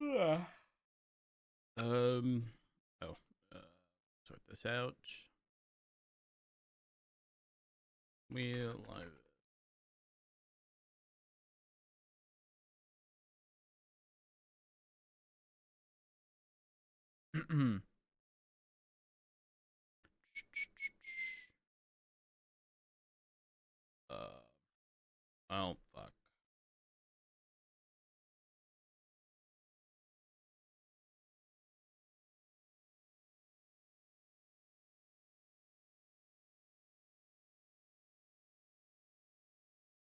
Yeah. Um. Oh. Uh, Sort this out. We live. uh. Oh fuck.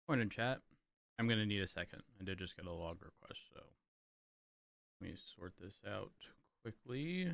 Point in chat. I'm gonna need a second. I did just get a log request, so let me sort this out quickly.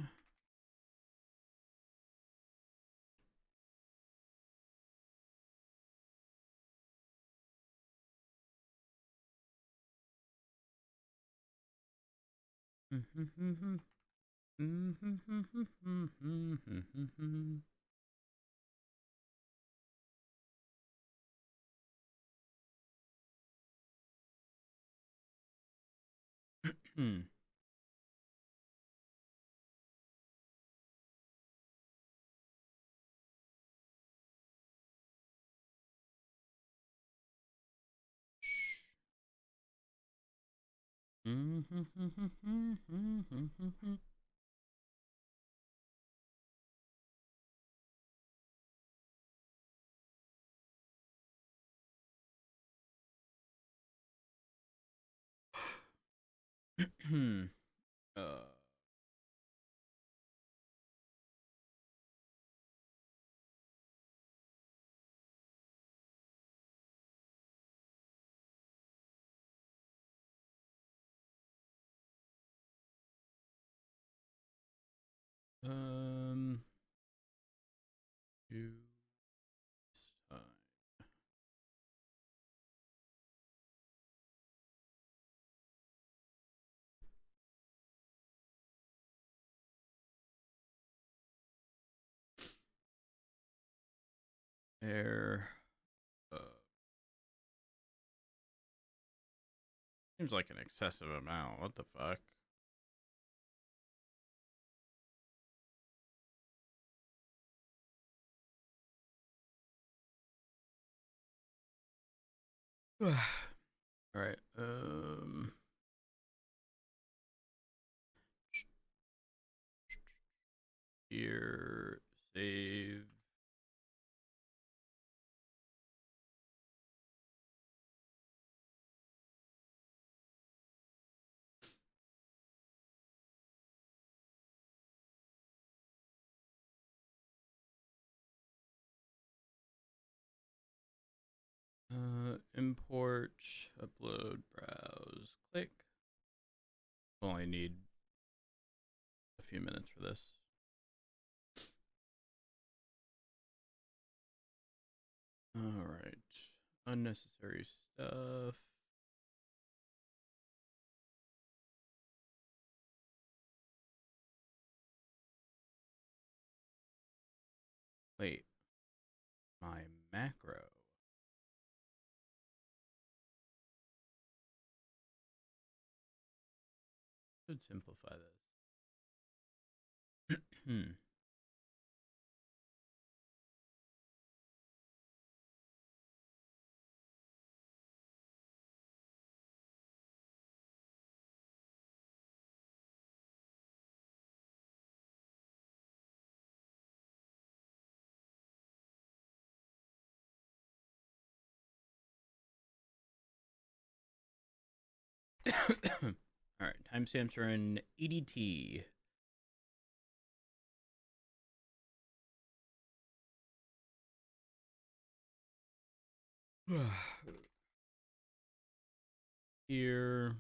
uh, um, you, there. Uh, Seems like an excessive amount. What the fuck? All right. Here, save. Import, upload, browse, click. Only need a few minutes for this. All right. Unnecessary stuff. Wait, my macro. Should simplify this. All right, timestamps are in EDT. Here.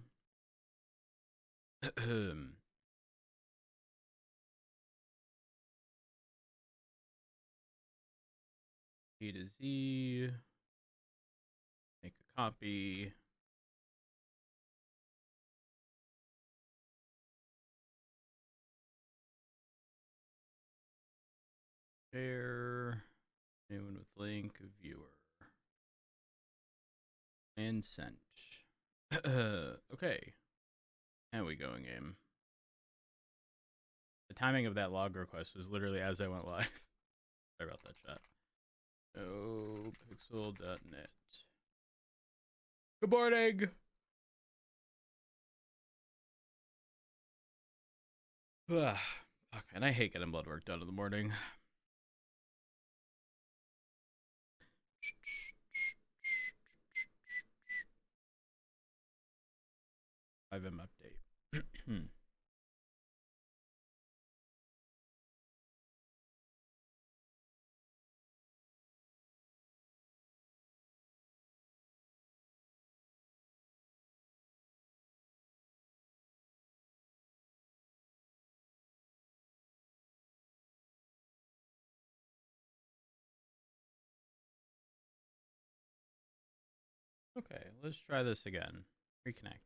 A to Z. Make a copy. Share. Anyone with link. Viewer. And sent. Okay. And we go in game. The timing of that log request was literally as I went live. Sorry about that, chat. NoPixel.net. Good morning! Ugh. Fuck, and I hate getting blood work done in the morning. 5M update. Okay, let's try this again. Reconnect.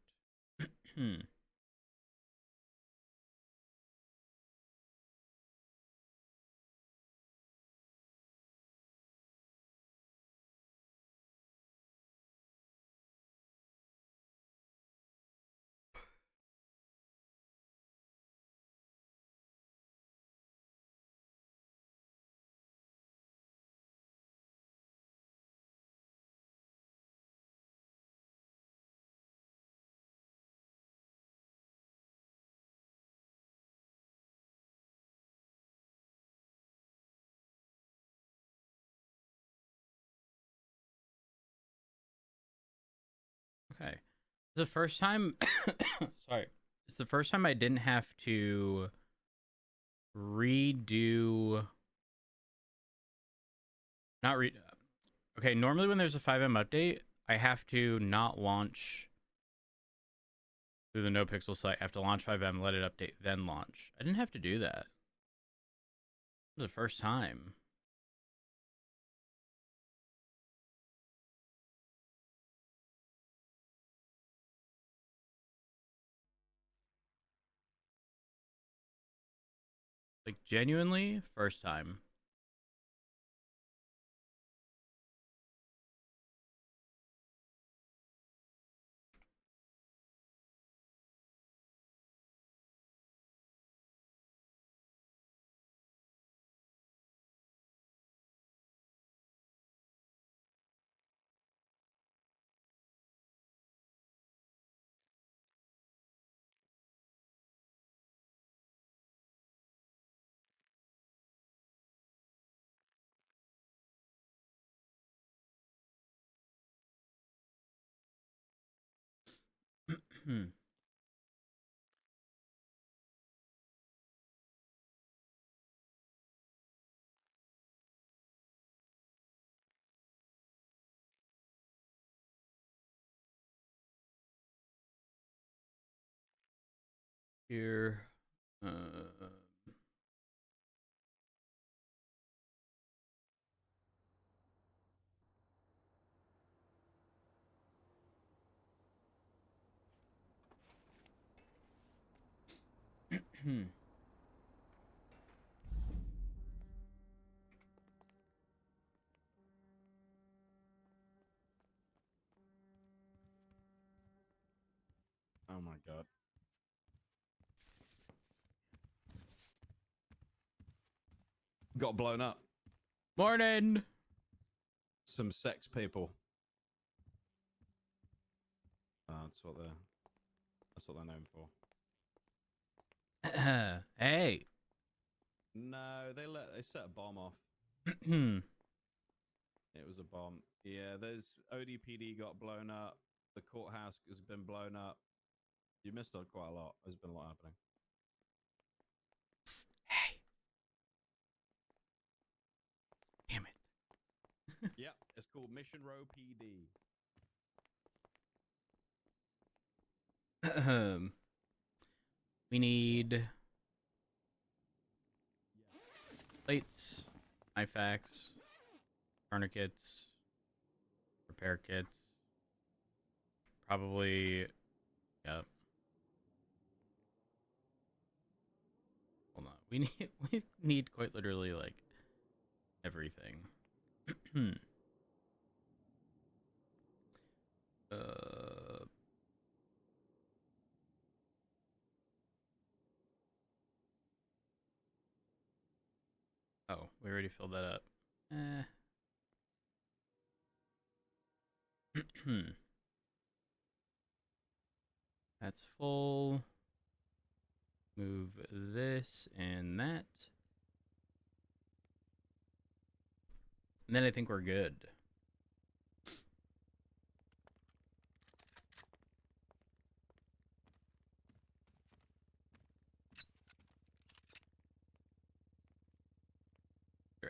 Okay. It's the first time sorry. It's the first time I didn't have to redo not read okay, normally when there's a 5M update, I have to not launch through the NoPixel site. I have to launch 5M, let it update, then launch. I didn't have to do that. It was the first time. Like, genuinely, first time. Here. Uh, Oh my god. Got blown up. Morning! Some sex people. That's what they're known for. Hey! No, they set a bomb off. It was a bomb. Yeah, there's ODPD got blown up. The courthouse has been blown up. You missed out quite a lot. There's been a lot happening. Hey! Damn it. Yep, it's called Mission Row PD. We need plates, knife axe, tourniquets, repair kits. Probably, yep. Hold on. We need quite literally like everything. uh Oh, we already filled that up. That's full. Move this and that. And then I think we're good.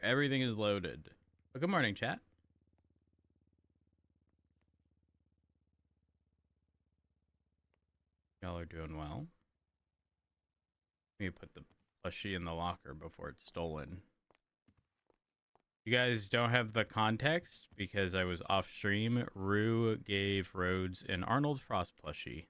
Everything is loaded. Well, good morning, chat. Y'all are doing well. Let me put the plushie in the locker before it's stolen. You guys don't have the context because I was off stream. Rue gave Rhodes an Arnold Frost plushie.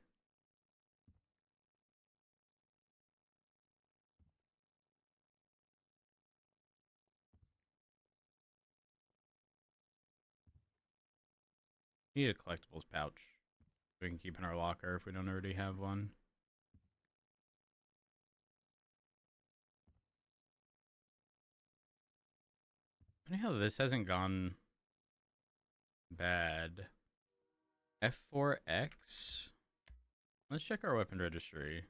Need a collectibles pouch we can keep in our locker if we don't already have one. Funny how this hasn't gone bad. F4X. Let's check our weapon registry.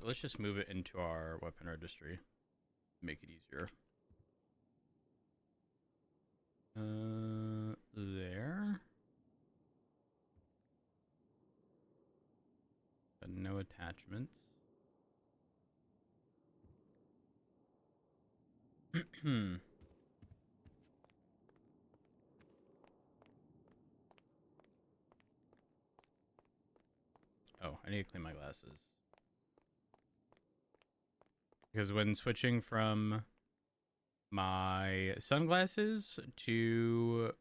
Let's just move it into our weapon registry. Make it easier. There. Got no attachments. Oh, I need to clean my glasses. Because when switching from my sunglasses to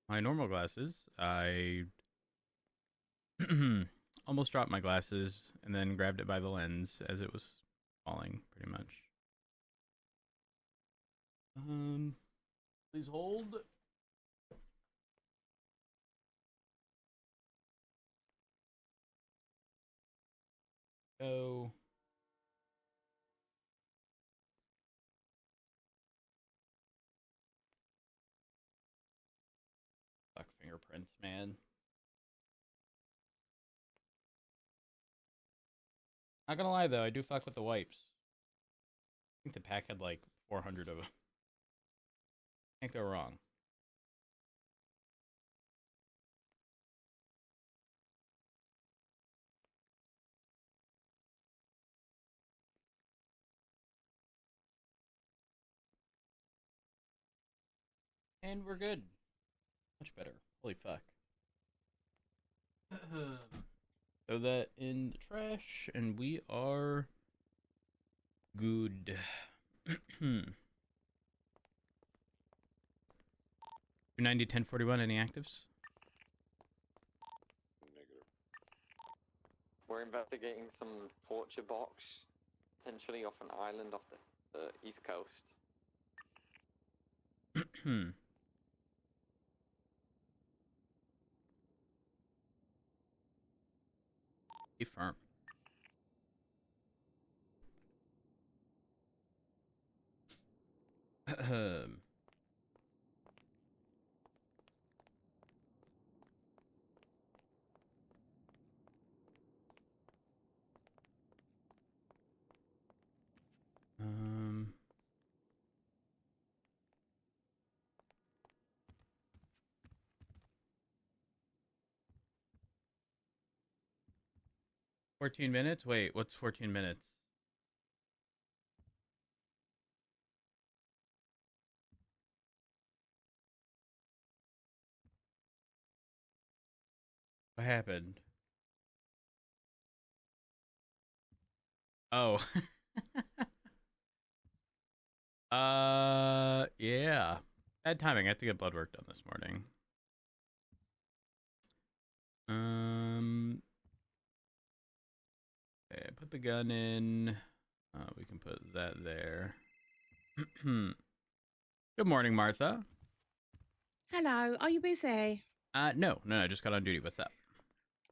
my normal glasses, I almost dropped my glasses and then grabbed it by the lens as it was falling, pretty much. Please hold. Go. Fuck fingerprints, man. Not gonna lie though, I do fuck with the wipes. I think the pack had like 400 of them. Can't go wrong. And we're good. Much better. Holy fuck. Throw that in the trash, and we are good. 290, 1041, any actives? Negative. We're investigating some torture box, potentially off an island off the east coast. Be firm. 14 minutes? Wait, what's 14 minutes? What happened? Oh. Yeah. Bad timing. I have to get blood work done this morning. put the gun in. We can put that there. Good morning, Martha. Hello, are you busy? No, I just got on duty. What's up?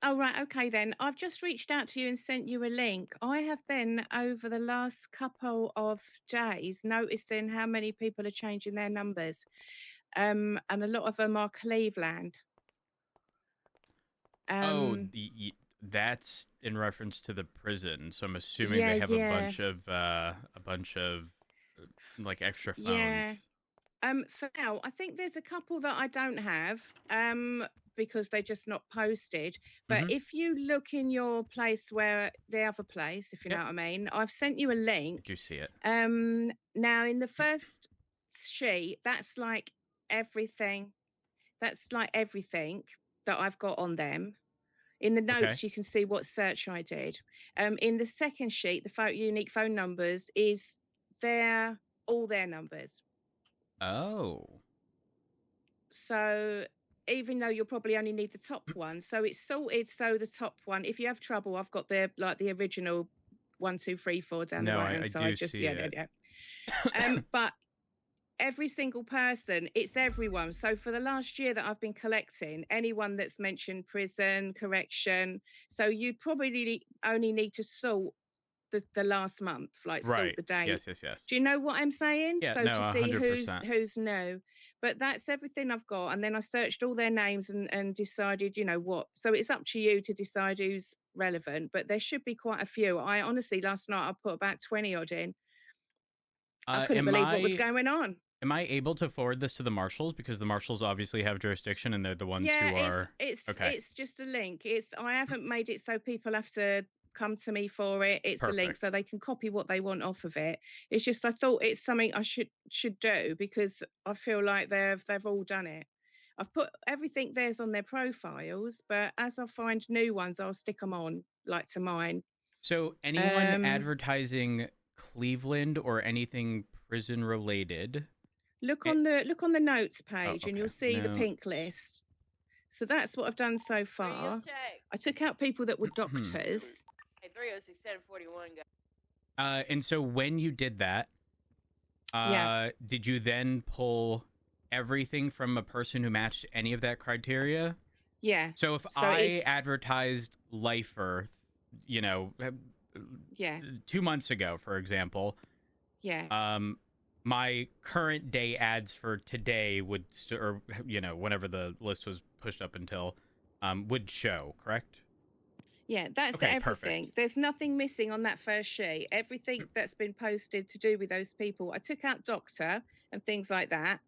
Oh, right, okay then. I've just reached out to you and sent you a link. I have been over the last couple of days noticing how many people are changing their numbers. And a lot of them are Cleveland. That's in reference to the prison. So I'm assuming yeah, they have yeah, a bunch of like extra phones. yeah. For now, I think there's a couple that I don't have, because they're just not posted. But if you look in your place where the other place, if you know what I mean, I've sent you a link. Did you see it? Now in the first sheet, that's like everything. That's like everything that I've got on them. In the notes, you can see what search I did. In the second sheet, the unique phone numbers is all their numbers. Oh. So even though you'll probably only need the top one, so it's sorted. So the top one, if you have trouble, I've got the original 1, 2, 3, 4 down the right hand side. Do see it. But every single person, it's everyone. So for the last year that I've been collecting, anyone that's mentioned prison, correction, so you'd probably only need to sort the last month, like sort the date. Yes. Do you know what I'm saying? Yeah, so no, to see 100%. who's new. But that's everything I've got. And then I searched all their names and decided, what. So it's up to you to decide who's relevant. But there should be quite a few. I honestly, last night, I put about 20 odd in. I couldn't believe what was going on. Am I able to forward this to the marshals? Because the marshals obviously have jurisdiction and they're the ones who are... It's just a link. I haven't made it so people have to come to me for it. It's Perfect. A link so they can copy what they want off of it. It's just I thought it's something I should do because I feel like they've all done it. I've put everything theirs on their profiles, but as I find new ones, I'll stick them on, like to mine. So anyone advertising Cleveland or anything prison related... Look on the notes page and you'll see the pink list. So that's what I've done so far. I took out people that were doctors. 306 741 and so when you did that, did you then pull everything from a person who matched any of that criteria? Yeah. So if I advertised Lifer, 2 months ago, for example, my current day ads for today would, whenever the list was pushed up until, would show, correct? Yeah, that's everything. Perfect. There's nothing missing on that first sheet. Everything that's been posted to do with those people. I took out doctor and things like that,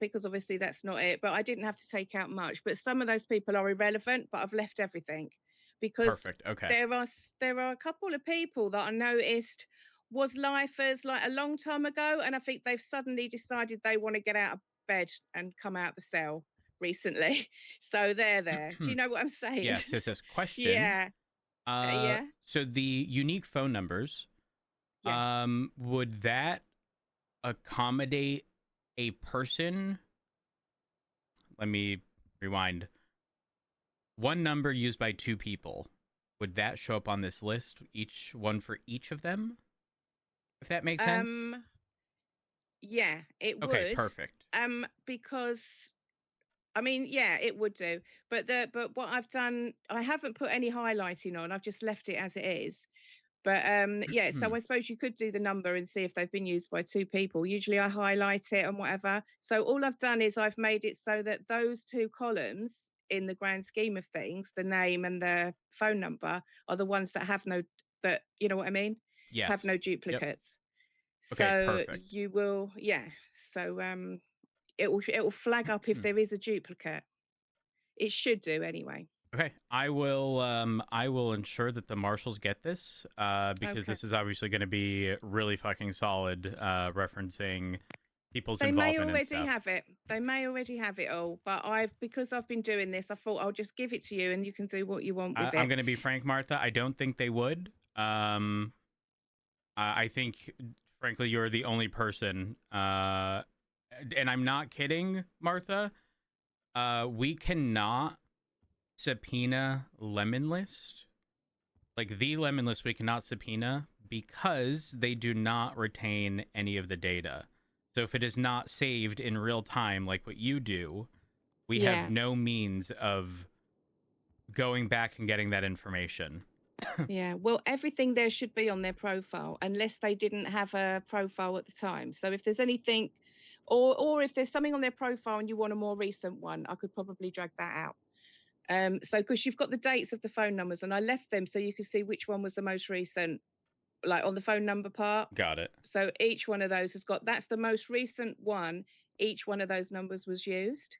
because obviously that's not it. But I didn't have to take out much. But some of those people are irrelevant, but I've left everything. Because there are a couple of people that I noticed was lifers like a long time ago, and I think they've suddenly decided they want to get out of bed and come out the cell recently. So they're there. Do you know what I'm saying? Yes. Question. Yeah. So the unique phone numbers, would that accommodate a person? Let me rewind. One number used by 2 people. Would that show up on this list? Each one for each of them? If that makes sense? Yeah, it would. Okay, perfect. Because it would do. But what I've done, I haven't put any highlighting on. I've just left it as it is. But so I suppose you could do the number and see if they've been used by 2 people. Usually I highlight it and whatever. So all I've done is I've made it so that those 2 columns in the grand scheme of things, the name and the phone number, are the ones that have you know what I mean? Yes. Have no duplicates. Yep. So perfect. you will, so it will flag up if there is a duplicate. It should do anyway. Okay, I will ensure that the marshals get this, because this is obviously going to be really fucking solid, referencing people's involvement and stuff. They may already have it all, but because I've been doing this, I thought I'll just give it to you and you can do what you want with it. I'm going to be frank, Martha. I don't think they would. I think, frankly, you're the only person, and I'm not kidding, Martha. We cannot subpoena Lemon List like the lemon list, we cannot subpoena because they do not retain any of the data. So if it is not saved in real time, like what you do, we Yeah. have no means of going back and getting that information. Yeah, well, everything there should be on their profile, unless they didn't have a profile at the time. So if there's anything, or if there's something on their profile and you want a more recent one, I could probably drag that out. So because you've got the dates of the phone numbers, and I left them so you could see which one was the most recent, like on the phone number part. Got it. So each one of those has got, that's the most recent one. Each one of those numbers was used.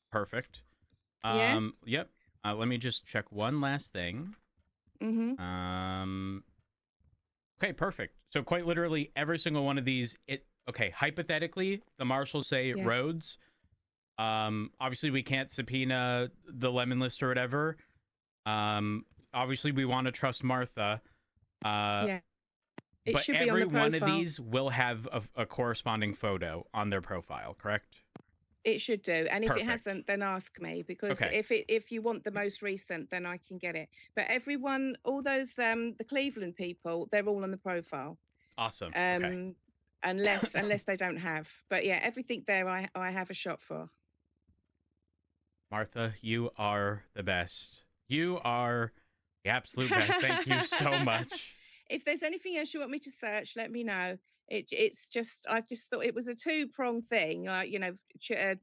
Perfect. Yeah. Yep. Let me just check one last thing. Mm-hmm. Okay, perfect. So quite literally every single one of these, okay, hypothetically, the marshals say Yeah. roads. Obviously we can't subpoena the lemon list or whatever. Obviously we want to trust Martha. Yeah. It But should be on every the one of profile. these will have a corresponding photo on their profile, correct? It should do, and if Perfect. it hasn't, then ask me, because Okay. if you want the most recent, then I can get it. But everyone, all those the Cleveland people, they're all on the profile. Awesome. Okay. Unless they don't have. But yeah, everything there I have a shot for. Martha, you are the best. You are the absolute best. Thank you so much. If there's anything else you want me to search, let me know. It's just, I just thought it was a two-pronged thing, like, you know,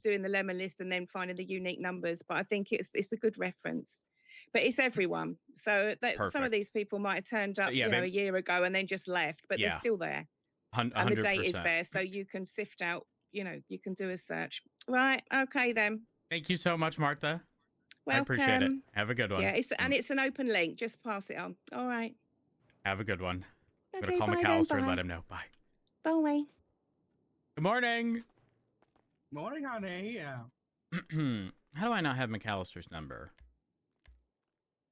doing the lemon list and then finding the unique numbers. But I think it's a good reference. But it's everyone. So some of Perfect. these people might have turned up, Yeah, a year ago and then just left, but Yeah. they're still there. 100%. And the date is there, so you can sift out, you can do a search. Right, okay then. Thank you so much, Martha. Welcome. I appreciate it. Have a good one. Yeah, it's an open link. Just pass it on. All right. Have a good one. I'm Okay, going to call bye McAllister then, and bye. let him know. Bye. Bye. Good morning. Morning, honey. How do I not have McAllister's number?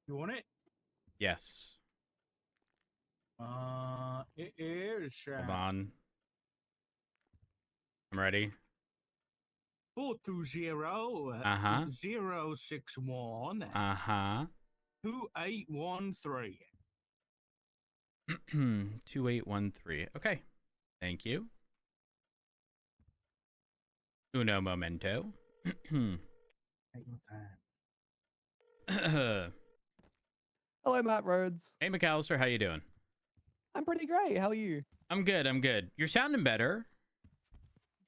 You want it? Yes. It is. Hold on. I'm ready. 420 Uh-huh. 061 Uh-huh. 2813. 2813. Okay. Thank you. Uno momento. Take your time. Hello, Matt Rhodes. Hey, McAllister, how you doing? I'm pretty great. How are you? I'm good. You're sounding better.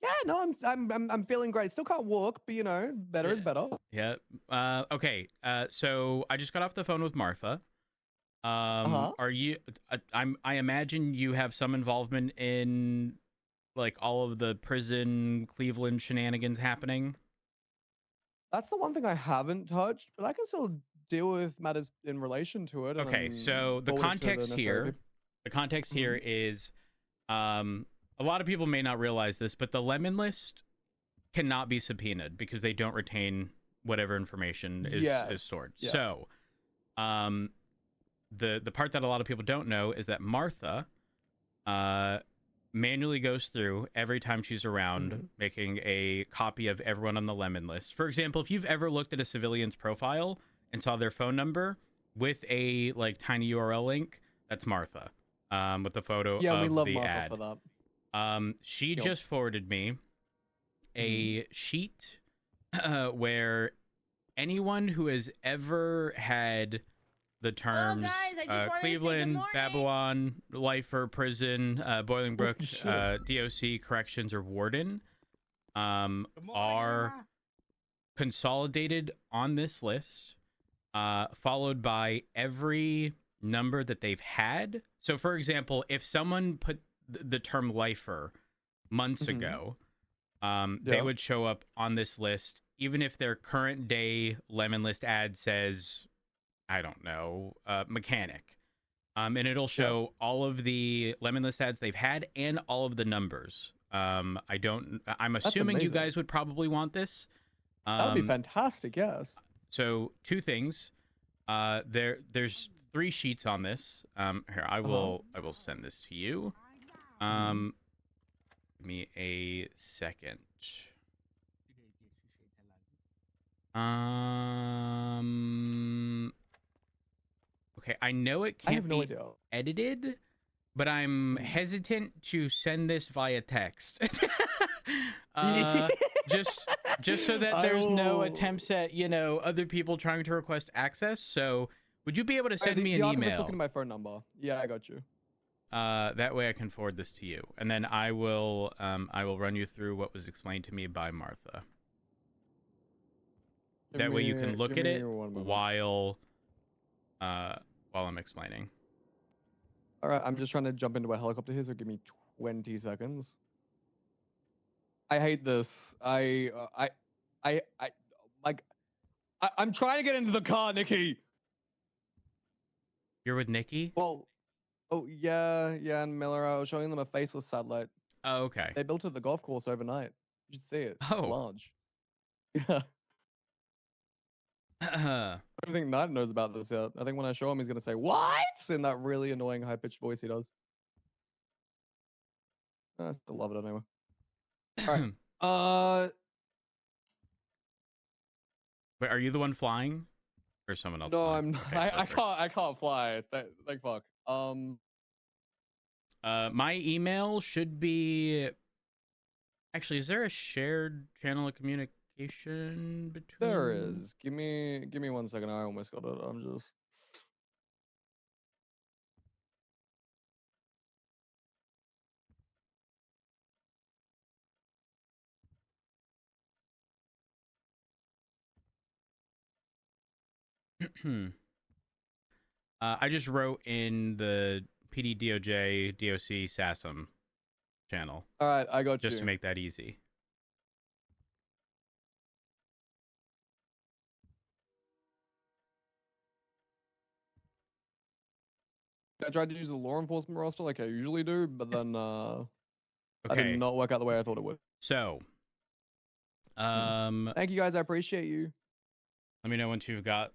Yeah, no, I'm feeling great. Still can't walk, but better is better. Yeah. Okay. So I just got off the phone with Martha. Are you? I imagine you have some involvement in like all of the prison Cleveland shenanigans happening. That's the one thing I haven't touched, but I can still deal with matters in relation to it. Okay. So the context here, is, a lot of people may not realize this, but the lemon list cannot be subpoenaed because they don't retain whatever information is stored. Yeah. So, the part that a lot of people don't know is that Martha manually goes through every time she's around, making a copy of everyone on the lemon list. For example, if you've ever looked at a civilian's profile and saw their phone number with a like tiny URL link, that's Martha. With the photo Yeah, of we love the Martha ad. for that. She just forwarded me a sheet where anyone who has ever had the terms guys, I just wanted to say good Cleveland, morning. Babylon, Lifer, Prison, Bolingbrook, DOC, Corrections, or Warden are consolidated on this list, followed by every number that they've had. So, for example, if someone put the term lifer months ago, they would show up on this list, even if their current day lemon list ad says, I don't know, mechanic. And it'll show all of the lemon list ads they've had and all of the numbers. I'm assuming you amazing. guys would probably want this. That would be fantastic. Yes. So two things. There's 3 sheets on this. Here, I will send this to you. Give me a second. Okay, I know it I can't have no be idea. edited, but I'm hesitant to send this via text. uh, just so that I there's no will- attempts at, other people trying to request access. So, would you be able to Hey, send me an the archivist email? looking at my phone number. Yeah, I got you. That way I can forward this to you, and then I will run you through what was explained to me by Martha. That way you can look give at me it 1 moment. while I'm explaining. All right, I'm just trying to jump into a helicopter here, so give me 20 seconds. I hate this. Like, I'm trying to get into the car, Nikki. You're with Nikki? Well, oh yeah, and Miller. I was showing them a faceless satellite. Oh, okay. They built it at the golf course overnight. You should see it. It's Oh. large. Yeah. I don't think Knight knows about this yet. I think when I show him, he's gonna say "What?" in that really annoying high-pitched voice he does. I still love it anyway. All right. Wait, are you the one flying, or someone else? No, flying? I'm not. Okay, I perfect. can't fly. Thank fuck. My email should be. Actually, is there a shared channel of communication between? There is. Give me 1 second. I almost got it. I'm just. I just wrote in the PD DOJ DOC SASM channel. All right, I got just you. to make that easy. I tried to use the law enforcement roster like I usually do, but then that Okay. did not work out the way I thought it would. So, Thank you guys. I appreciate you. let me know once you've got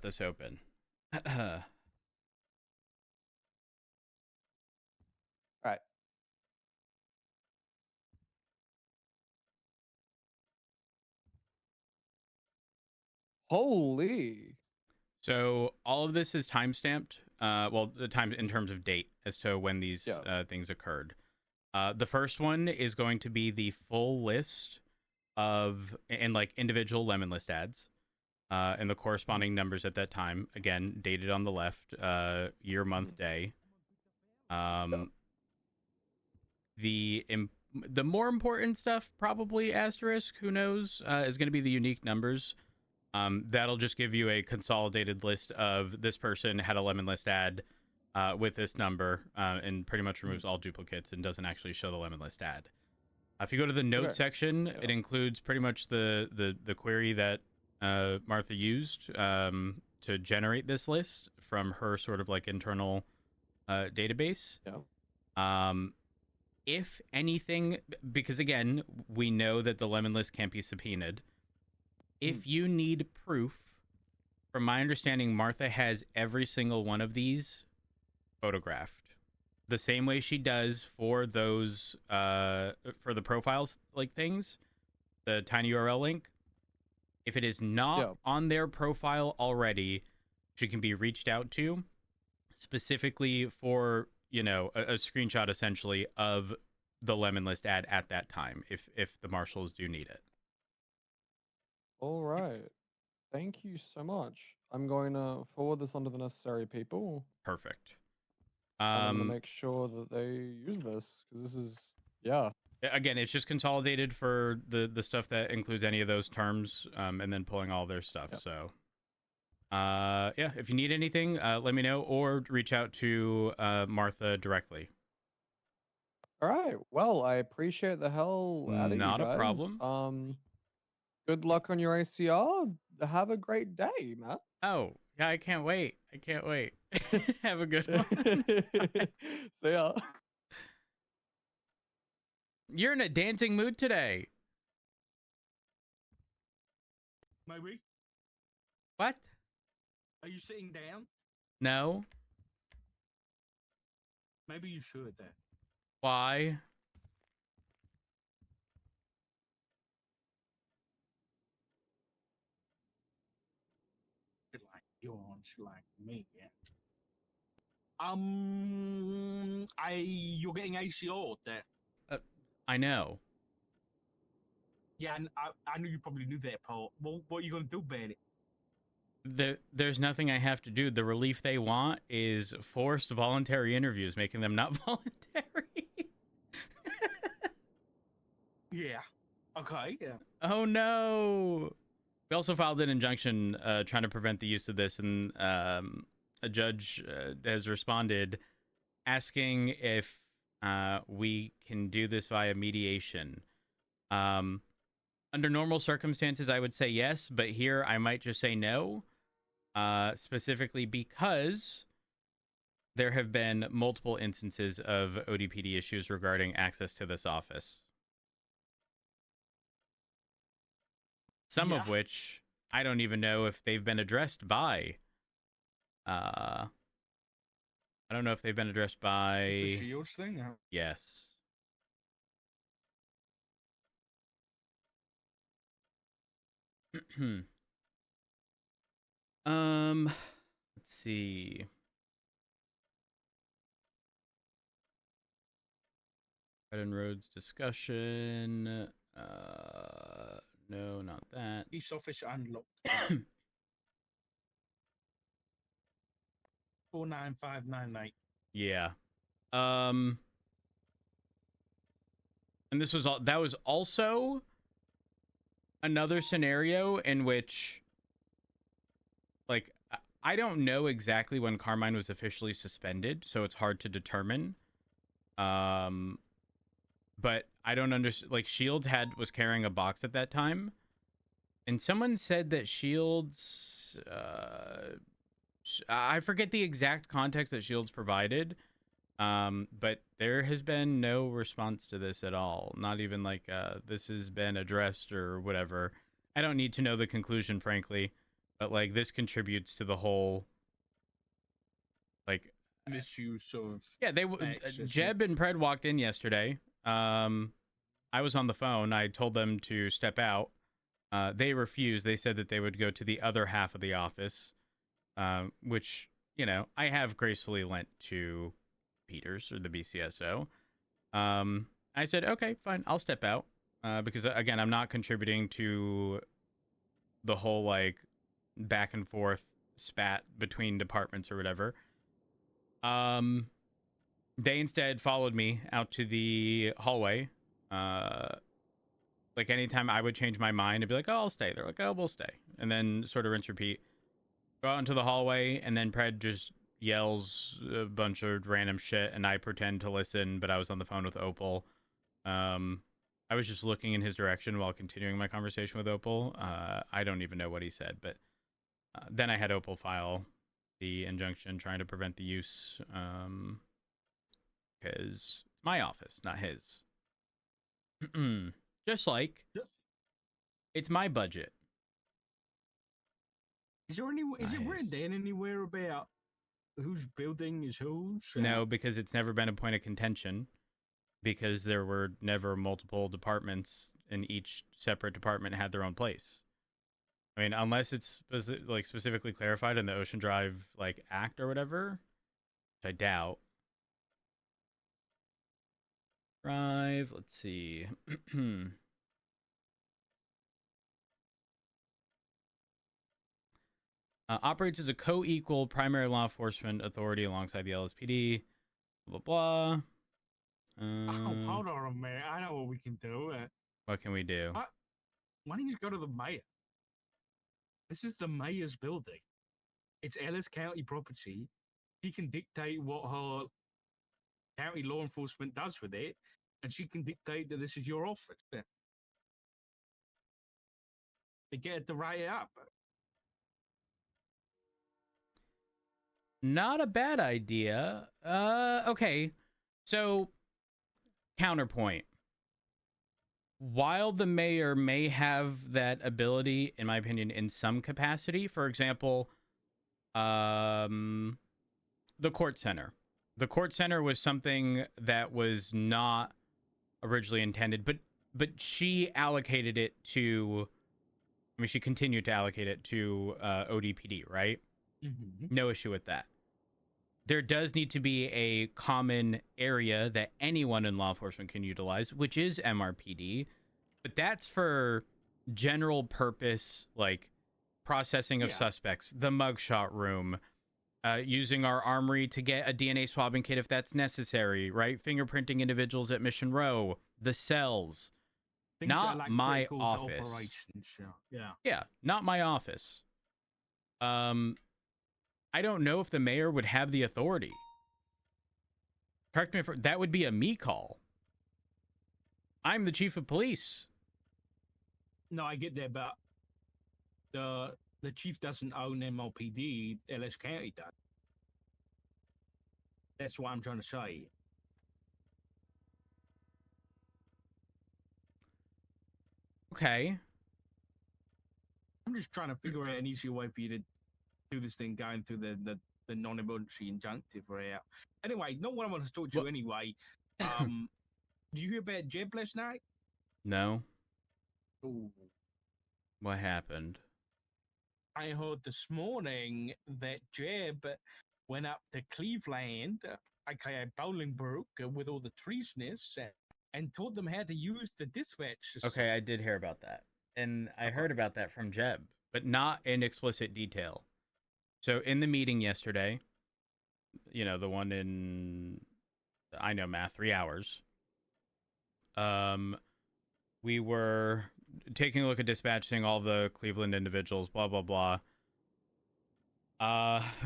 this open. All right. Holy. So all of this is time stamped. Well, the time in terms of date as to when these things occurred. The first one is going to be the full list of and like individual lemon list ads, and the corresponding numbers at that time. Again, dated on the left, year, month, day. The more important stuff, probably asterisk, who knows, is going to be the unique numbers. That'll just give you a consolidated list of this person had a lemon list ad with this number, and pretty much removes all duplicates and doesn't actually show the lemon list ad. If you go to the note section, it includes pretty much the query that Martha used to generate this list from her sort of like internal database. If anything, because again, we know that the lemon list can't be subpoenaed. If you need proof, from my understanding, Martha has every single one of these photographed. The same way she does for those, for the profiles like things, the tiny URL link. If it is not on their profile already, she can be reached out to specifically for, a screenshot essentially of the lemon list ad at that time, if the marshals do need it. All right. Thank you so much. I'm going to forward this on to the necessary people. Perfect. I'm going to make sure that they use this because this is, Again, it's just consolidated for the stuff that includes any of those terms, and then pulling all their stuff. So, if you need anything, let me know or reach out to Martha directly. All right. Well, I appreciate the hell out of you guys. Not a problem. Good luck on your ACR. Have a great day, man. Oh, yeah, I can't wait. Have a good one. See ya. You're in a dancing mood today. Maybe. What? Are you sitting down? No. Maybe you should then. Why? Yawn's like me. You're getting ACO'd there. I know. Yeah, and I knew you probably knew that part. Well, what are you gonna do about it? There's nothing I have to do. The relief they want is forced voluntary interviews, making them not voluntary. Yeah. Okay. Yeah. Oh no! We also filed an injunction trying to prevent the use of this, and a judge has responded asking if we can do this via mediation. Under normal circumstances, I would say yes, but here I might just say no, specifically because there have been multiple instances of ODPD issues regarding access to this office. Some of which I don't even know if they've been addressed by. I don't know if they've been addressed by. It's the Shields thing. Yes. Let's see. Red and Roads discussion. No, not that. East office unlocked. 49598. Yeah. And this was all. That was also another scenario in which, like, I don't know exactly when Carmine was officially suspended, so it's hard to determine. But I don't understand. Like, Shields was carrying a box at that time, and someone said that Shields. I forget the exact context that Shields provided, but there has been no response to this at all. Not even like this has been addressed or whatever. I don't need to know the conclusion, frankly, but like this contributes to the whole like misuse of. Yeah, Jeb and Pred walked in yesterday. I was on the phone. I told them to step out. They refused. They said that they would go to the other half of the office. Which, you know, I have gracefully lent to Peters or the BCSO. I said, okay, fine, I'll step out. Because, again, I'm not contributing to the whole, like, back and forth spat between departments or whatever. They instead followed me out to the hallway. Like, anytime I would change my mind, I'd be like, oh, I'll stay. They're like, oh, we'll stay. And then sort of rinse, repeat. Go out into the hallway, and then Pred just yells a bunch of random shit, and I pretend to listen, but I was on the phone with Opal. I was just looking in his direction while continuing my conversation with Opal. I don't even know what he said, but then I had Opal file the injunction trying to prevent the use, because it's my office, not his. Just like it's my budget. Is it written down anywhere about whose building is whose? No, because it's never been a point of contention. Because there were never multiple departments, and each separate department had their own place. I mean, unless it's like specifically clarified in the Ocean Drive like Act or whatever, which I doubt. Drive. Let's see. Operates as a co-equal primary law enforcement authority alongside the LSPD. Blah, blah, blah. Hold on a minute. I know what we can do. What can we do? Why don't you just go to the mayor? This is the mayor's building. It's Ellis County property. She can dictate what her county law enforcement does with it, and she can dictate that this is your office. They get it to write it up. Not a bad idea. Okay. So, counterpoint. While the mayor may have that ability, in my opinion, in some capacity, for example, the court center. The court center was something that was not originally intended, but she allocated it to, I mean, she continued to allocate it to ODPD, right? No issue with that. There does need to be a common area that anyone in law enforcement can utilize, which is MRPD. But that's for general purpose, like processing of suspects, the mugshot room, using our armory to get a DNA swabbing kit if that's necessary, right? Fingerprinting individuals at Mission Row, the cells. Things Not that are, like, my critical to office. operations, yeah. Yeah, not my office. I don't know if the mayor would have the authority. Correct me if that would be a me call. I'm the chief of police. No, I get that, but the chief doesn't own MLPD. LS County does. That's what I'm trying to say. Okay. I'm just trying to figure out an easier way for you to do this thing going through the non-emergency injunctive route. Anyway, not what I want to talk to you anyway. Did you hear about Jeb last night? No. Ooh. What happened? I heard this morning that Jeb went up to Cleveland, aka Bolingbrook, with all the treasonous, and taught them how to use the dispatch system. Okay, I did hear about that. And I heard about that from Jeb, but not in explicit detail. So in the meeting yesterday, you know, the one in, I know math, 3 hours, we were taking a look at dispatching all the Cleveland individuals, blah, blah, blah.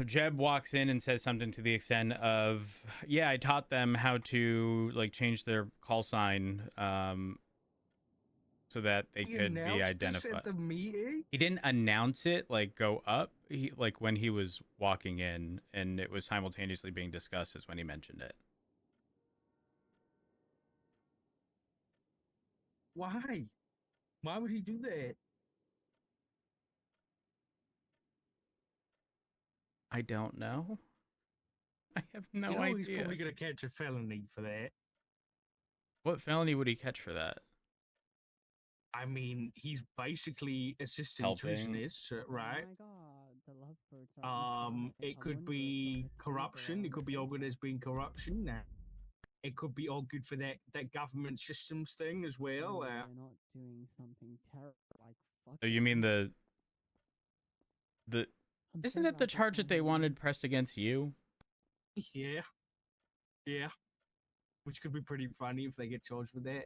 Jeb walks in and says something to the extent of, yeah, I taught them how to, like, change their call sign, so that they could be identified. At the meeting? He didn't announce it, like, go up. He, like, when he was walking in, and it was simultaneously being discussed is when he mentioned it. Why? Why would he do that? I don't know. I have no idea. He's probably going to catch a felony for that. What felony would he catch for that? I mean, he's basically assisting Helping. treasonous, right? Oh my God, the lovebirds are It could be corruption. It could be argued as being corruption. It could be argued for that government systems thing as well. They're not doing something terrible like fuck. Oh, you mean the isn't that the charge that they wanted pressed against you? Yeah. Yeah. Which could be pretty funny if they get charged with that.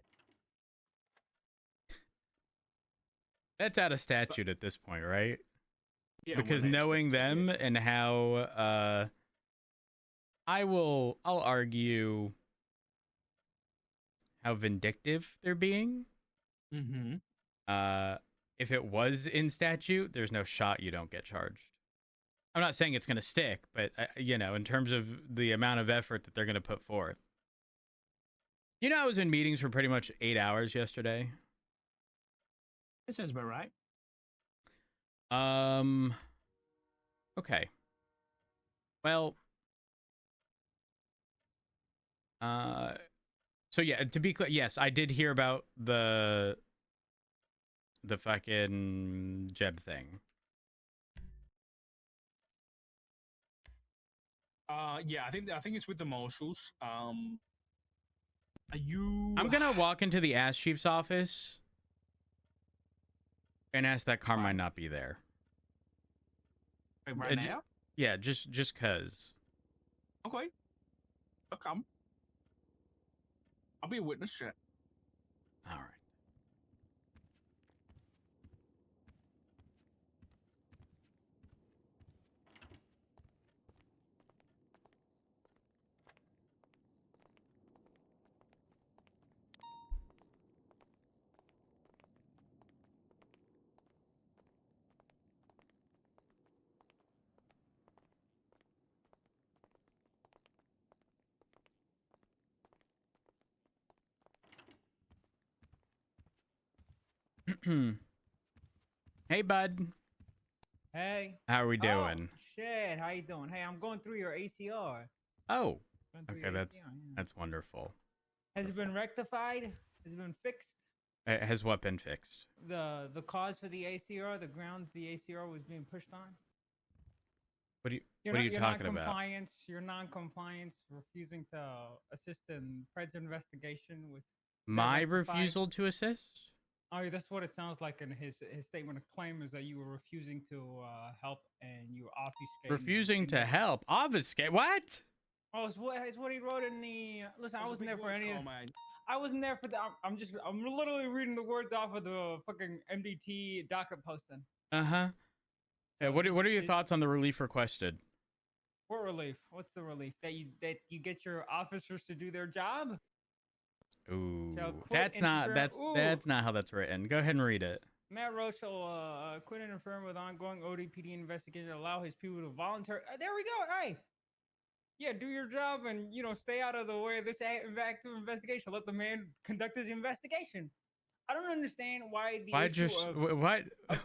That's out of statute at this point, right? Yeah, Because well, knowing them and how I'll argue how vindictive they're being. Mm-hmm. If it was in statute, there's no shot you don't get charged. I'm not saying it's going to stick, but you know, in terms of the amount of effort that they're going to put forth. You know, I was in meetings for pretty much 8 hours yesterday. That sounds about right. Okay. Well, so yeah, to be clear, yes, I did hear about the fucking Jeb thing. Yeah, I think it's with the marshals. Are you? I'm gonna walk into the ass chief's office and ask that car might not be there. Wait, right now? Yeah, just cause. Okay. I'll come. I'll be a witness. Shit. All right. Hey, bud. Hey. How are we doing? Oh, shit, how you doing? Hey, I'm going through your ACR. Oh, Going through okay, your that's ACR, yeah. that's wonderful. Has it been rectified? Has it been fixed? Has what been fixed? The cause for the ACR, the ground the ACR was being pushed on? What are you Your What are you your talking about? non-compliance, your non-compliance, refusing to assist in Fred's investigation was My rectified? refusal to assist? Oh, yeah, that's what it sounds like in his statement of claim is that you were refusing to help and you were obfuscating. Refusing to help? Obfuscate? What? Oh, it's what he wrote in the. Listen, I Those are wasn't big there for words, any. Carmine. I wasn't there for the. I'm literally reading the words off of the fucking MDT docket posting. Uh-huh. Yeah, So what are your it- thoughts on the relief requested? What relief? What's the relief that you get your officers to do their job? Ooh, Shall quit that's not interfering- that's not how that's written. Go ahead and read it. Matt Roach will quit interfering with ongoing ODPD investigation. Allow his people to volunteer. There we go. Hey, yeah, do your job and stay out of the way of this active investigation. Let the man conduct his investigation. I don't understand why the Why issue just of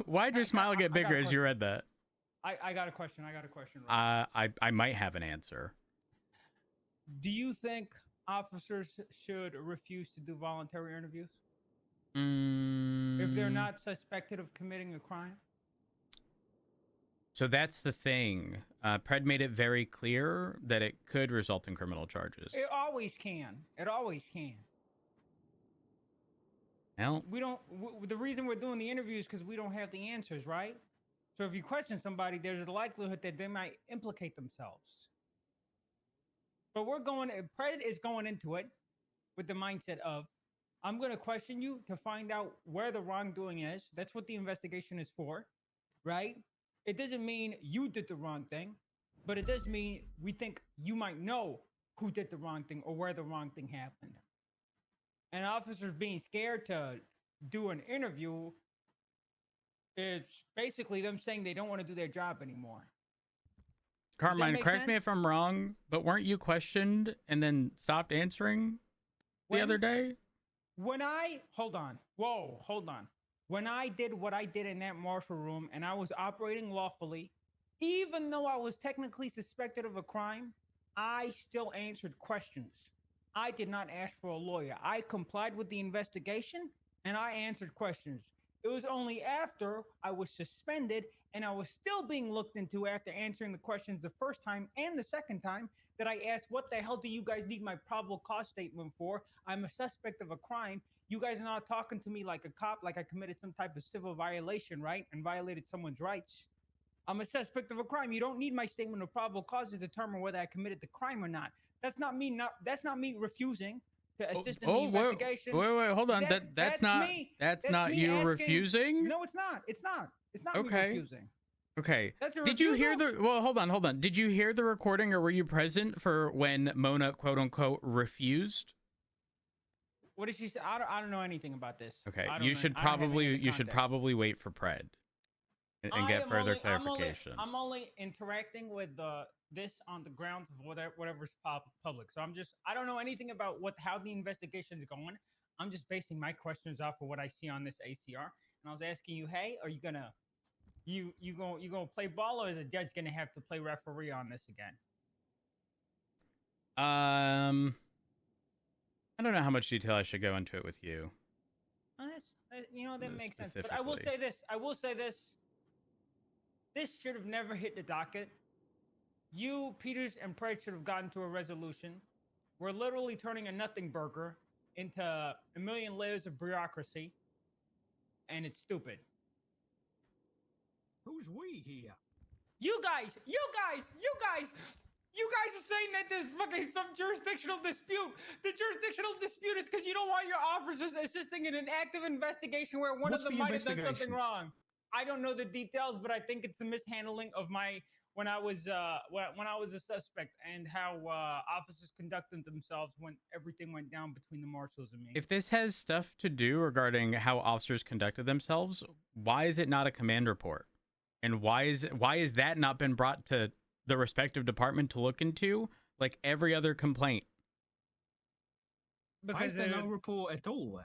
why'd your smile get I got a bigger as you question. read that? I got a question. Roach. I might have an answer. Do you think officers should refuse to do voluntary interviews if they're Mm, not suspected of committing a crime? So that's the thing. Pred made it very clear that it could result in criminal charges. It always can. It always can. Well, We don't. The reason we're doing the interviews because we don't have the answers, right? So if you question somebody, there's a likelihood that they might implicate themselves. But Pred is going into it with the mindset of, I'm going to question you to find out where the wrongdoing is. That's what the investigation is for, right? It doesn't mean you did the wrong thing, but it does mean we think you might know who did the wrong thing or where the wrong thing happened. And officers being scared to do an interview is basically them saying they don't want to do their job anymore. Carmine, make correct me sense? if I'm wrong, but weren't you questioned and then stopped answering the When- other day? Hold on. When I did what I did in that marshal room and I was operating lawfully, even though I was technically suspected of a crime, I still answered questions. I did not ask for a lawyer. I complied with the investigation and I answered questions. It was only after I was suspended and I was still being looked into after answering the questions the first time and the second time that I asked, what the hell do you guys need my probable cause statement for? I'm a suspect of a crime. You guys are not talking to me like a cop, like I committed some type of civil violation, right? And violated someone's rights. I'm a suspect of a crime. You don't need my statement of probable cause to determine whether I committed the crime or not. That's not me refusing to assist in the investigation. Wait, hold on. That's not me. that's That's not me you asking- refusing? No, it's not. It's not me Okay. refusing. Okay. That's a Did you hear refusal? well, hold on. Did you hear the recording or were you present for when Mona quote unquote refused? What did she say? I don't know anything about this. Okay. I don't You know- should I don't have any of probably the you should context. probably wait for Pred and get further clarification. I'm only interacting with this on the grounds of whatever's public. So I don't know anything about how the investigation is going. I'm just basing my questions off of what I see on this ACR. And I was asking you, hey, are you gonna play ball, or is the judge gonna have to play referee on this again? I don't know how much detail I should go into it with you. That makes sense. But I will say this. This should have never hit the docket. You, Peters, and Price should have gotten to a resolution. We're literally turning a nothing burger into a million layers of bureaucracy, and it's stupid. Who's we here? You guys are saying that there's fucking some jurisdictional dispute. The jurisdictional dispute is because you don't want your officers assisting in an active investigation where one What's of them the might have done something investigation? wrong. I don't know the details, but I think it's the mishandling of when I was a suspect and how officers conducted themselves when everything went down between the marshals and me. If this has stuff to do regarding how officers conducted themselves, why is it not a command report? And why is that not been brought to the respective department to look into like every other complaint? Why is there no report at all?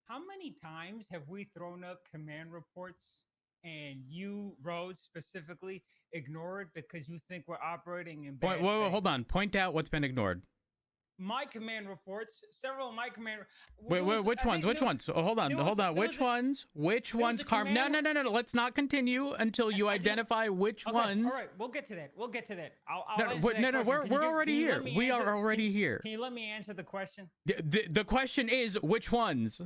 How many times have we thrown up command reports and you, Rose, specifically ignore it because you think we're operating in bad Whoa, faith? hold on. Point out what's been ignored. my command reports, several of my command. Wait, there was- which I ones? think Which there- ones? Oh, hold on, there hold was- on. there Which was a- ones? Which there was ones? a No, command- no. Let's not continue until you I just- identify which Okay, ones. All right, we'll get to that. We'll get to that. I'll No, answer what- that no, no, question. we're already can you here. let me We are answer- already here. Can you let me answer the question? The question is which ones?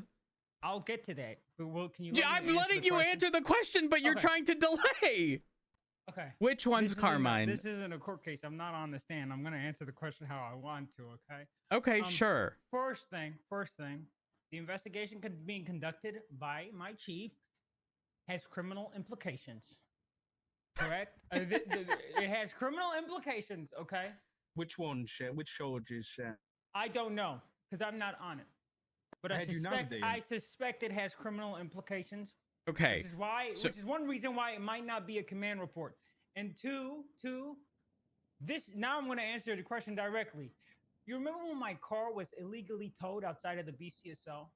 I'll get to that. But can you? Yeah, let me I'm answer letting the you question? answer the question, but you're Okay. trying to delay. Okay. Which one's This isn't a- Carmine? This isn't a court case. I'm not on the stand. I'm gonna answer the question how I want to. Okay. Okay, Um, sure. First thing, the investigation being conducted by my chief has criminal implications. Correct? It has criminal implications. Okay. Which ones? Which charges? I don't know because I'm not on it, but I How'd you know suspect then? I suspect it has criminal implications. Okay. Which is one reason why it might not be a command report. And two, this now I'm going to answer the question directly. You remember when my car was illegally towed outside of the BCSO?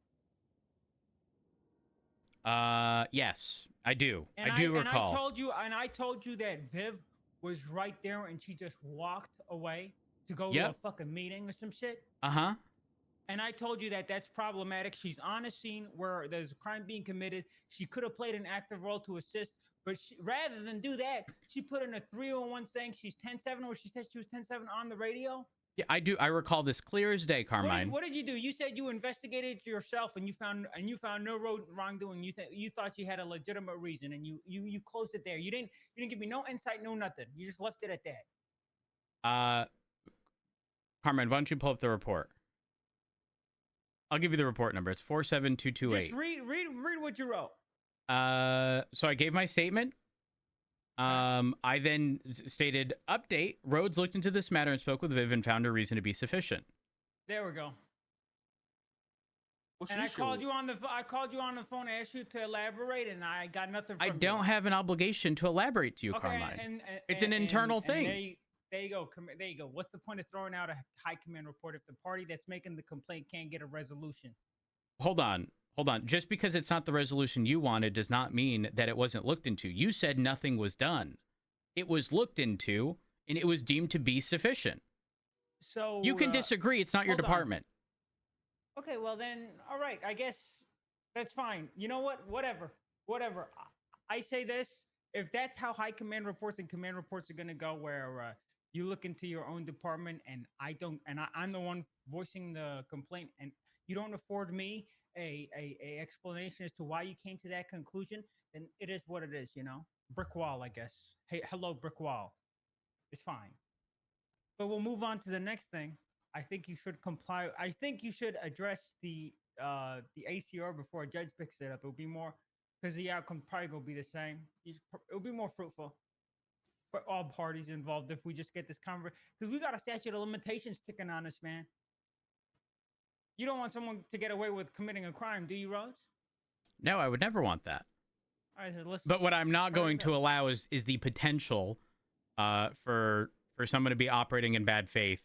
Yes, I do. And I do recall. And I told you that Viv was right there and she just walked away to go Yep. to a fucking meeting or some shit. Uh-huh. And I told you that that's problematic. She's on a scene where there's a crime being committed. She could have played an active role to assist, but rather than do that, she put in a 301 saying she's 10-7, or she said she was 10-7 on the radio. Yeah, I do. I recall this clear as day, Carmine. What did you do? You said you investigated it yourself and you found no wrongdoing. You thought you had a legitimate reason and you closed it there. You didn't give me no insight, no nothing. You just left it at that. Carmine, why don't you pull up the report? I'll give you the report number. It's 47228. Just read what you wrote. So I gave my statement. I then stated, update, Rhodes looked into this matter and spoke with Viv and found her reason to be sufficient. There we go. What's And the I issue? called you on the phone, asked you to elaborate, and I got nothing from I you. don't have an obligation to elaborate to you, Carmine. It's an internal thing. There you go. There you go. What's the point of throwing out a high command report if the party that's making the complaint can't get a resolution? Hold on. Just because it's not the resolution you wanted does not mean that it wasn't looked into. You said nothing was done. It was looked into, and it was deemed to be sufficient. So You can disagree. It's not your hold on. department. Okay, well then, all right. I guess that's fine. You know what? Whatever. I say this: if that's how high command reports and command reports are going to go, where you look into your own department, and I don't, and I'm the one voicing the complaint, and you don't afford me a explanation as to why you came to that conclusion, then it is what it is. You know, brick wall, I guess. Hey, hello, brick wall. It's fine. But we'll move on to the next thing. I think you should comply. I think you should address the ACR before a judge picks it up. It'll be more, because the outcome probably will be the same. It'll be more fruitful for all parties involved if we just get this conversation, because we got a statute of limitations ticking on us, man. You don't want someone to get away with committing a crime, do you, Rose? No, I would never want that. All right, so let's. But what I'm not start going it to up. allow is the potential for someone to be operating in bad faith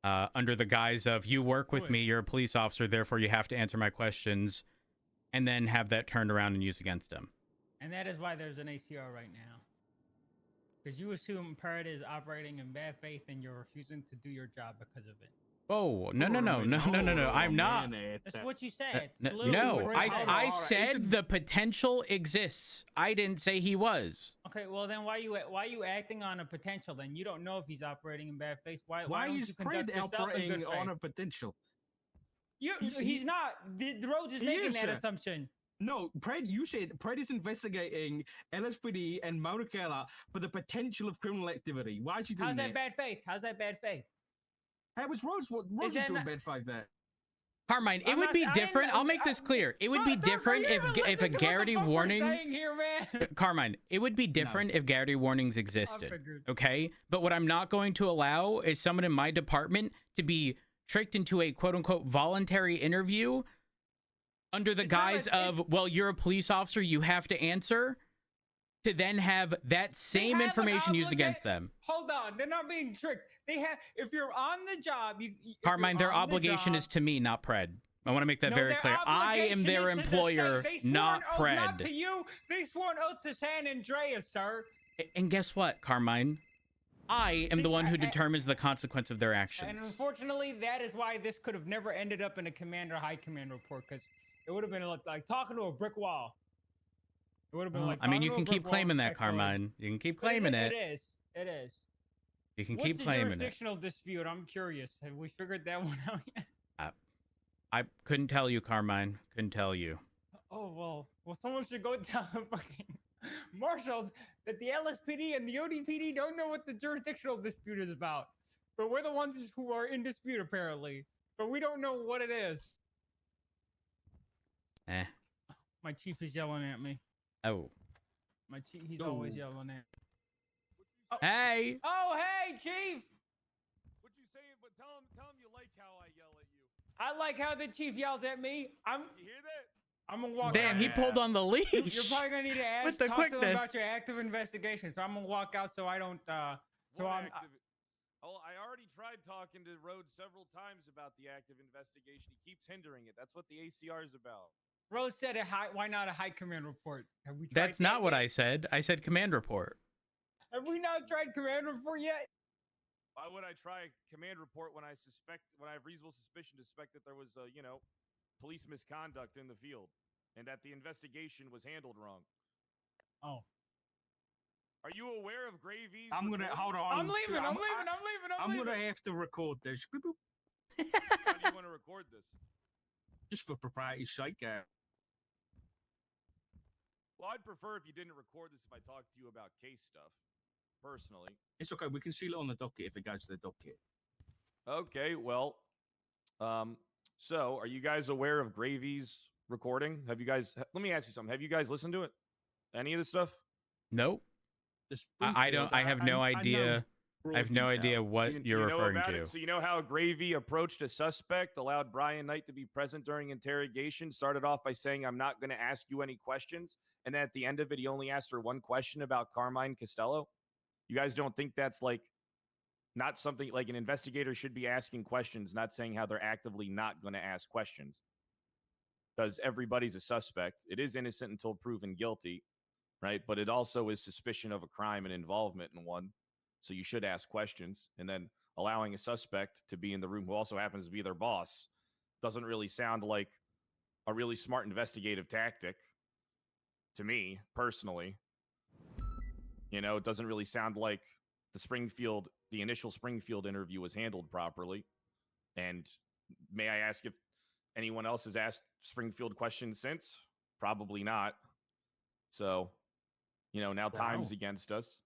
under the guise of, you work with me, you're a police officer, therefore you have to answer my questions, and then have that turned around and used against them. And that is why there's an ACR right now. Because you assume Parrot is operating in bad faith and you're refusing to do your job because of it. Oh, no. I'm not. That's what you said. No, It's literally what you said. I said the potential exists. I didn't say he was. Okay, well then why you acting on a potential? Then you don't know if he's operating in bad faith. Why don't is you Fred conduct yourself in operating good on a faith? potential? He's not. The Rhodes is making that Yes. assumption. No, Pred, you said Pred is investigating LSPD and Mauna Kea for the potential of criminal activity. Why is you doing How's that? that bad faith? How's that bad faith? How was Rhodes? What Rhodes is that doing not- bad faith there? Carmine, it I'm would not- be I different. didn't- I'll make this clear. It would be Bro, different don't you even if a listen to what the Garrity fuck we're warning. saying here, man? Carmine, it would be different if Garrity warnings existed. figured. Okay, but what I'm not going to allow is someone in my department to be tricked into a quote unquote voluntary interview under the It's not guise like of, it's- well, you're a police officer, you have to answer, to then have that same They have an information used against obliga- them. Hold on, they're not being tricked. They have. If you're on the job, Carmine, their obligation is to me, not Pred. I want to make that No, very their clear. I am obligation their is to the employer, state. They swore not an oath Not to Pred. you. They swore an oath to San Andreas, sir. And guess what, Carmine? I am See, the one who I- determines the consequence of their And actions. unfortunately, that is why this could have never ended up in a commander high command report, because it would have been like talking to a brick wall. It would have been Well, like I mean, talking you to a can brick keep wall, claiming that, respectfully. Carmine. You can keep But claiming It it. is. It is. You can What's keep the claiming it. jurisdictional dispute? I'm curious. Have we figured that one out yet? I couldn't tell you, Carmine. Couldn't tell you. Oh well, someone should go tell the fucking marshals that the LSPD and the ODPD don't know what the jurisdictional dispute is about. But we're the ones who are in dispute apparently. But we don't know what it is. Eh. My chief is yelling at me. Oh. My chief, he's always yelling at me. Hey. Oh hey, chief! What you saying? But tell him you like how I yell at you. I like how the chief yells at me. You hear that? I'm gonna walk. Damn, out. he pulled on the leash. You're probably gonna need to ask, With the talk to them quickness. about your active investigation. So I'm gonna walk out so I don't. So I'm. Oh, I already tried talking to Rhodes several times about the active investigation. He keeps hindering it. That's what the ACR is about. Rose said why not a high command report? Have we tried That's not what yet? I said. I said command report. Have we not tried command report yet? Why would I try a command report when I have reasonable suspicion to suspect that there was, police misconduct in the field and that the investigation was handled wrong? Oh. Are you aware of Gravy's? I'm gonna hold on. I'm leaving. I'm leaving. I'm gonna have to record this. Boop, boop. Why do you want to record this? Just for propriety's sake. Well, I'd prefer if you didn't record this if I talked to you about case stuff, personally. It's okay. We can seal it on the docket if it goes to the docket. Okay, well, so are you guys aware of Gravy's recording? Have you guys? Let me ask you something. Have you guys listened to it? Any of this stuff? Nope. The I don't. I have no idea. I have no idea what you're know referring about to. it? So you know how Gravy approached a suspect, allowed Brian Knight to be present during interrogation, started off by saying, "I'm not going to ask you any questions," and then at the end of it, he only asked her one question about Carmine Costello. You guys don't think that's like not something like an investigator should be asking questions, not saying how they're actively not going to ask questions? Because everybody's a suspect. It is innocent until proven guilty, right? But it also is suspicion of a crime and involvement in one. So you should ask questions. And then allowing a suspect to be in the room who also happens to be their boss doesn't really sound like a really smart investigative tactic to me, personally. You know, it doesn't really sound like the initial Springfield interview was handled properly. And may I ask if anyone else has asked Springfield questions since? Probably not. So, now time's against us.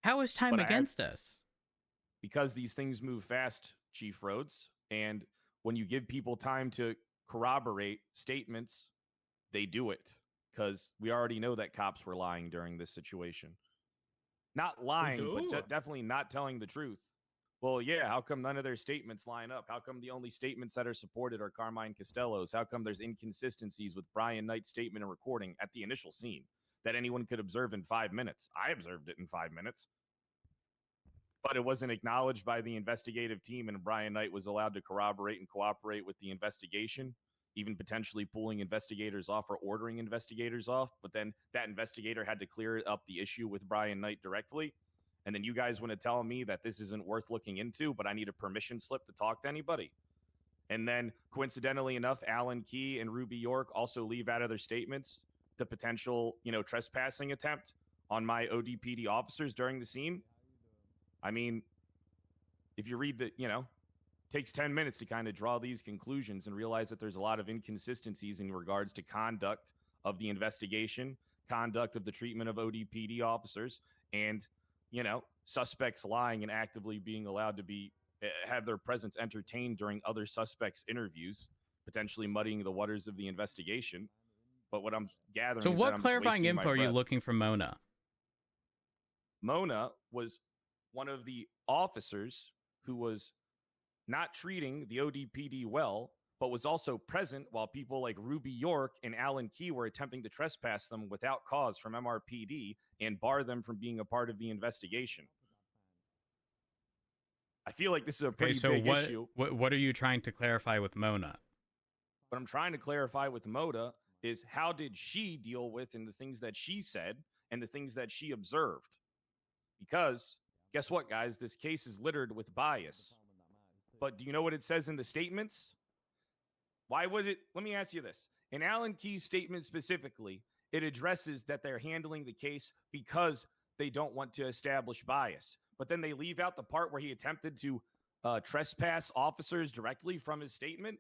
How is time against us? Because these things move fast, Chief Rhodes. And when you give people time to corroborate statements, they do it. Because we already know that cops were lying during this situation. Not lying, but definitely not telling the truth. Well, yeah, how come none of their statements line up? How come the only statements that are supported are Carmine Costello's? How come there's inconsistencies with Brian Knight's statement and recording at the initial scene that anyone could observe in 5 minutes? I observed it in 5 minutes. But it wasn't acknowledged by the investigative team, and Brian Knight was allowed to corroborate and cooperate with the investigation, even potentially pulling investigators off or ordering investigators off. But then that investigator had to clear up the issue with Brian Knight directly. And then you guys want to tell me that this isn't worth looking into, but I need a permission slip to talk to anybody. And then coincidentally enough, Alan Key and Ruby York also leave out of their statements the potential, trespassing attempt on my ODPD officers during the scene. I mean, if you read the, takes 10 minutes to kind of draw these conclusions and realize that there's a lot of inconsistencies in regards to conduct of the investigation, conduct of the treatment of ODPD officers, and, suspects lying and actively being allowed to have their presence entertained during other suspects' interviews, potentially muddying the waters of the investigation. But what I'm gathering So is what that I'm clarifying just wasting info my are you breath. looking from Mona? Mona was one of the officers who was not treating the ODPD well, but was also present while people like Ruby York and Alan Key were attempting to trespass them without cause from MRPD and bar them from being a part of the investigation. I feel like this is a pretty big issue. What are you trying to clarify with Mona? What I'm trying to clarify with Mona is how did she deal with and the things that she said and the things that she observed? Because Guess what, guys? This case is littered with bias. But do you know what it says in the statements? Why would it? Let me ask you this. In Alan Key's statement specifically, it addresses that they're handling the case because they don't want to establish bias. But then they leave out the part where he attempted to trespass officers directly from his statement.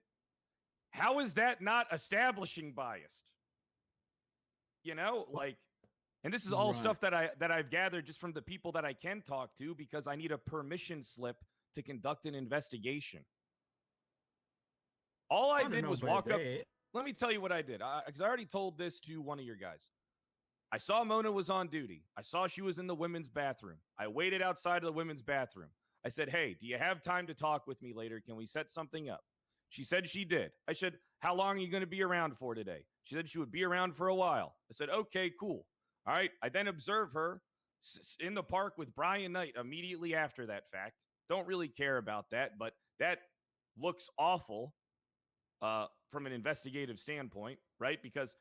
How is that not establishing bias? You know, like, and this is all stuff that I've gathered just from the people that I can talk to because I need a permission slip to conduct an investigation. All I did was walk up. Let me tell you what I did, because I already told this to one of your guys. I saw Mona was on duty. I saw she was in the women's bathroom. I waited outside of the women's bathroom. I said, hey, do you have time to talk with me later? Can we set something up? She said she did. I said, how long are you going to be around for today? She said she would be around for a while. I said, okay, cool. All right. I then observed her in the park with Brian Knight immediately after that fact. Don't really care about that, but that looks awful from an investigative standpoint, right? Because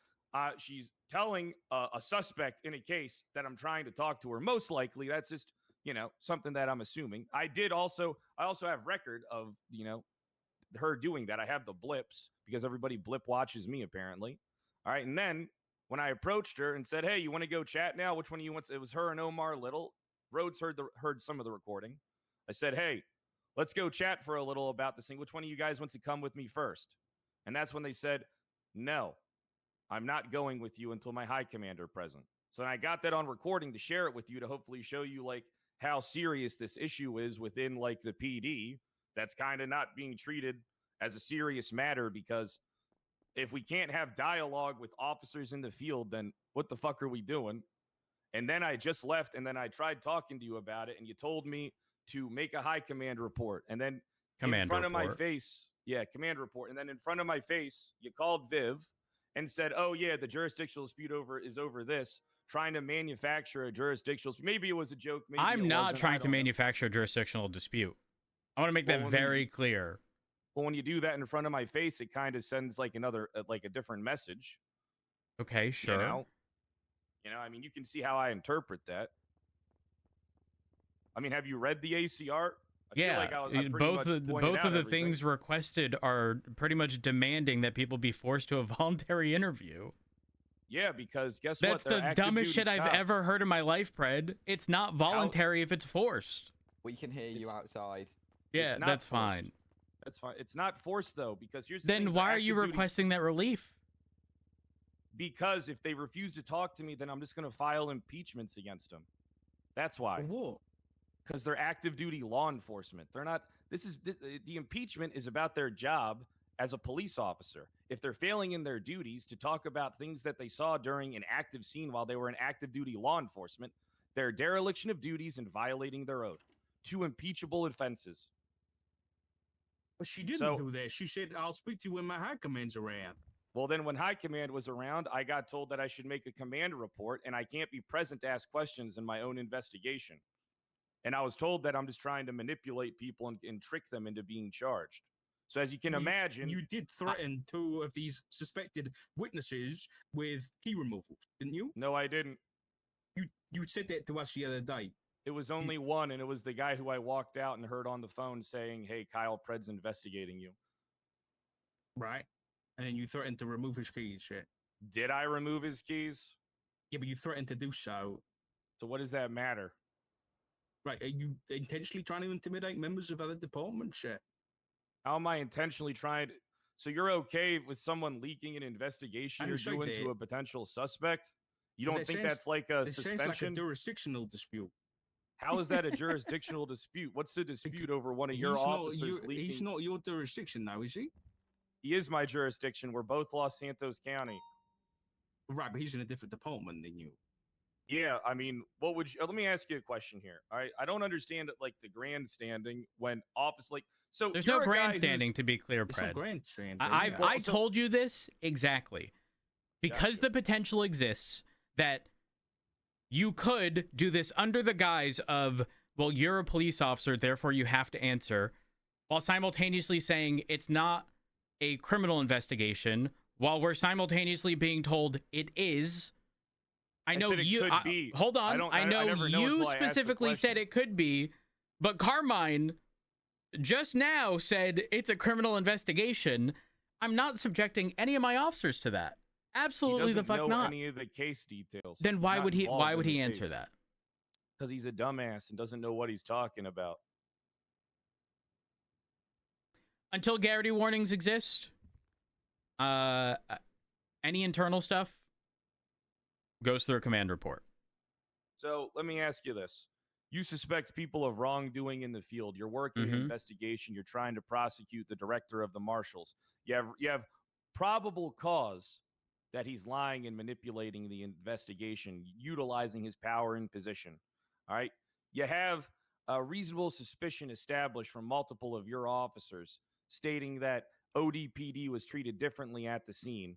she's telling a suspect in a case that I'm trying to talk to her. Most likely, that's just, you know, something that I'm assuming. I also have record of, you know, her doing that. I have the blips because everybody blip watches me apparently. All right. And then when I approached her and said, hey, you want to go chat now? Which one do you want? It was her and Omar Little. Rhodes heard some of the recording. I said, hey, let's go chat for a little about this thing. Which one of you guys wants to come with me first? And that's when they said, no, I'm not going with you until my high commander present. So I got that on recording to share it with you to hopefully show you like how serious this issue is within like the PD. That's kind of not being treated as a serious matter, because if we can't have dialogue with officers in the field, then what the fuck are we doing? And then I just left, and then I tried talking to you about it, and you told me to make a high command report. And then in front of my face, command report. And then in front of my face, you called Viv and said, oh, yeah, the jurisdictional dispute is over this, trying to manufacture a jurisdictional dispute. Maybe it was a joke. Maybe I'm not trying to manufacture a jurisdictional dispute. I want to make that very clear. Well, when you do that in front of my face, it kind of sends like a different message. Okay, sure. You know, I mean, you can see how I interpret that. I mean, have you read the ACR? Both of the things requested are pretty much demanding that people be forced to a voluntary interview. Yeah, because guess what? That's the dumbest shit I've ever heard in my life, Pred. It's not voluntary if it's forced. We can hear you outside. Yeah, that's fine. That's fine. It's not forced, though, because here's the thing. Then why are you requesting that relief? Because if they refuse to talk to me, then I'm just going to file impeachments against them. That's why. What? Because they're active duty law enforcement. They're not. The impeachment is about their job as a police officer. If they're failing in their duties to talk about things that they saw during an active scene while they were in active duty law enforcement, they're dereliction of duties and violating their oath. 2 impeachable offenses. But she didn't do that. She said, I'll speak to you when my high command's around. Well, then when high command was around, I got told that I should make a command report and I can't be present to ask questions in my own investigation. And I was told that I'm just trying to manipulate people and trick them into being charged. So as you can imagine... You did threaten 2 of these suspected witnesses with key removals, didn't you? No, I didn't. You said that to us the other day. It was only one, and it was the guy who I walked out and heard on the phone saying, hey, Kyle Pred's investigating you. Right. And then you threatened to remove his keys, shit. Did I remove his keys? Yeah, but you threatened to do so. So what does that matter? Right, are you intentionally trying to intimidate members of other departments, shit? How am I intentionally trying to... So you're okay with someone leaking an investigation you're doing to a potential suspect? You don't think that's like a suspension? It sounds like a jurisdictional dispute. How is that a jurisdictional dispute? What's the dispute over one of your officers leaking? He's not your jurisdiction now, is he? He is my jurisdiction. We're both Los Santos County. Right, but he's in a different department than you. Yeah, I mean, what would you... Let me ask you a question here. All right, I don't understand like the grandstanding when office like... So there's no grandstanding, to be clear, Pred. No grandstanding. I told you this exactly because the potential exists that you could do this under the guise of, well, you're a police officer, therefore you have to answer, while simultaneously saying it's not a criminal investigation, while we're simultaneously being told it is, I know said it you. could be. Hold on. I know never know you until I ask the specifically said question. it could be, but Carmine just now said it's a criminal investigation. I'm not subjecting any of my officers to that. Absolutely the fuck know not. any of the case details. Then He's why not would he? involved Why in would the he answer case. that? Because he's a dumbass and doesn't know what he's talking about. Until Garrity warnings exist, any internal stuff goes through a command report. So let me ask you this. You suspect people of wrongdoing in the field. You're working an investigation. You're trying to prosecute the director of the marshals. You have probable cause that he's lying and manipulating the investigation, utilizing his power and position. All right? You have a reasonable suspicion established from multiple of your officers stating that ODPD was treated differently at the scene.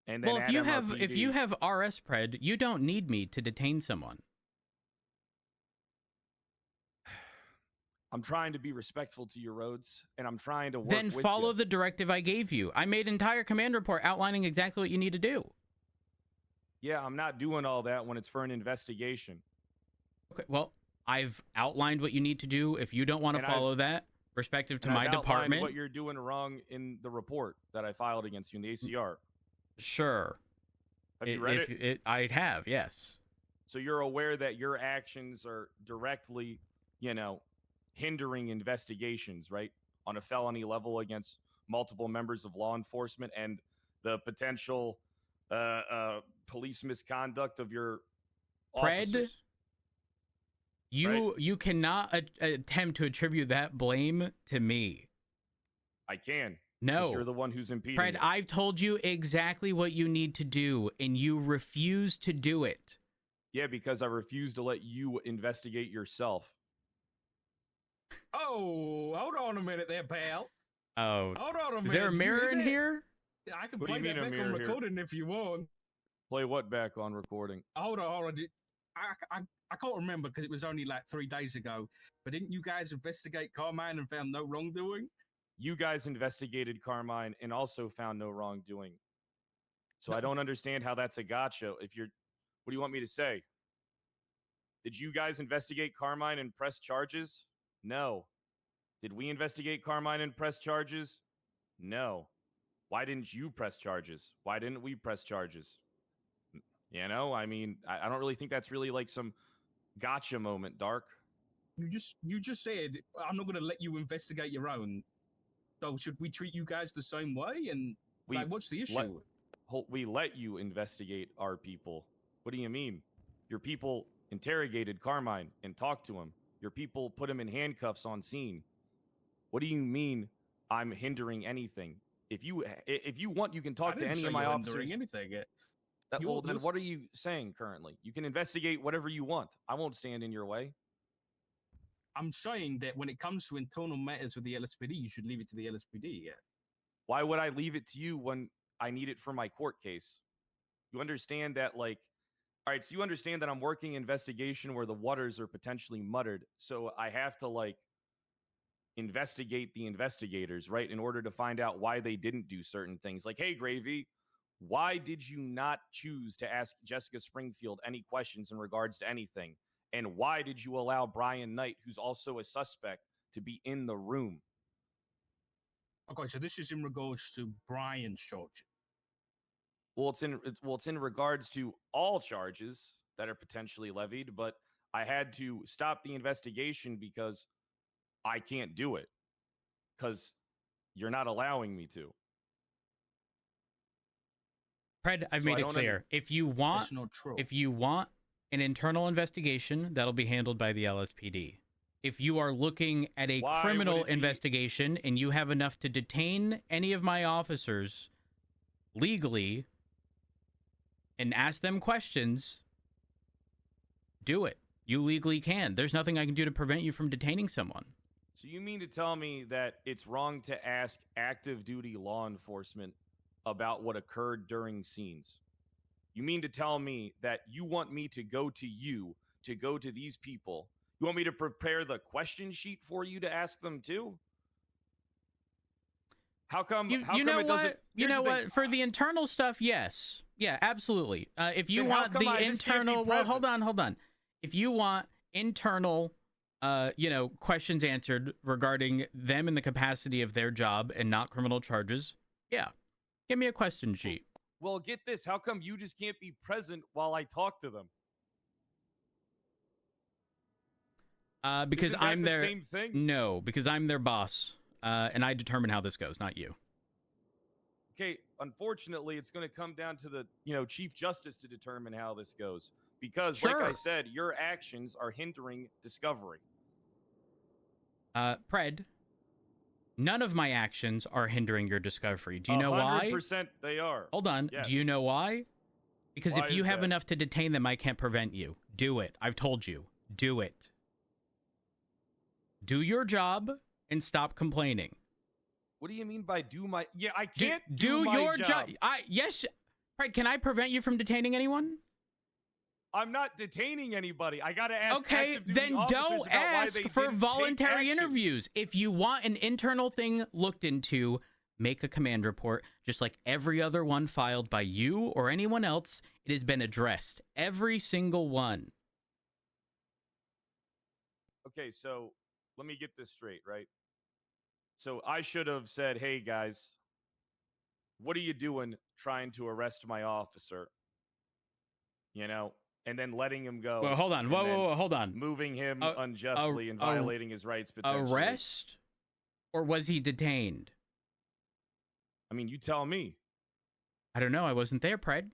And then Well, if you have RS pred, you don't need me to detain someone. I'm trying to be respectful to your roads, and I'm trying to work Then with follow you. the directive I gave you. I made an entire command report outlining exactly what you need to do. Yeah, I'm not doing all that when it's for an investigation. Okay, well, I've outlined what you need to do. If you don't want to And follow that, respective to And my I've outlined department, what you're doing wong in the report that I filed against you in the ACR. sure. Have you read it? I have, yes. So you're aware that your actions are directly, hindering investigations, right? On a felony level against multiple members of law enforcement and the potential police misconduct of your officers. You cannot attempt to attribute that blame to me. I can. No. 'Cause you're the one who's impeding Fred, it. I've told you exactly what you need to do, and you refuse to do it. Yeah, because I refuse to let you investigate yourself. Oh, hold on a minute there, pal. Oh. Hold on a minute. Is there a Did you mirror hear in that? here? I can What do play you that mean a back on mirror here? recording if you want. Play what back on recording? Hold on. I can't remember because it was only like 3 days ago. But didn't you guys investigate Carmine and found no wrongdoing? You guys investigated Carmine and also found no wrongdoing. So I don't understand how that's a gotcha. What do you want me to say? Did you guys investigate Carmine and press charges? No. Did we investigate Carmine and press charges? No. Why didn't you press charges? Why didn't we press charges? I don't really think that's really like some gotcha moment, Dark. You just said I'm not going to let you investigate your own. So should we treat you guys the same way? And what's the issue? We let you investigate our people. What do you mean? Your people interrogated Carmine and talked to him. Your people put him in handcuffs on scene. What do you mean I'm hindering anything? If you want, you can talk to any of my officers. Hindering anything. Then what are you saying currently? You can investigate whatever you want. I won't stand in your way. I'm saying that when it comes to internal matters with the LSPD, you should leave it to the LSPD. Yeah. Why would I leave it to you when I need it for my court case? You understand that, all right, so you understand that I'm working investigation where the waters are potentially muddied. So I have to, investigate the investigators, right, in order to find out why they didn't do certain things. Like, hey, Gravy, why did you not choose to ask Jessica Springfield any questions in regards to anything? And why did you allow Brian Knight, who's also a suspect, to be in the room? Okay, so this is in regards to Brian's charge. Well, it's in regards to all charges that are potentially levied, but I had to stop the investigation because I can't do it because you're not allowing me to. Fred, I've made it clear. If you want an internal investigation, that'll be handled by the LSPD. If you are looking at a criminal investigation and you have enough to detain any of my officers legally and ask them questions, do it. You legally can. There's nothing I can do to prevent you from detaining someone. So you mean to tell me that it's wrong to ask active duty law enforcement about what occurred during scenes? You mean to tell me that you want me to go to these people? You want me to prepare the question sheet for you to ask them too? How come? You know what? For the internal stuff, yes. Yeah, absolutely. If you Then how want come the I just can't be internal, well, hold present? on. If you want internal, questions answered regarding them in the capacity of their job and not criminal charges, yeah, give me a question sheet. Well, get this. How come you just can't be present while I talk to them? Because Isn't that I'm the their same thing? no, because I'm their boss, and I determine how this goes, not you. Okay, unfortunately, it's going to come down to the, Chief Justice to determine how this goes. Because, like I Sure. said, your actions are hindering discovery. Pred, none of my actions are hindering your discovery. Do you know why? 100% they are. Hold on. Yes. Do you know why? Because Why if you is have that? enough to detain them, I can't prevent you. Do it. I've told you. Do it. Do your job and stop complaining. What do you mean by do my... Yeah, I can't do my your job. Yes. Fred, can I prevent you from detaining anyone? I'm not detaining anybody. I got to ask Okay, active duty then officers don't about why ask they for didn't take voluntary action. interviews. If you want an internal thing looked into, make a command report, just like every other one filed by you or anyone else. It has been addressed. Every single one. Okay, so let me get this straight, right? So I should have said, hey, guys, what are you doing trying to arrest my officer? And then letting him go. Well, hold on. and Whoa, then whoa, whoa, hold on. Moving him unjustly and a- violating his rights potentially. Arrest? Or was he detained? I mean, you tell me. I don't know. I wasn't there, Pred.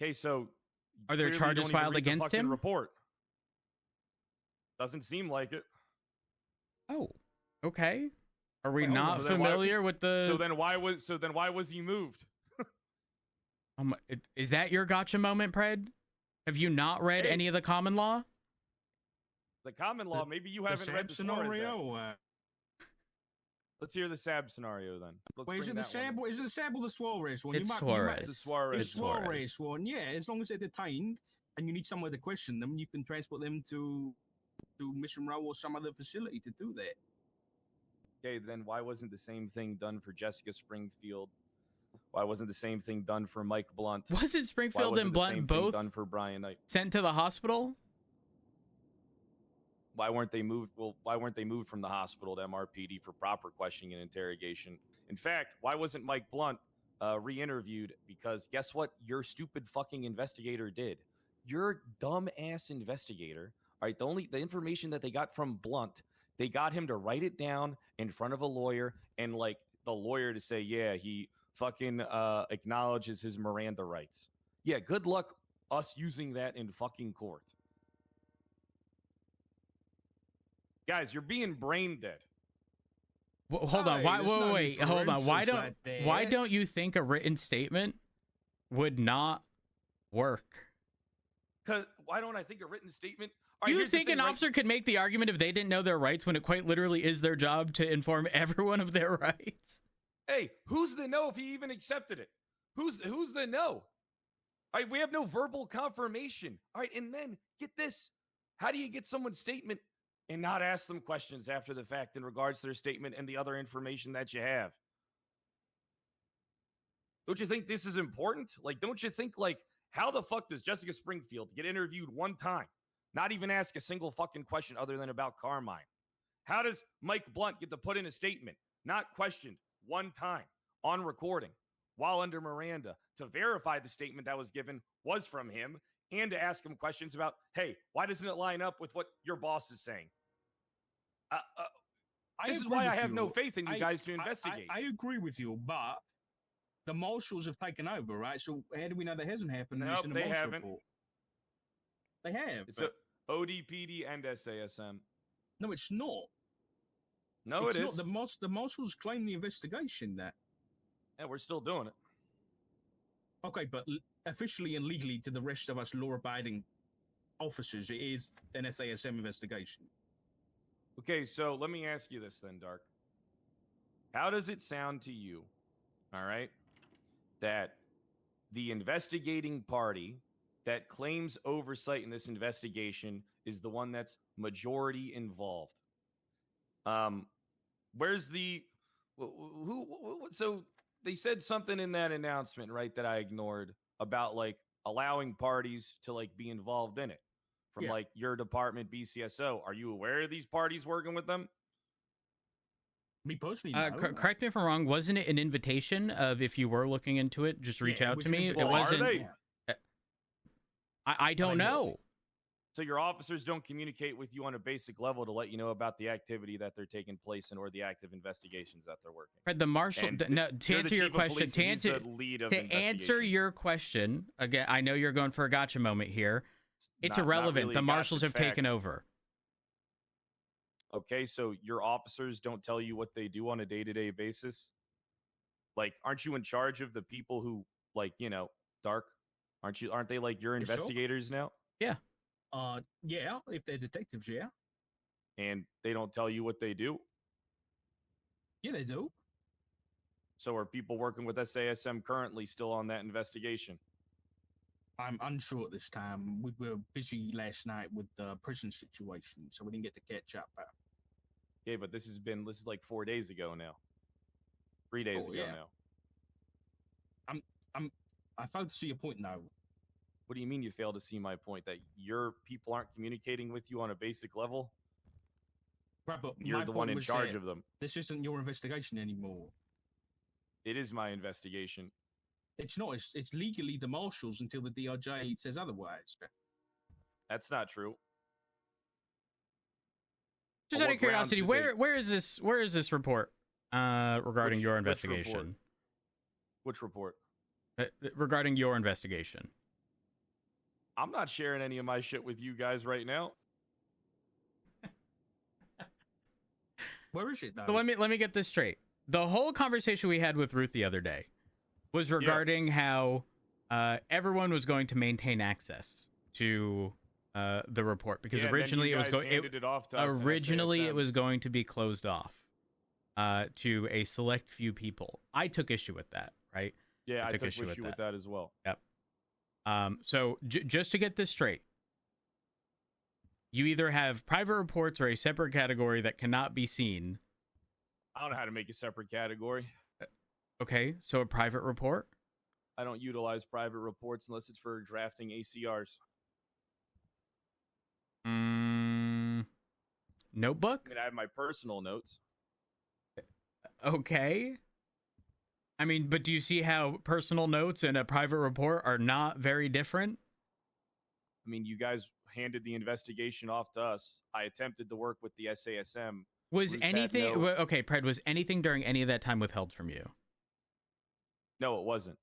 Okay, so Are there clearly you charges don't even filed read the against fucking him? report. Doesn't seem like it. Oh, okay. Are we Well, not so then why- familiar with the... So then why was he moved? Is that your gotcha moment, Pred? Have you not read Hey. any of the common law? The common law, maybe you The haven't read Sab the Suarez Act. scenario. Let's hear the Sab scenario then. Let's Well, is bring it the that one Sab? in. Is it the Sab or the Suarez one? It's You Suarez. It's the Suarez. It's Suarez one. Yeah, as long as they're detained and you need somewhere to question them, you can transport them to Mission Row or some other facility to do that. Okay, then why wasn't the same thing done for Jessica Springfield? Why wasn't the same thing done for Mike Blunt? Wasn't Why Springfield wasn't and the same Blunt thing both done for Brian Knight? sent to the hospital? Why weren't they moved? Well, why weren't they moved from the hospital to MRPD for proper questioning and interrogation? In fact, why wasn't Mike Blunt re-interviewed? Because guess what? Your stupid fucking investigator did. Your dumb ass investigator. All right, the information that they got from Blunt, they got him to write it down in front of a lawyer, and like the lawyer to say, yeah, he fucking acknowledges his Miranda rights. Yeah, good luck us using that in fucking court. Guys, you're being brain dead. Well, hold on. Hey, Why? there's no Wait. need for Hold on. Why insults don't? like Why that. don't you think a written statement would not work? Because why don't I think a written statement? All right, You here's the think thing, an right? officer could make the argument if they didn't know their rights when it quite literally is their job to inform everyone of their rights? Hey, who's the no if he even accepted it? Who's the no? All right, we have no verbal confirmation. All right, and then get this. How do you get someone's statement and not ask them questions after the fact in regards to their statement and the other information that you have? Don't you think this is important? Like, don't you think, like, how the fuck does Jessica Springfield get interviewed one time? Not even ask a single fucking question other than about Carmine. How does Mike Blunt get to put in a statement, not questioned one time on recording while under Miranda to verify the statement that was given was from him and to ask him questions about, hey, why doesn't it line up with what your boss is saying? This is agree why I with have no you. faith in you guys to investigate. I agree with you, but the marshals have taken over, right? So how do we know that hasn't happened? Nope, It's in the they marshal haven't. report. They have. It's a ODPD and SASM. No, it's not. No, It's it not. is. The marshals claim the investigation that. Yeah, we're still doing it. Okay, but officially and legally to the rest of us law-abiding officers, it is an SASM investigation. Okay, so let me ask you this then, Dark. How does it sound to you, all right, that the investigating party that claims oversight in this investigation is the one that's majority involved? Where's the who? So they said something in that announcement, right, that I ignored. about like allowing parties to like be involved in it from like your department, BCSO. Are you aware of these parties working with them? Me personally, no. Correct me if I'm wrong. Wasn't it an invitation of if you were looking into it, just reach out to me? Well, it wasn't. Are they? I don't know. So your officers don't communicate with you on a basic level to let you know about the activity that they're taking place in or the active investigations that they're working. Fred, the marshal. No, to answer your question, to answer your question again, I know you're going for a gotcha moment here. It's irrelevant. Really the marshals have taken over. Okay, so your officers don't tell you what they do on a day-to-day basis. Like, aren't you in charge of the people who, like, you know, Dark? Aren't they like your investigators now? Yeah. Yeah, if they're detectives, yeah. And they don't tell you what they do? Yeah, they do. So are people working with SASM currently still on that investigation? I'm unsure at this time. We were busy last night with the prison situation, so we didn't get to catch up. Yeah, but this is like 4 days ago now. 3 days ago now. I failed to see your point now. What do you mean you fail to see my point? That your people aren't communicating with you on a basic level? Right, but you're the one in charge of them. This isn't your investigation anymore. It is my investigation. It's not. It's legally the marshals until the DRJ says otherwise. That's not true. Just out of curiosity, where is this report regarding your investigation? Which report? Regarding your investigation. I'm not sharing any of my shit with you guys right now. Where is it, though? So let me get this straight. The whole conversation we had with Ruth the other day was regarding how everyone was going to maintain access to the report because originally it was it was going to be closed off to a select few people. I took issue with that, right? Yeah, I took issue with that as well. Yep. So just to get this straight, you either have private reports or a separate category that cannot be seen. I don't know how to make a separate category. Okay, so a private report? I don't utilize private reports unless it's for drafting ACRs. Notebook? I mean, I have my personal notes. Okay. I mean, but do you see how personal notes and a private report are not very different? I mean, you guys handed the investigation off to us. I attempted to work with the SASM. Was anything... Okay, Pred, was anything during any of that time withheld from you? No, it wasn't.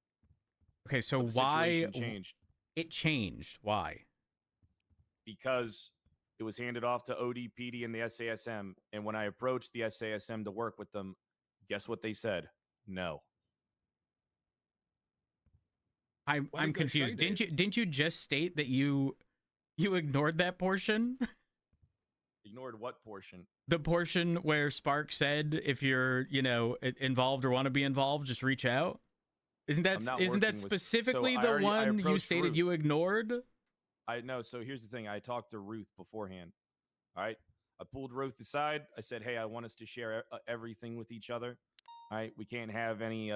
Okay, so why... changed. It changed. Why? Because it was handed off to ODPD and the SASM, and when I approached the SASM to work with them, guess what they said? No. I'm confused. Didn't you just state that you ignored that portion? Ignored what portion? The portion where Spark said if you're, involved or want to be involved, just reach out. Isn't that specifically the one you stated Ruth. You ignored? I know. So here's the thing. I talked to Ruth beforehand. All right. I pulled Ruth aside. I said, hey, I want us to share everything with each other. All right. We can't have any,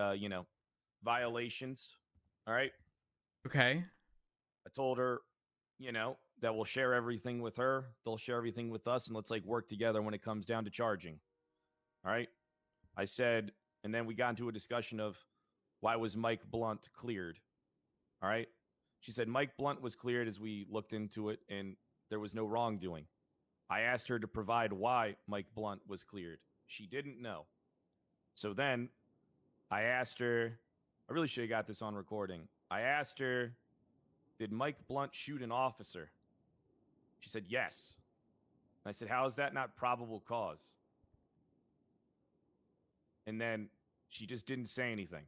violations. All right. Okay. I told her, that we'll share everything with her. They'll share everything with us. And let's work together when it comes down to charging. All right. I said, and then we got into a discussion of why was Mike Blunt cleared? All right. She said Mike Blunt was cleared as we looked into it and there was no wrongdoing. I asked her to provide why Mike Blunt was cleared. She didn't know. So then I asked her, I really should have got this on recording. I asked her, did Mike Blunt shoot an officer? She said, yes. And I said, how is that not probable cause? And then she just didn't say anything.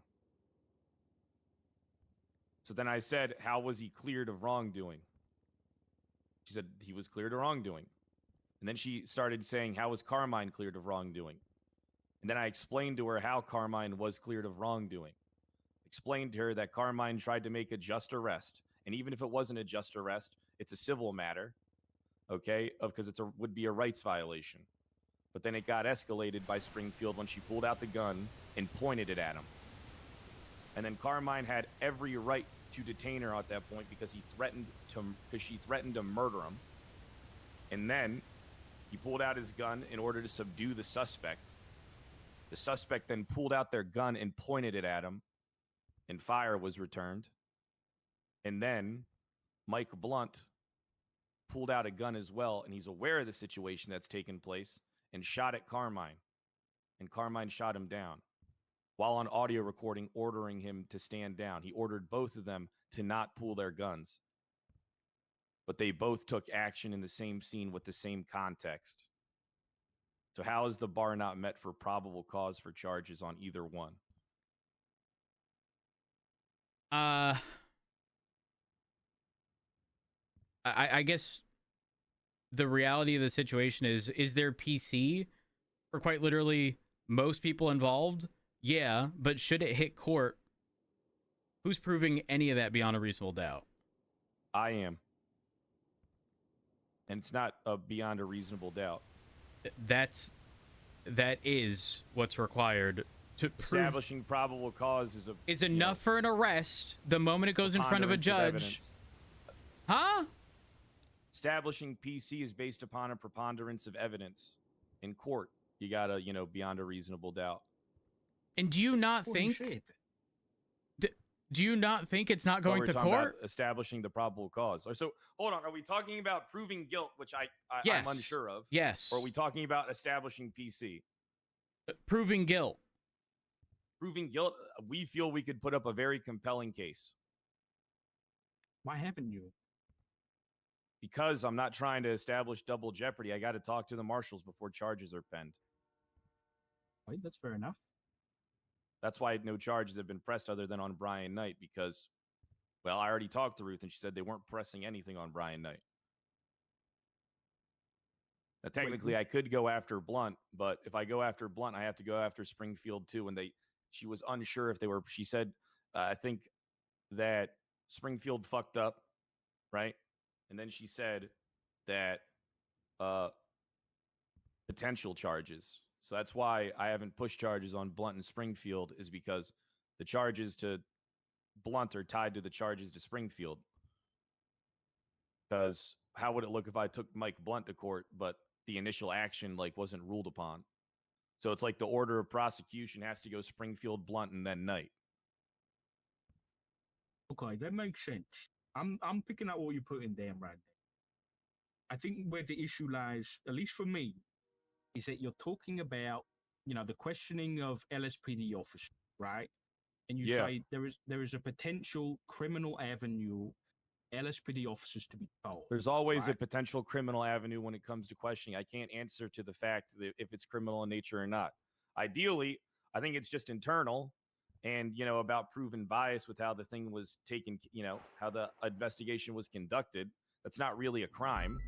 So then I said, how was he cleared of wrongdoing? She said, he was cleared of wrongdoing. And then she started saying, how was Carmine cleared of wrongdoing? And then I explained to her how Carmine was cleared of wrongdoing. Explained to her that Carmine tried to make a just arrest. And even if it wasn't a just arrest, it's a civil matter, okay, because would be a rights violation. But then it got escalated by Springfield when she pulled out the gun and pointed it at him. And then Carmine had every right to detain her at that point because she threatened to murder him. And then he pulled out his gun in order to subdue the suspect. The suspect then pulled out their gun and pointed it at him, and fire was returned. And then Mike Blunt pulled out a gun as well, and he's aware of the situation that's taken place and shot at Carmine. And Carmine shot him down while on audio recording ordering him to stand down. He ordered both of them to not pull their guns. But they both took action in the same scene with the same context. So how is the bar not met for probable cause for charges on either one? I guess the reality of the situation is there PC for quite literally most people involved? Yeah, but should it hit court, who's proving any of that beyond a reasonable doubt? I am. And it's not beyond a reasonable doubt. That is what's required to establishing probable cause is enough for an arrest the moment it goes in front of a judge. Huh? Establishing PC is based upon a preponderance of evidence. In court, you gotta, beyond a reasonable doubt. And do you not think? Do you not think it's not going to court? Establishing the probable cause. So hold on, are we talking about proving guilt, which yes. I'm unsure of? Yes. Or are we talking about establishing PC? Proving guilt. Proving guilt. We feel we could put up a very compelling case. Why haven't you? Because I'm not trying to establish double jeopardy. I got to talk to the marshals before charges are penned. Wait, that's fair enough. That's why no charges have been pressed other than on Brian Knight because, well, I already talked to Ruth and she said they weren't pressing anything on Brian Knight. Now, technically, I could go after Blunt, but if I go after Blunt, I have to go after Springfield too. And she was unsure if they were. She said, I think that Springfield fucked up, right? And then she said that potential charges. So that's why I haven't pushed charges on Blunt and Springfield, is because the charges to Blunt are tied to the charges to Springfield. Because how would it look if I took Mike Blunt to court, but the initial action wasn't ruled upon? So it's like the order of prosecution has to go Springfield, Blunt, and then Knight. Okay, that makes sense. I'm picking up what you're putting down right now. I think where the issue lies, at least for me, is that you're talking about, the questioning of LSPD officers, right? And you say there is a potential criminal avenue LSPD officers to be told. There's always a potential criminal avenue when it comes to questioning. I can't answer to the fact that if it's criminal in nature or not. Ideally, I think it's just internal and, about proven bias with how the thing was taken, how the investigation was conducted. That's not really a crime,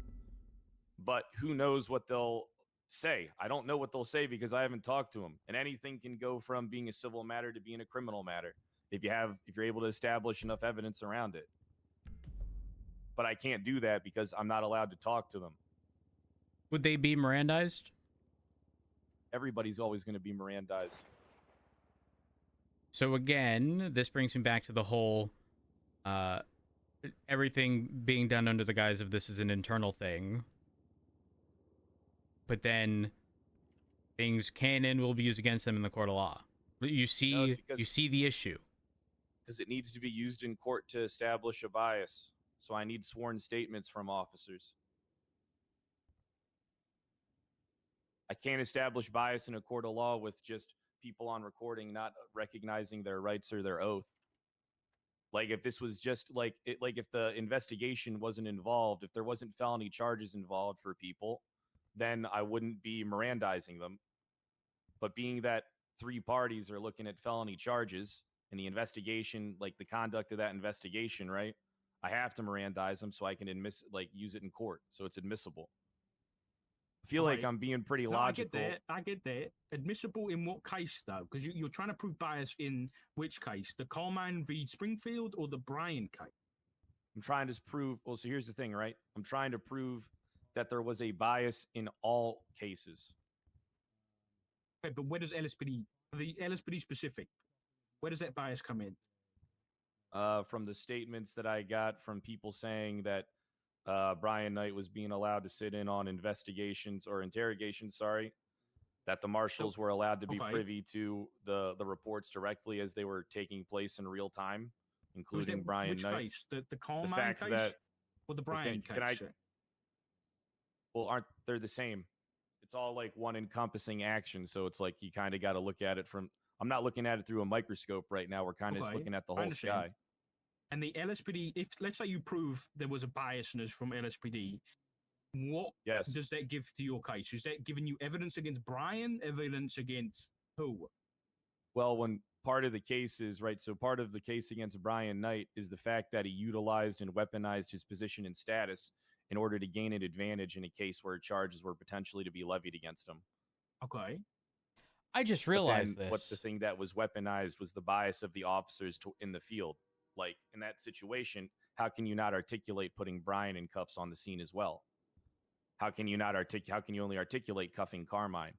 but who knows what they'll say. I don't know what they'll say because I haven't talked to them. And anything can go from being a civil matter to being a criminal matter if you're able to establish enough evidence around it. But I can't do that because I'm not allowed to talk to them. Would they be Mirandized? Everybody's always going to be Mirandized. So again, this brings me back to the whole everything being done under the guise of this is an internal thing. But then things can and will be used against them in the court of law. You see the issue. Because it needs to be used in court to establish a bias. So I need sworn statements from officers. I can't establish bias in a court of law with just people on recording not recognizing their rights or their oath. If this was just if the investigation wasn't involved, if there wasn't felony charges involved for people, then I wouldn't be Mirandizing them. But being that three parties are looking at felony charges and the investigation, the conduct of that investigation, right? I have to Mirandize them so I can use it in court, so it's admissible. I feel like I'm being pretty logical. I get that. Admissible in what case, though? Because you're trying to prove bias in which case? The Carmine v. Springfield or the Bryan case? I'm trying to prove... Well, so here's the thing, right? I'm trying to prove that there was a bias in all cases. Okay, but where does LSPD... The LSPD specific, where does that bias come in? from the statements that I got from people saying that Brian Knight was being allowed to sit in on investigations or interrogations, sorry, that the marshals were allowed to be privy to the reports directly as they were taking place in real time, including Brian which Knight. case? The Carmine fact case that or the Brian case? can I, well, aren't they're the same? It's all like one encompassing action, so it's like you kind of got to look at it from. I'm not looking at it through a microscope right now. We're kind of just looking at the whole sky. And the LSPD, if let's say you prove there was a biasness from LSPD, what does that give to your case? Is that giving you evidence against Brian? Evidence against who? Well, when part of the case is right, so part of the case against Brian Knight is the fact that he utilized and weaponized his position and status in order to gain an advantage in a case where charges were potentially to be levied against him. Okay. I just realized this. What the thing that was weaponized was the bias of the officers in the field. Like in that situation, how can you not articulate putting Brian in cuffs on the scene as well? How can you not articulate? How can you only articulate cuffing Carmine?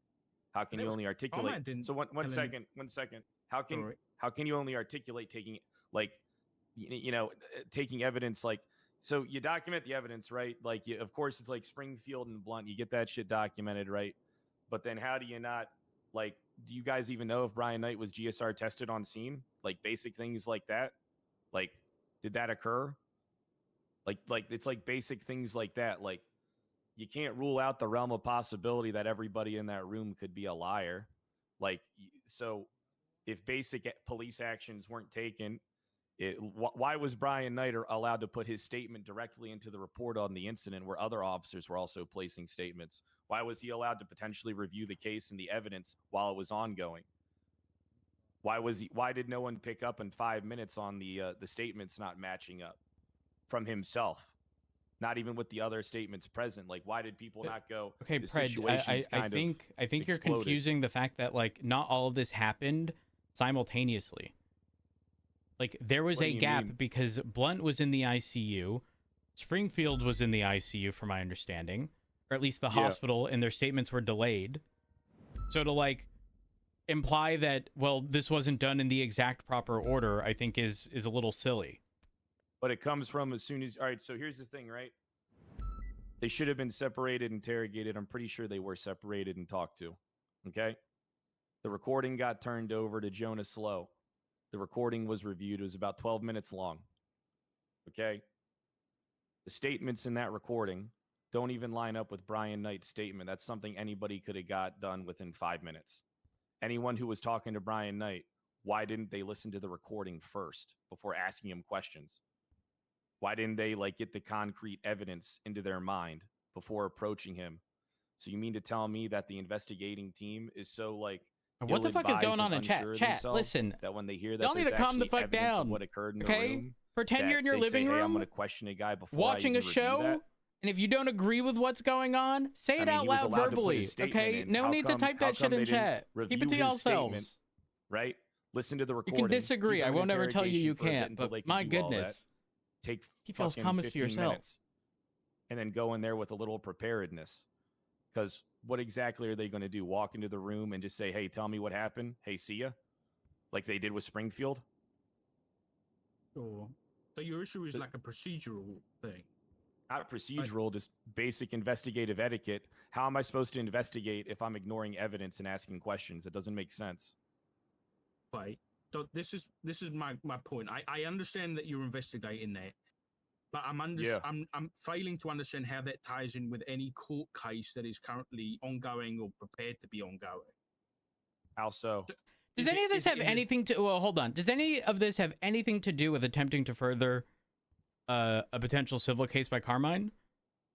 How can you only articulate? So one second. How can you only articulate taking taking evidence like? So you document the evidence, right? Like, of course, it's like Springfield and Blunt. You get that shit documented, right? But then how do you not, like, do you guys even know if Brian Knight was GSR tested on scene? Like, basic things like that? Like, did that occur? Like it's like basic things like that. Like, you can't rule out the realm of possibility that everybody in that room could be a liar. Like, so if basic police actions weren't taken, why was Brian Knight allowed to put his statement directly into the report on the incident where other officers were also placing statements? Why was he allowed to potentially review the case and the evidence while it was ongoing? Why did no one pick up in 5 minutes on the statements not matching up from himself? Not even with the other statements present. Like, why did people not go? Okay, Pred, I think you're confusing the fact that like not all of this happened simultaneously. Like, there was a gap because Blunt was in the ICU, Springfield was in the ICU, from my understanding, or at least the hospital, and their statements were delayed. So to like imply that, well, this wasn't done in the exact proper order, I think is a little silly. But it comes from as soon as, all right, so here's the thing, right? They should have been separated, interrogated. I'm pretty sure they were separated and talked to. Okay? The recording got turned over to Jonah Slow. The recording was reviewed. It was about 12 minutes long. Okay? The statements in that recording don't even line up with Brian Knight's statement. That's something anybody could have got done within 5 minutes. Anyone who was talking to Brian Knight, why didn't they listen to the recording first before asking him questions? Why didn't they like get the concrete evidence into their mind before approaching him? So you mean to tell me that the investigating team is so like what the fuck is going on in chat? Chat, listen. That when they hear that y'all need to calm the fuck down. What occurred in okay? the room, Pretend you're in your living room. Hey, I'm going to question a guy before watching a show, that. And if you don't agree with what's going on, say it out loud verbally. Okay? No need to type that shit in chat. Keep it to yourselves. Right? Listen to the recording. You can disagree. I won't ever tell you you can't. But my goodness. Take keep those comments to yourself. And then go in there with a little preparedness. Because what exactly are they going to do? Walk into the room and just say, hey, tell me what happened. Hey, see ya? Like they did with Springfield? Sure. So your issue is like a procedural thing. Not procedural, just basic investigative etiquette. How am I supposed to investigate if I'm ignoring evidence and asking questions? It doesn't make sense. Right. So this is my point. I understand that you're investigating that, but I'm failing to understand how that ties in with any court case that is currently ongoing or prepared to be ongoing. How so? Does any of this have anything to? Well, hold on. Does any of this have anything to do with attempting to further a potential civil case by Carmine?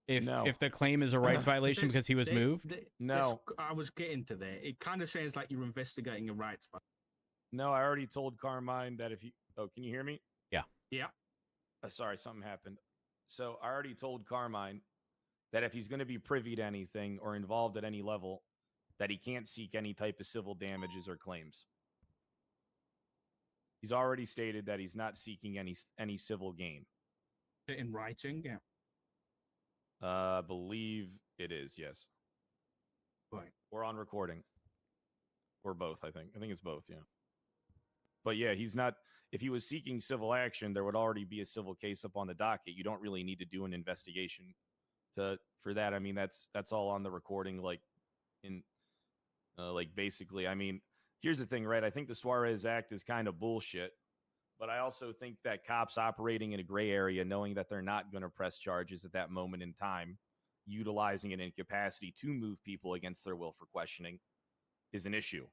If the claim is a rights violation because he was moved? No. I was getting to that. It kind of sounds like you're investigating a rights violation. No, I already told Carmine that if you... Oh, can you hear me? Yeah. Yeah. Sorry, something happened. So I already told Carmine that if he's going to be privy to anything or involved at any level, that he can't seek any type of civil damages or claims. He's already stated that he's not seeking any civil gain. In writing, yeah. I believe it is, yes. Right. Or on recording. Or both, I think. I think it's both, yeah. But yeah, he's not. If he was seeking civil action, there would already be a civil case up on the docket. You don't really need to do an investigation for that. I mean, that's all on the recording. Like in like basically, I mean, here's the thing, right? I think the Suarez Act is kind of bullshit. But I also think that cops operating in a gray area, knowing that they're not going to press charges at that moment in time, utilizing an incapacity to move people against their will for questioning, is an issue.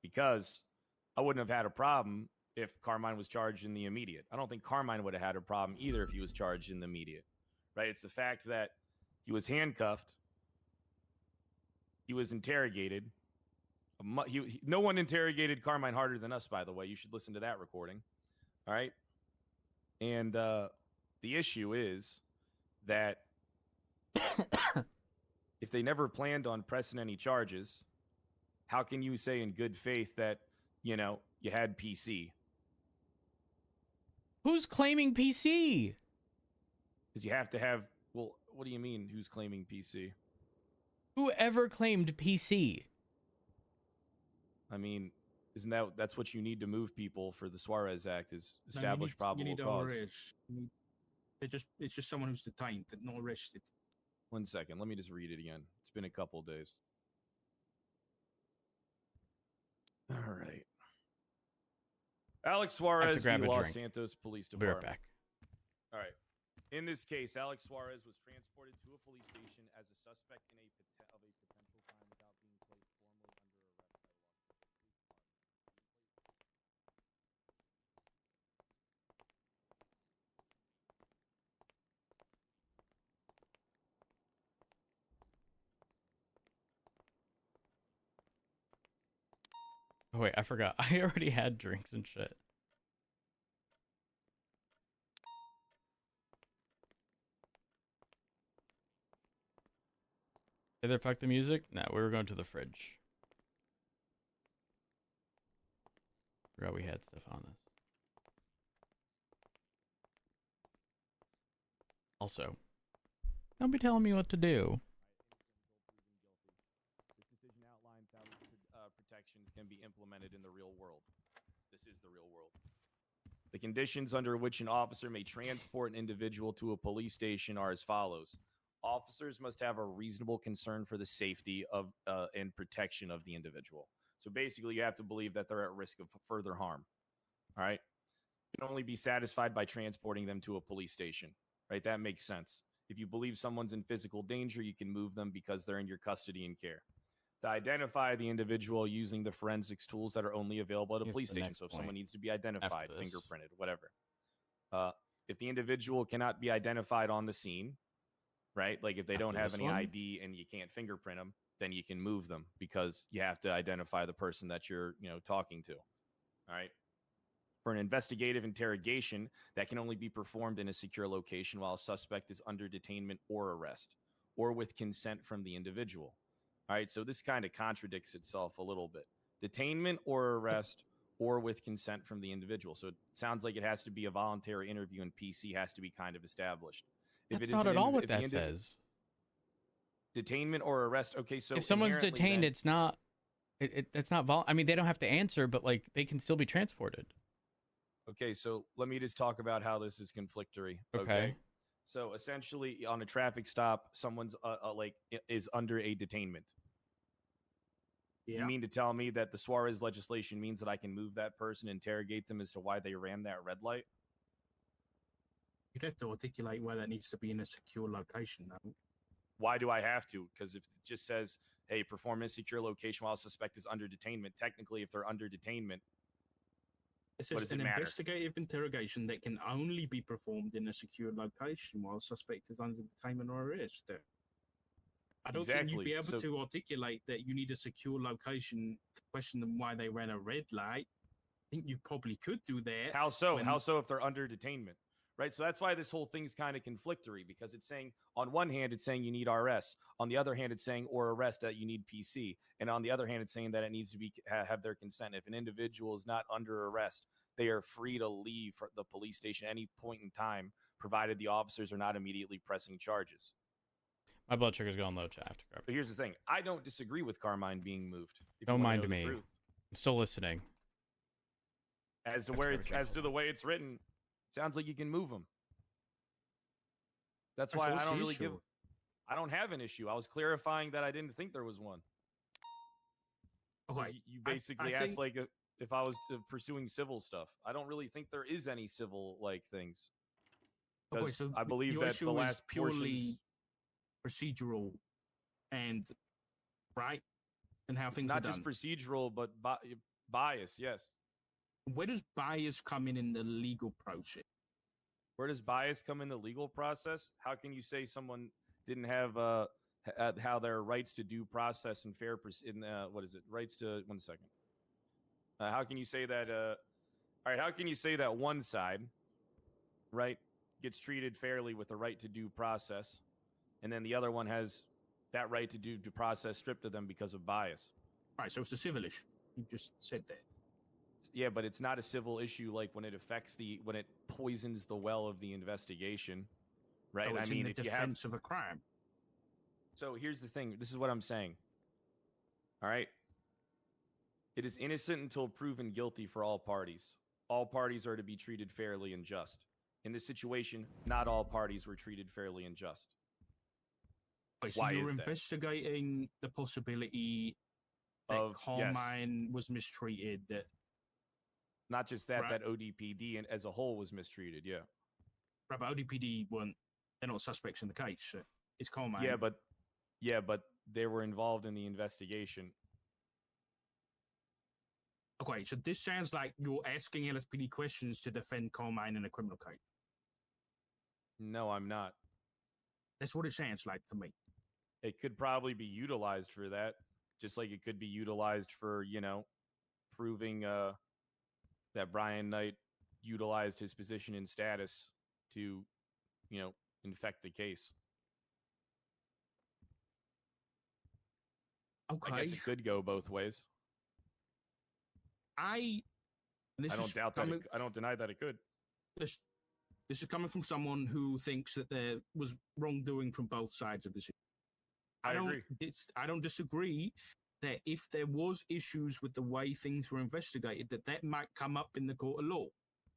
Because I wouldn't have had a problem if Carmine was charged in the immediate. I don't think Carmine would have had a problem either if he was charged in the immediate. Right? It's the fact that he was handcuffed, he was interrogated. No one interrogated Carmine harder than us, by the way. You should listen to that recording. All right. And the issue is that if they never planned on pressing any charges, how can you say in good faith that, you had PC? Who's claiming PC? Because you have to have, well, what do you mean who's claiming PC? Whoever claimed PC? I mean, isn't that's what you need to move people for the Suarez Act is establish probable you need cause. It's just someone who's detained, not arrested. 1 second. Let me just read it again. It's been a couple days. All right. Alex Suarez, grab a Los drink. Santos Police I'll be Department. right back. All right. In this case, Alex Suarez was transported to a police station as a suspect in a potential crime without being placed formally under arrest by the Los Santos Police Oh wait, I forgot. I already had drinks and shit. Did they fuck the music? No, we were going to the fridge. Forgot we had stuff on this. Also, don't be telling me what to do. This decision outlines how protections can be implemented in the real world. This is the real world. The conditions under which an officer may transport an individual to a police station are as follows. Officers must have a reasonable concern for the safety of and protection of the individual. So basically, you have to believe that they're at risk of further harm. All right? You can only be satisfied by transporting them to a police station. Right? That makes sense. If you believe someone's in physical danger, you can move them because they're in your custody and care. To identify the individual using the forensics tools that are only available at a police station. So if someone needs to be identified, fingerprinted, whatever. If the individual cannot be identified on the scene, right? Like if they don't have any ID and you can't fingerprint them, then you can move them because you have to identify the person that you're, talking to. All right. For an investigative interrogation, that can only be performed in a secure location while a suspect is under detainment or arrest, or with consent from the individual. All right. So this kind of contradicts itself a little bit. Detainment or arrest or with consent from the individual. So it sounds like it has to be a voluntary interview and PC has to be kind of established. That's not at all what that says. Detainment or arrest. Okay, so if someone's detained, it's not. It's not. I mean, they don't have to answer, but like they can still be transported. Okay, so let me just talk about how this is conflictory. Okay. So essentially, on a traffic stop, someone's is under a detainment. Yeah. You mean to tell me that the Suarez legislation means that I can move that person, interrogate them as to why they ran that red light? You'd have to articulate why that needs to be in a secure location, though. Why do I have to? Because if it just says, hey, perform in a secure location while a suspect is under detainment, technically, if they're under detainment, this is an investigative interrogation that can only be performed in a secure location while a suspect is under detainment or arrest. I don't think you'd be able to articulate that you need a secure location to question them why they ran a red light. I think you probably could do that. How so? How so if they're under detainment? Right. So that's why this whole thing's kind of conflictory, because it's saying on one hand, it's saying you need RS. On the other hand, it's saying or arrest that you need PC. And on the other hand, it's saying that it needs to be have their consent. If an individual is not under arrest, they are free to leave the police station at any point in time, provided the officers are not immediately pressing charges. My blood sugar's going low, chat. But here's the thing. I don't disagree with Carmine being moved. Don't mind me. I'm still listening. As to That's where very it's as to the way it's written, sounds like you can move them. That's why I don't really give. I don't have an issue. I was clarifying that I didn't think there was one. Okay. You basically I asked think, like if I was pursuing civil stuff. I don't really think there is any civil like things. okay, so I believe your that issue the is last purely procedural, and right, and how things not are just done. procedural, but bias. Yes. Where does bias come in the legal process? Where does bias come in the legal process? How can you say someone didn't have how their rights to due process and fair what is it? Rights to 1 second. How can you say that? All right, how can you say that one side, right, gets treated fairly with the right to due process, and then the other one has that right to due process stripped of them because of bias? Right, so it's a civil issue. You just said that. Yeah, but it's not a civil issue like when it affects when it poisons the well of the investigation, right? So it's I mean, in the defense of a crime. So here's the thing. This is what I'm saying. All right. It is innocent until proven guilty for all parties. All parties are to be treated fairly and just. In this situation, not all parties were treated fairly and just. Wait, so Why you're is that? investigating the possibility that Of Carmine was mistreated. That not just that, right. that ODPD as a whole was mistreated. Yeah. Right, but ODPD they're not suspects in the case. So it's Carmine. Yeah, but they were involved in the investigation. Okay, so this sounds like you're asking LSPD questions to defend Carmine in a criminal case. No, I'm not. That's what it sounds like to me. It could probably be utilized for that, just like it could be utilized for, proving that Brian Knight utilized his position and status to, infect the case. Okay. I guess it could go both ways. I don't doubt that. I don't deny that it could. This is coming from someone who thinks that there was wrongdoing from both sides of this. I agree. I don't disagree that if there was issues with the way things were investigated, that might come up in the court of law,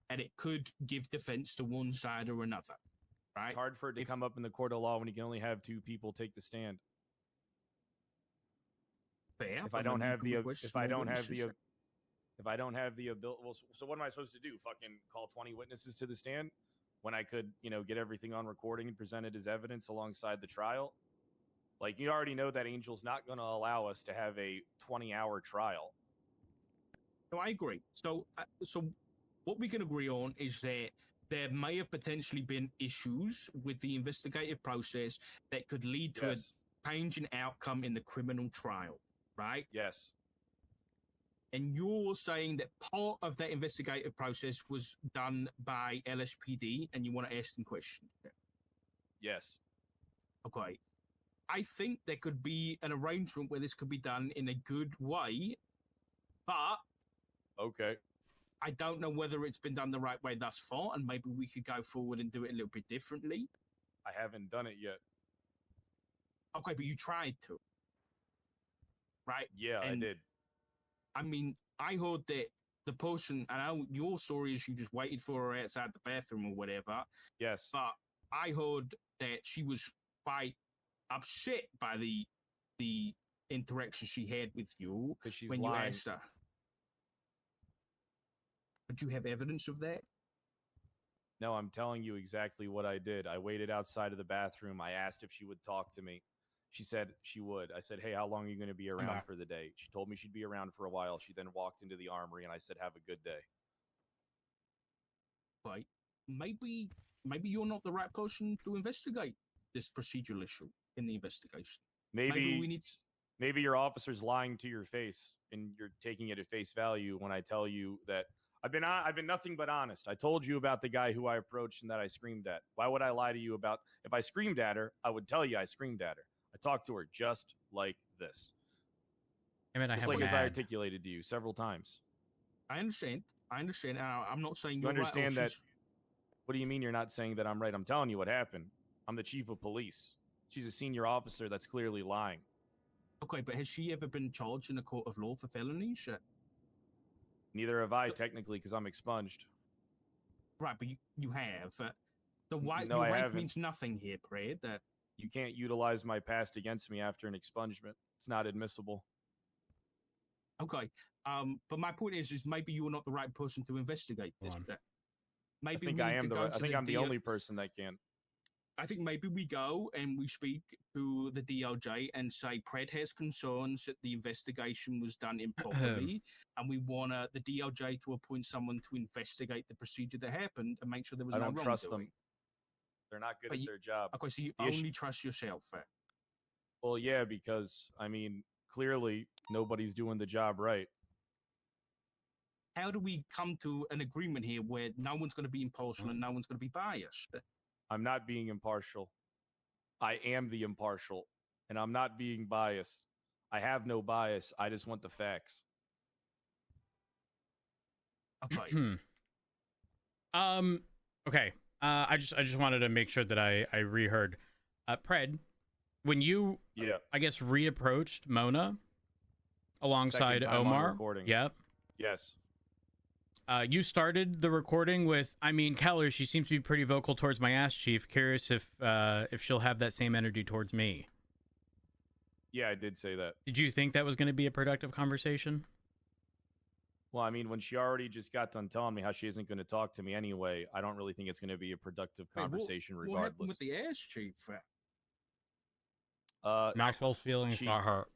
and it could give defense to one side or another. Right? It's hard for it to come up in the court of law when you can only have two people take the stand. Fair. If I don't have the ability, well, so what am I supposed to do? Fucking call 20 witnesses to the stand when I could, get everything on recording and present it as evidence alongside the trial? Like, you already know that Angel's not going to allow us to have a 20-hour trial. No, I agree. So what we can agree on is that there may have potentially been issues with the investigative process that could lead to a change in outcome in the criminal trial, right? Yes. And you're saying that part of that investigative process was done by LSPD, and you want to ask them questions? Yes. Okay. I think there could be an arrangement where this could be done in a good way, but okay, I don't know whether it's been done the right way thus far, and maybe we could go forward and do it a little bit differently. I haven't done it yet. Okay, but you tried to, right? Yeah, I did. I mean, I heard that the person, I know your story is you just waited for her outside the bathroom or whatever. Yes. But I heard that she was quite upset by the interaction she had with you when you asked her. But you have evidence of that? No, I'm telling you exactly what I did. I waited outside of the bathroom. I asked if she would talk to me. She said she would. I said, hey, how long are you going to be around for the day? She told me she'd be around for a while. She then walked into the armory, and I said, have a good day. Right. Maybe you're not the right person to investigate this procedural issue in the investigation. Maybe your officer's lying to your face, and you're taking it at face value when I tell you that I've been nothing but honest. I told you about the guy who I approached and that I screamed at. Why would I lie to you about? If I screamed at her, I would tell you I screamed at her. I talked to her just like this. I mean, as I articulated to you several times. I understand. I'm not saying you understand that. What do you mean you're not saying that I'm right? I'm telling you what happened. I'm the chief of police. She's a senior officer that's clearly lying. Okay, but has she ever been charged in a court of law for felonies? Neither have I technically because I'm expunged. Right, but you have. The white No, your I rank haven't. means nothing here, Pred. You can't utilize my past against me after an expungement. It's not admissible. Okay. But my point is maybe you're not the right person to investigate this. Maybe I think we I need am to the. go I to think the I'm the only person that can. I think maybe we go and we speak to the DOJ and say Pred has concerns that the investigation was done improperly, and we want the DOJ to appoint someone to investigate the procedure that happened and make sure there was no I don't wrongdoing. trust them. They're not good But at their job. Okay, so you The issue- only trust yourself. Well, yeah, because I mean, clearly nobody's doing the job right. How do we come to an agreement here where no one's going to be impartial and no one's going to be biased? I'm not being impartial. I am the impartial, and I'm not being biased. I have no bias. I just want the facts. Okay. Okay. I just wanted to make sure that I reheard. Pred, when you I guess reapproached Mona alongside Second time on Omar. recording. Yep. Yes. You started the recording with, I mean, Keller, she seems to be pretty vocal towards my ass chief. Curious if she'll have that same energy towards me. Yeah, I did say that. Did you think that was going to be a productive conversation? Well, I mean, when she already just got done telling me how she isn't going to talk to me anyway, I don't really think it's going to be a productive conversation What happened regardless. with the ass chief? Maxwell's feelings got hurt.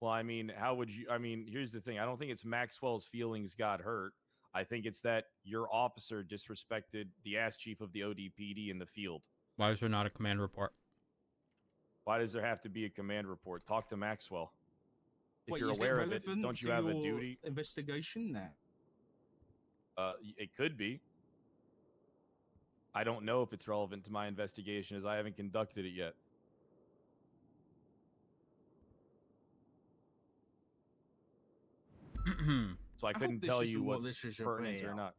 Well, I mean, how would you? I mean, here's the thing. I don't think it's Maxwell's feelings got hurt. I think it's that your officer disrespected the ass chief of the ODPD in the field. Why is there not a command report? Why does there have to be a command report? Talk to Maxwell. If Wait, you're is that aware of it, relevant don't you to have a your duty? Investigation now. It could be. I don't know if it's relevant to my investigation as I haven't conducted it yet. So I couldn't tell you what's pertinent or not.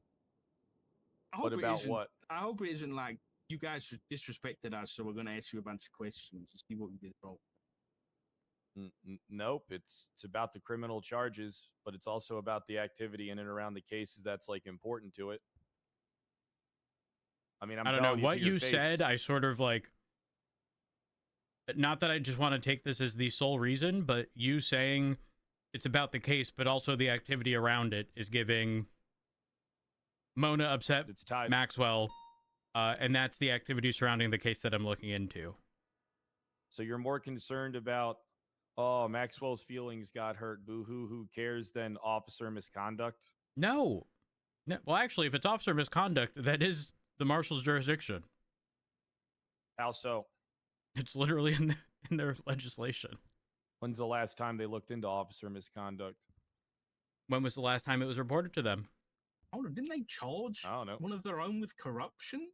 What about what? I hope it isn't like you guys disrespected us, so we're going to ask you a bunch of questions to see what we did wrong. Nope, it's about the criminal charges, but it's also about the activity in and around the cases that's like important to it. I mean, I don't know what you said. I sort of like, not that I just want to take this as the sole reason, but you saying it's about the case, but also the activity around it is giving Mona upset Maxwell, and that's the activity surrounding the case that I'm looking into. So you're more concerned about, oh, Maxwell's feelings got hurt, boo-hoo, who cares, than officer misconduct? No. Well, actually, if it's officer misconduct, that is the marshal's jurisdiction. How so? It's literally in their legislation. When's the last time they looked into officer misconduct? When was the last time it was reported to them? Oh, didn't they charge I don't know. one of their own with corruption?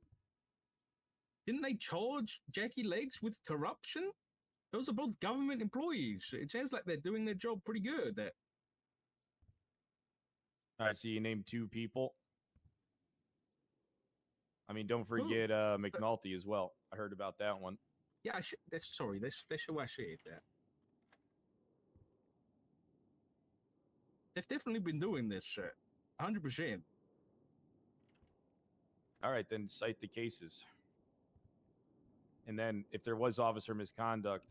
Didn't they charge Jackie Legs with corruption? Those are both government employees. It sounds like they're doing their job pretty good. All right, so you named two people. I mean, don't forget McNulty as well. I heard about that one. Yeah, that's who I said that. They've definitely been doing this shit. 100%. All right, then cite the cases. And then if there was officer misconduct,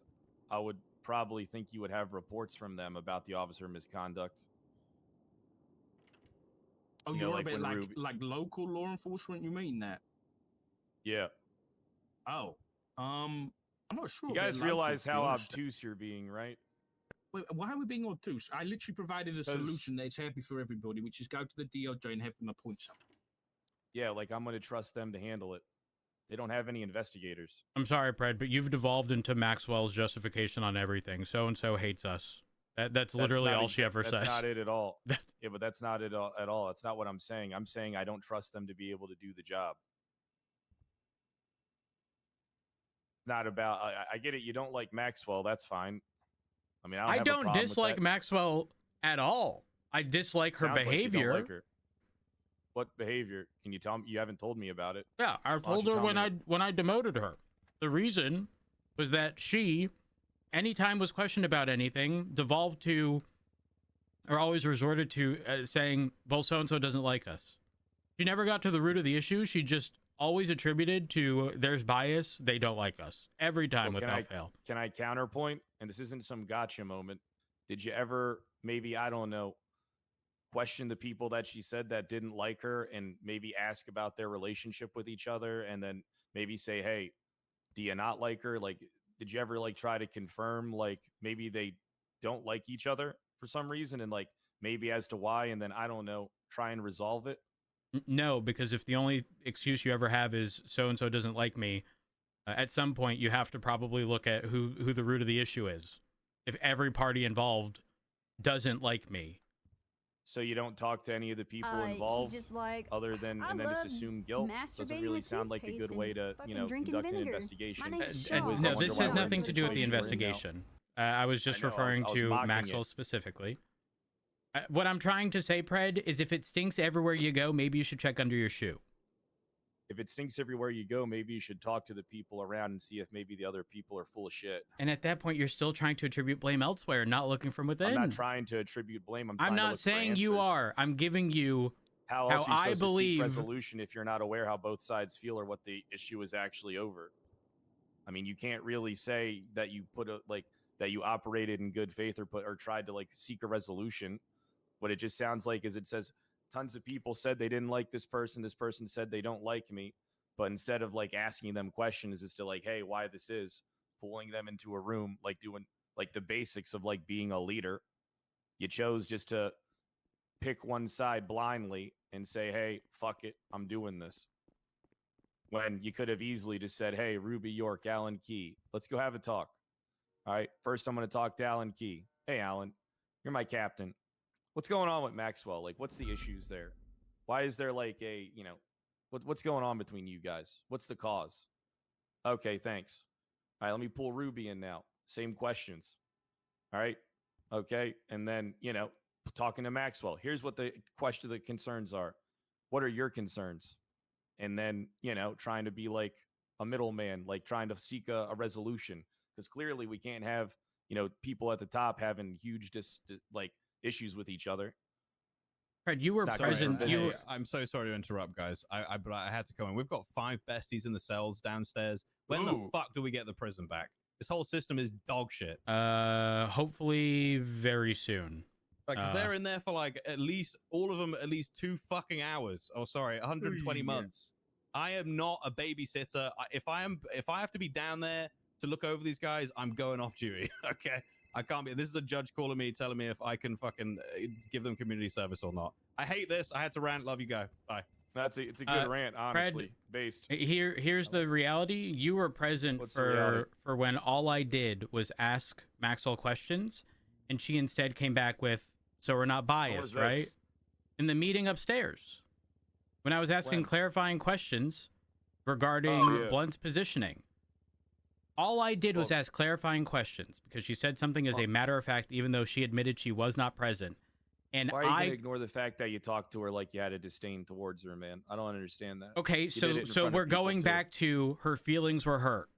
I would probably think you would have reports from them about the officer misconduct. Oh, you're about like local law enforcement? You mean that? Yeah. Oh, I'm not sure. You guys realize how obtuse you're being, right? Wait, why are we being obtuse? I literally provided a solution that's happy for everybody, which is go to the DOJ and have them appoint someone. Yeah, like I'm going to trust them to handle it. They don't have any investigators. I'm sorry, Pred, but you've devolved into Maxwell's justification on everything. So-and-so hates us. That's literally all she ever says. That's not it at all. Yeah, but that's not it at all. That's not what I'm saying. I'm saying I don't trust them to be able to do the job. Not about, I get it. You don't like Maxwell. That's fine. I mean, I don't dislike Maxwell at all. I dislike her behavior. Like you don't like her. What behavior? Can you tell me? You haven't told me about it. Yeah, I told her when I demoted her. The reason was that she, anytime was questioned about anything, devolved to are always resorted to saying, well, so-and-so doesn't like us. She never got to the root of the issue. She just always attributed to there's bias. They don't like us every time without fail. Can I counterpoint? And this isn't some gotcha moment. Did you ever maybe, I don't know, question the people that she said that didn't like her and maybe ask about their relationship with each other and then maybe say, hey, do you not like her? Like, did you ever like try to confirm like maybe they don't like each other for some reason and like maybe as to why and then I don't know, try and resolve it? No, because if the only excuse you ever have is so-and-so doesn't like me, at some point you have to probably look at who the root of the issue is. If every party involved doesn't like me. So you don't talk to any of the people involved just like, other than and then just assume guilt? Doesn't really sound like a good way to, conduct an investigation. No, this has nothing to do with the investigation. I was just referring to Maxwell specifically. What I'm trying to say, Pred, is if it stinks everywhere you go, maybe you should check under your shoe. If it stinks everywhere you go, maybe you should talk to the people around and see if maybe the other people are full of shit. And at that point, you're still trying to attribute blame elsewhere, not looking from within. I'm not trying to attribute blame. I'm not saying you are. I'm giving you how I believe to seek resolution if you're not aware how both sides feel or what the issue is actually over. I mean, you can't really say that you that you operated in good faith or tried to like seek a resolution. What it just sounds like is it says tons of people said they didn't like this person said they don't like me, but instead of like asking them questions as to like, hey, why this is, pulling them into a room, like doing like the basics of like being a leader, you chose just to pick one side blindly and say, hey, fuck it, I'm doing this, when you could have easily just said, hey, Ruby York, Alan Key, let's go have a talk. All right, first I'm going to talk to Alan Key. Hey, Alan, you're my captain. What's going on with Maxwell? Like, what's the issues there? Why is there like a, what's going on between you guys? What's the cause? Okay, thanks. All right, let me pull Ruby in now. Same questions. All right. Okay. And then, talking to Maxwell. Here's what the concerns are. What are your concerns? And then, trying to be like a middleman, like trying to seek a resolution. Because clearly we can't have, people at the top having huge issues with each other. Fred, you were present. I'm so sorry to interrupt, guys. But I had to come in. We've got 5 besties in the cells downstairs. When the fuck do we get the prison back? This whole system is dog shit. Hopefully very soon. Because they're in there for like at least all of them at least 2 fucking hours. Oh, sorry, 120 months. I am not a babysitter. If I have to be down there to look over these guys, I'm going off duty. Okay. I can't be. This is a judge calling me, telling me if I can fucking give them community service or not. I hate this. I had to rant. Love you, guy. Bye. It's a good rant, honestly. Fred, based. Here's the reality. You were present for when all I did was ask Maxwell questions, and she instead came back with, "So we're not biased, right?" In the meeting upstairs, when I was asking clarifying questions regarding Blunt's positioning. All I did was ask clarifying questions because she said something as a matter of fact, even though she admitted she was not present. And why are you going to ignore the fact that you talked to her like you had a disdain towards her, man? I don't understand that. Okay, so we're going back to her feelings were hurt.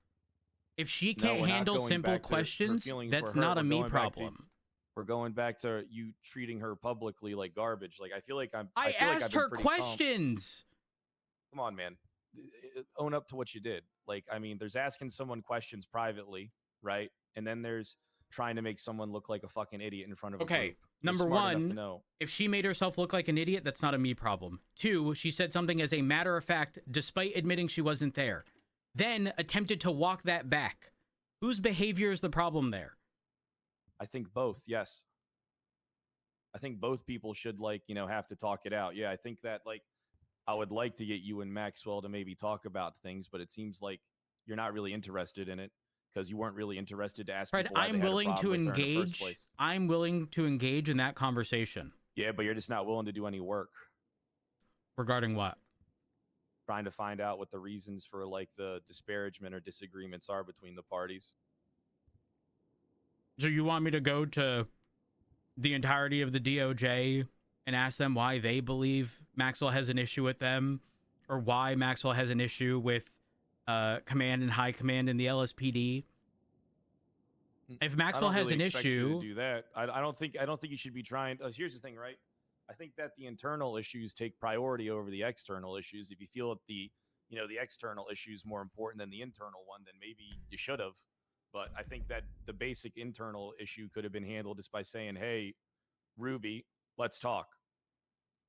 If she can't handle simple questions, that's not a me problem. We're going back to you treating her publicly like garbage. Like I feel like I asked her questions. Come on, man. Own up to what you did. Like, I mean, there's asking someone questions privately, right? And then there's trying to make someone look like a fucking idiot in front of a group. Number one, if she made herself look like an idiot, that's not a me problem. 2, she said something as a matter of fact, despite admitting she wasn't there. Then attempted to walk that back. Whose behavior is the problem there? I think both, yes. I think both people should, have to talk it out. Yeah, I think that, I would like to get you and Maxwell to maybe talk about things, but it seems like you're not really interested in it because you weren't really interested to ask people why I'm willing to engage. I'm willing to engage in that conversation. Yeah, but you're just not willing to do any work. Regarding what? Trying to find out what the reasons for the disparagement or disagreements are between the parties. So you want me to go to the entirety of the DOJ and ask them why they believe Maxwell has an issue with them, or why Maxwell has an issue with command and high command in the LSPD? If I Maxwell don't has really an expect you issue, to do that. I don't think you should be trying. Here's the thing, right? I think that the internal issues take priority over the external issues. If you feel that the external issue is more important than the internal one, then maybe you should have. But I think that the basic internal issue could have been handled just by saying, "Hey, Ruby, let's talk.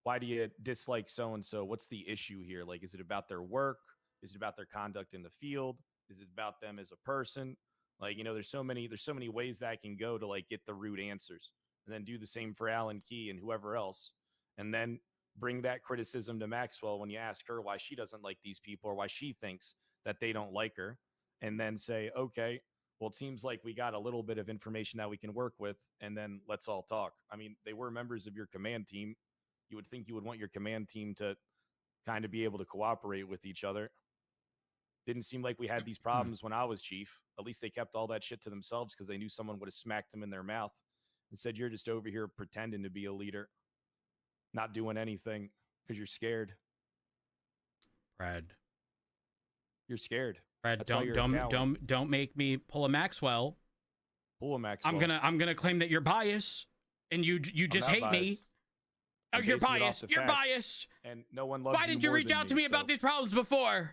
Why do you dislike so and so? What's the issue here? Like, is it about their work? Is it about their conduct in the field? Is it about them as a person? Like, there's so many ways that can go to like get the root answers, and then do the same for Alan Key and whoever else, and then bring that criticism to Maxwell when you ask her why she doesn't like these people or why she thinks that they don't like her, and then say, okay, well, it seems like we got a little bit of information that we can work with, and then let's all talk. I mean, they were members of your command team. You would think you would want your command team to kind of be able to cooperate with each other. Didn't seem like we had these problems when I was chief. At least they kept all that shit to themselves because they knew someone would have smacked them in their mouth and said, you're just over here pretending to be a leader, not doing anything because you're scared. Brad. You're scared. Brad, That's why you're a coward. don't make me pull a Maxwell. Pull a Maxwell. I'm gonna claim that you're biased and you just hate biased. me. Oh, you're biased. You're biased. And no one loves you. Why didn't you more reach than out to me about these problems before?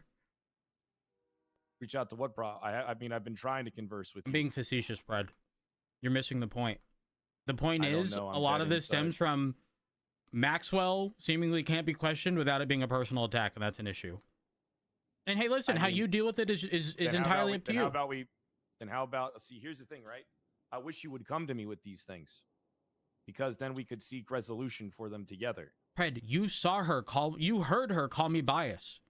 Reach out to what problem? I mean, I've been trying to converse with you. I'm being facetious, Brad. You're missing the point. The point is, know. a lot of this stems from Maxwell seemingly can't be questioned without it being a personal attack, and that's an issue. And hey, listen, how you deal with it is entirely up to you. How about, see, here's the thing, right? I wish you would come to me with these things, because then we could seek resolution for them together. Fred, you heard her call me bias.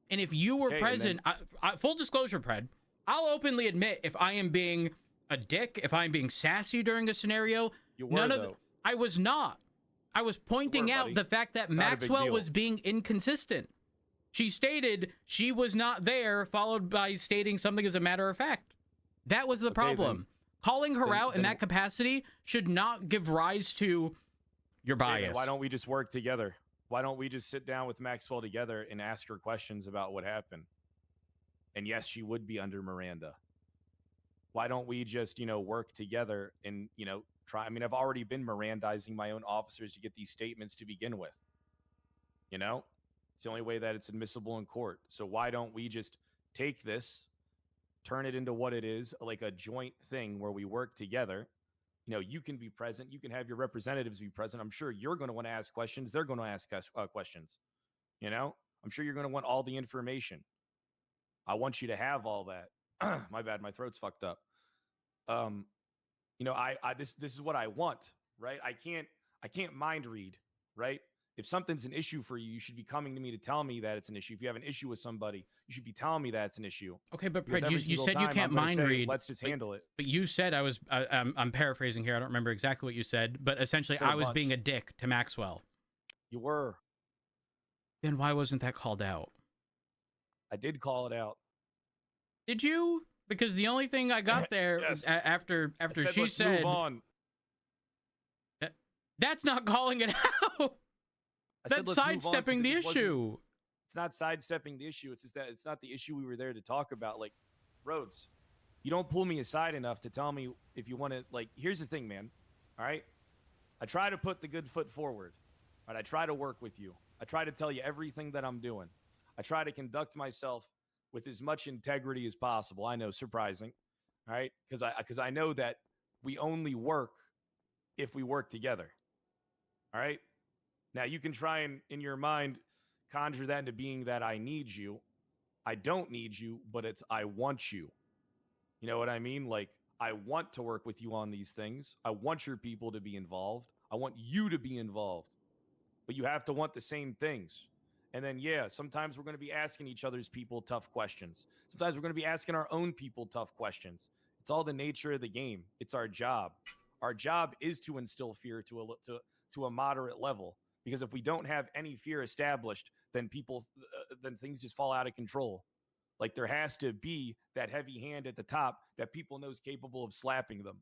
And if you were present, full disclosure, Pred, I'll openly admit if I am being a dick, if I'm being sassy during a scenario. You were, I was not. I was pointing out the fact that Maxwell was being inconsistent. She stated she was not there, followed by stating something as a matter of fact. That was the problem. Calling her out in that capacity should not give rise to your bias. Why don't we just work together? Why don't we just sit down with Maxwell together and ask her questions about what happened? And yes, she would be under Miranda. Why don't we just, work together and, try? I mean, I've already been Mirandizing my own officers to get these statements to begin with. It's the only way that it's admissible in court. So why don't we just take this, turn it into what it is, like a joint thing where we work together? You can be present. You can have your representatives be present. I'm sure you're going to want to ask questions. They're going to ask questions. I'm sure you're going to want all the information. I want you to have all that. My bad. My throat's fucked up. This is what I want, right? I can't mind read, right? If something's an issue for you, you should be coming to me to tell me that it's an issue. If you have an issue with somebody, you should be telling me that it's an issue. Okay, but you said you can't mind read. Let's just handle it. But you said I'm paraphrasing here. I don't remember exactly what you said, but essentially I was being a dick to Maxwell. You were. Then why wasn't that called out? I did call it out. Did you? Because the only thing I got there after she said, move on. That's not calling it out. That's sidestepping the issue. It's not sidestepping the issue. It's just that it's not the issue we were there to talk about. Like, Rhodes, you don't pull me aside enough to tell me if you want to, like, here's the thing, man. All right? I try to put the good foot forward. All right? I try to work with you. I try to tell you everything that I'm doing. I try to conduct myself with as much integrity as possible. I know, surprising. All right? Because I know that we only work if we work together. All right? Now, you can try and, in your mind, conjure that into being that I need you. I don't need you, but it's I want you. You know what I mean? Like, I want to work with you on these things. I want your people to be involved. I want you to be involved. But you have to want the same things. And then, sometimes we're going to be asking each other's people tough questions. Sometimes we're going to be asking our own people tough questions. It's all the nature of the game. It's our job. Our job is to instill fear to a moderate level. Because if we don't have any fear established, then then things just fall out of control. Like, there has to be that heavy hand at the top that people know is capable of slapping them.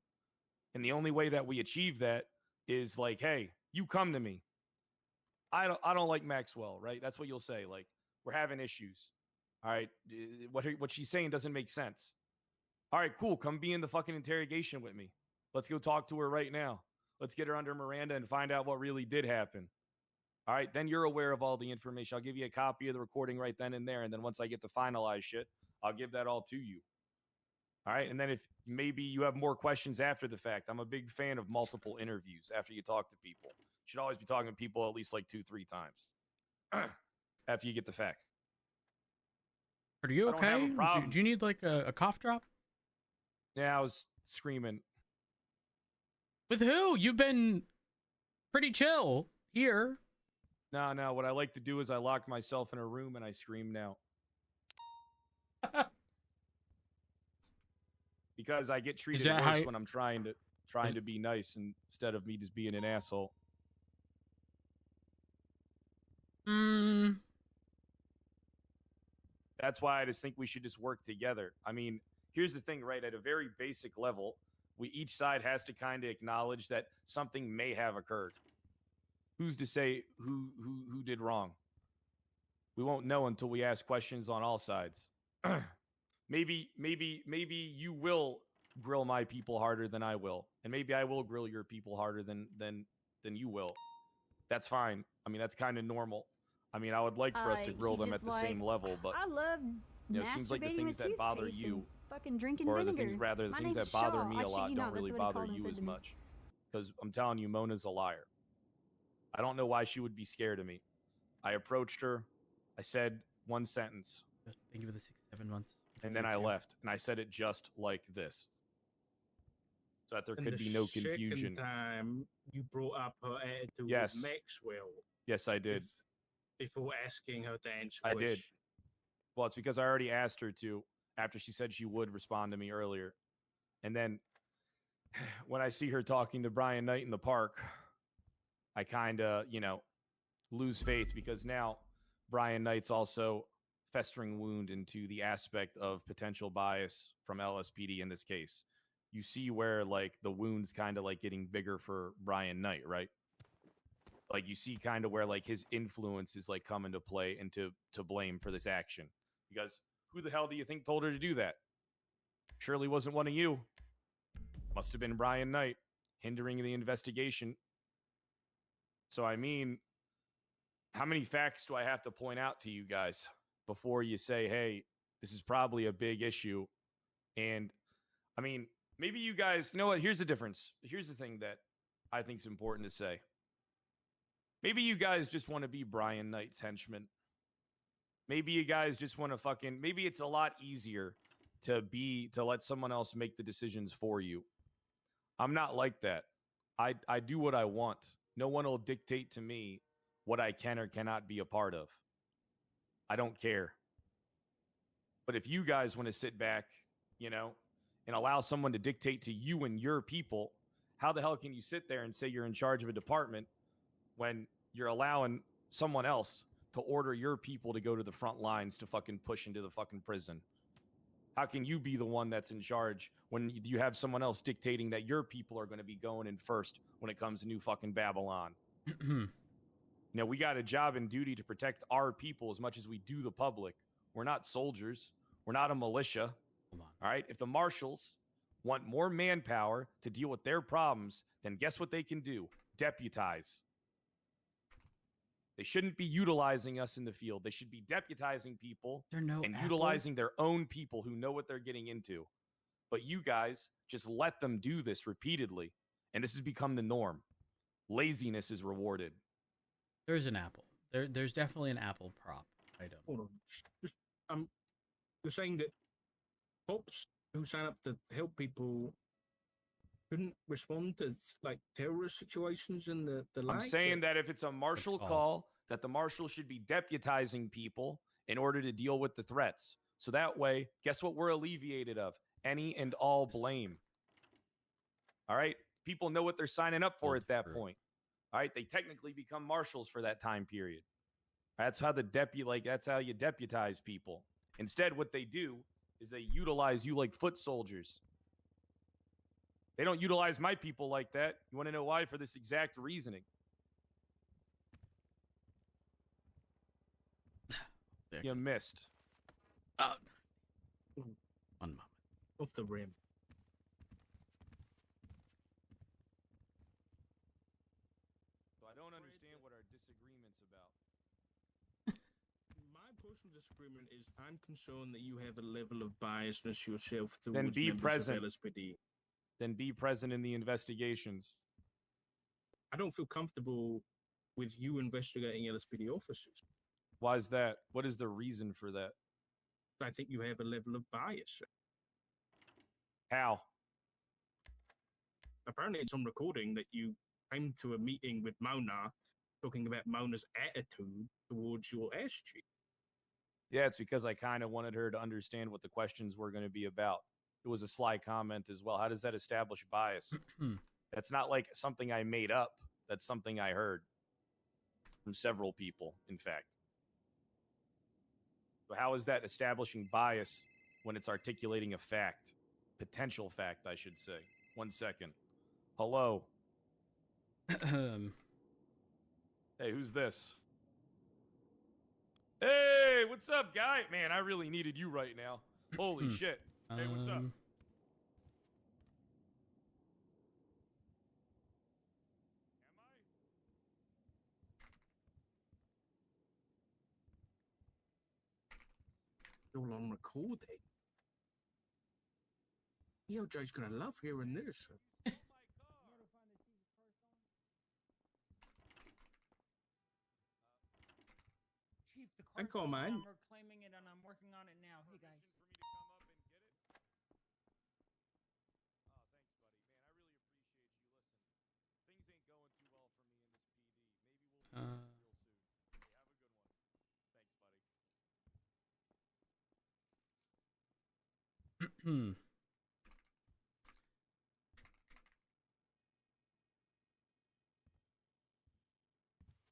And the only way that we achieve that is like, hey, you come to me. I don't like Maxwell, right? That's what you'll say. Like, we're having issues. All right. What she's saying doesn't make sense. All right, cool. Come be in the fucking interrogation with me. Let's go talk to her right now. Let's get her under Miranda and find out what really did happen. All right, then you're aware of all the information. I'll give you a copy of the recording right then and there. And then once I get the finalized shit, I'll give that all to you. All right, and then if maybe you have more questions after the fact, I'm a big fan of multiple interviews after you talk to people. You should always be talking to people at least like 2-3 times after you get the fact. Are you I don't have a okay? problem. Do you need like a cough drop? Yeah, I was screaming. With who? You've been pretty chill here. No. What I like to do is I lock myself in a room and I scream now. Because I get treated worse when I'm trying to be nice instead of me just being an asshole. That's why I just think we should just work together. I mean, here's the thing, right? At a very basic level, each side has to kind of acknowledge that something may have occurred. Who's to say who did wrong? We won't know until we ask questions on all sides. Maybe you will grill my people harder than I will, and maybe I will grill your people harder than you will. That's fine. I mean, that's kind of normal. I mean, I would like for us to grill them at the same level, but I love it seems like the things that bother you, fucking drinking or vinegar. the things that bother me a lot don't really bother you as much. Because I'm telling you, Mona's a liar. I don't know why she would be scared of me. I approached her. I said one sentence. Thank you for the 6-7 months. And then I left, and I said it just like this, so that there could be no confusion. Second time you brought up her attitude Yes. with Maxwell. Yes, I did. Before asking her to answer I questions. did. Well, it's because I already asked her to after she said she would respond to me earlier. And then when I see her talking to Brian Knight in the park, I kind of, lose faith because now Brian Knight's also festering wound into the aspect of potential bias from LSPD in this case. You see where like the wound's kind of like getting bigger for Brian Knight, right? Like you see kind of where like his influence is like coming to play and to blame for this action. Because who the hell do you think told her to do that? Surely wasn't one of you. Must have been Brian Knight hindering the investigation. So I mean, how many facts do I have to point out to you guys before you say, hey, this is probably a big issue? And I mean, maybe you guys, you know what? Here's the difference. Here's the thing that I think is important to say. Maybe you guys just want to be Brian Knight's henchmen. Maybe you guys just want to maybe it's a lot easier to let someone else make the decisions for you. I'm not like that. I do what I want. No one will dictate to me what I can or cannot be a part of. I don't care. But if you guys want to sit back, and allow someone to dictate to you and your people, how the hell can you sit there and say you're in charge of a department when you're allowing someone else to order your people to go to the front lines to fucking push into the fucking prison? How can you be the one that's in charge when you have someone else dictating that your people are going to be going in first when it comes to new fucking Babylon? We got a job and duty to protect our people as much as we do the public. We're not soldiers. We're not a militia. All right? If the marshals want more manpower to deal with their problems, then guess what they can do? Deputize. They shouldn't be utilizing us in the field. They should be deputizing people and utilizing their own people who know what they're getting into. But you guys just let them do this repeatedly, and this has become the norm. Laziness is rewarded. There's an apple. There's definitely an apple prop item. Hold on. You're saying that cops who sign up to help people shouldn't respond to like terrorist situations and the like? I'm saying that if it's a marshal call, that the marshal should be deputizing people in order to deal with the threats. So that way, guess what we're alleviated of? Any and all blame. All right? People know what they're signing up for at that point. All right? They technically become marshals for that time period. That's how that's how you deputize people. Instead, what they do is they utilize you like foot soldiers. They don't utilize my people like that. You want to know why? For this exact reasoning. You missed. One moment. of the rim. So I don't understand what our disagreement's about. My personal disagreement is I'm concerned that you have a level of biasness yourself towards Then be members present. of LSPD. Then be present in the investigations. I don't feel comfortable with you investigating LSPD officers. Why is that? What is the reason for that? I think you have a level of bias. How? Apparently, it's on recording that you came to a meeting with Mona talking about Mona's attitude towards your ass cheek. Yeah, it's because I kind of wanted her to understand what the questions were going to be about. It was a sly comment as well. How does that establish bias? That's not like something I made up. That's something I heard from several people, in fact. So how is that establishing bias when it's articulating a fact? Potential fact, I should say. 1 second. Hello. Hey, who's this? Hey, what's up, guy? Man, I really needed you right now. Holy shit. Hey, what's up? All on recording. ELJ's gonna love hearing this. Chief, the I car's call gone. mine. I'm reclaiming it and I'm working on it now. Hey guys.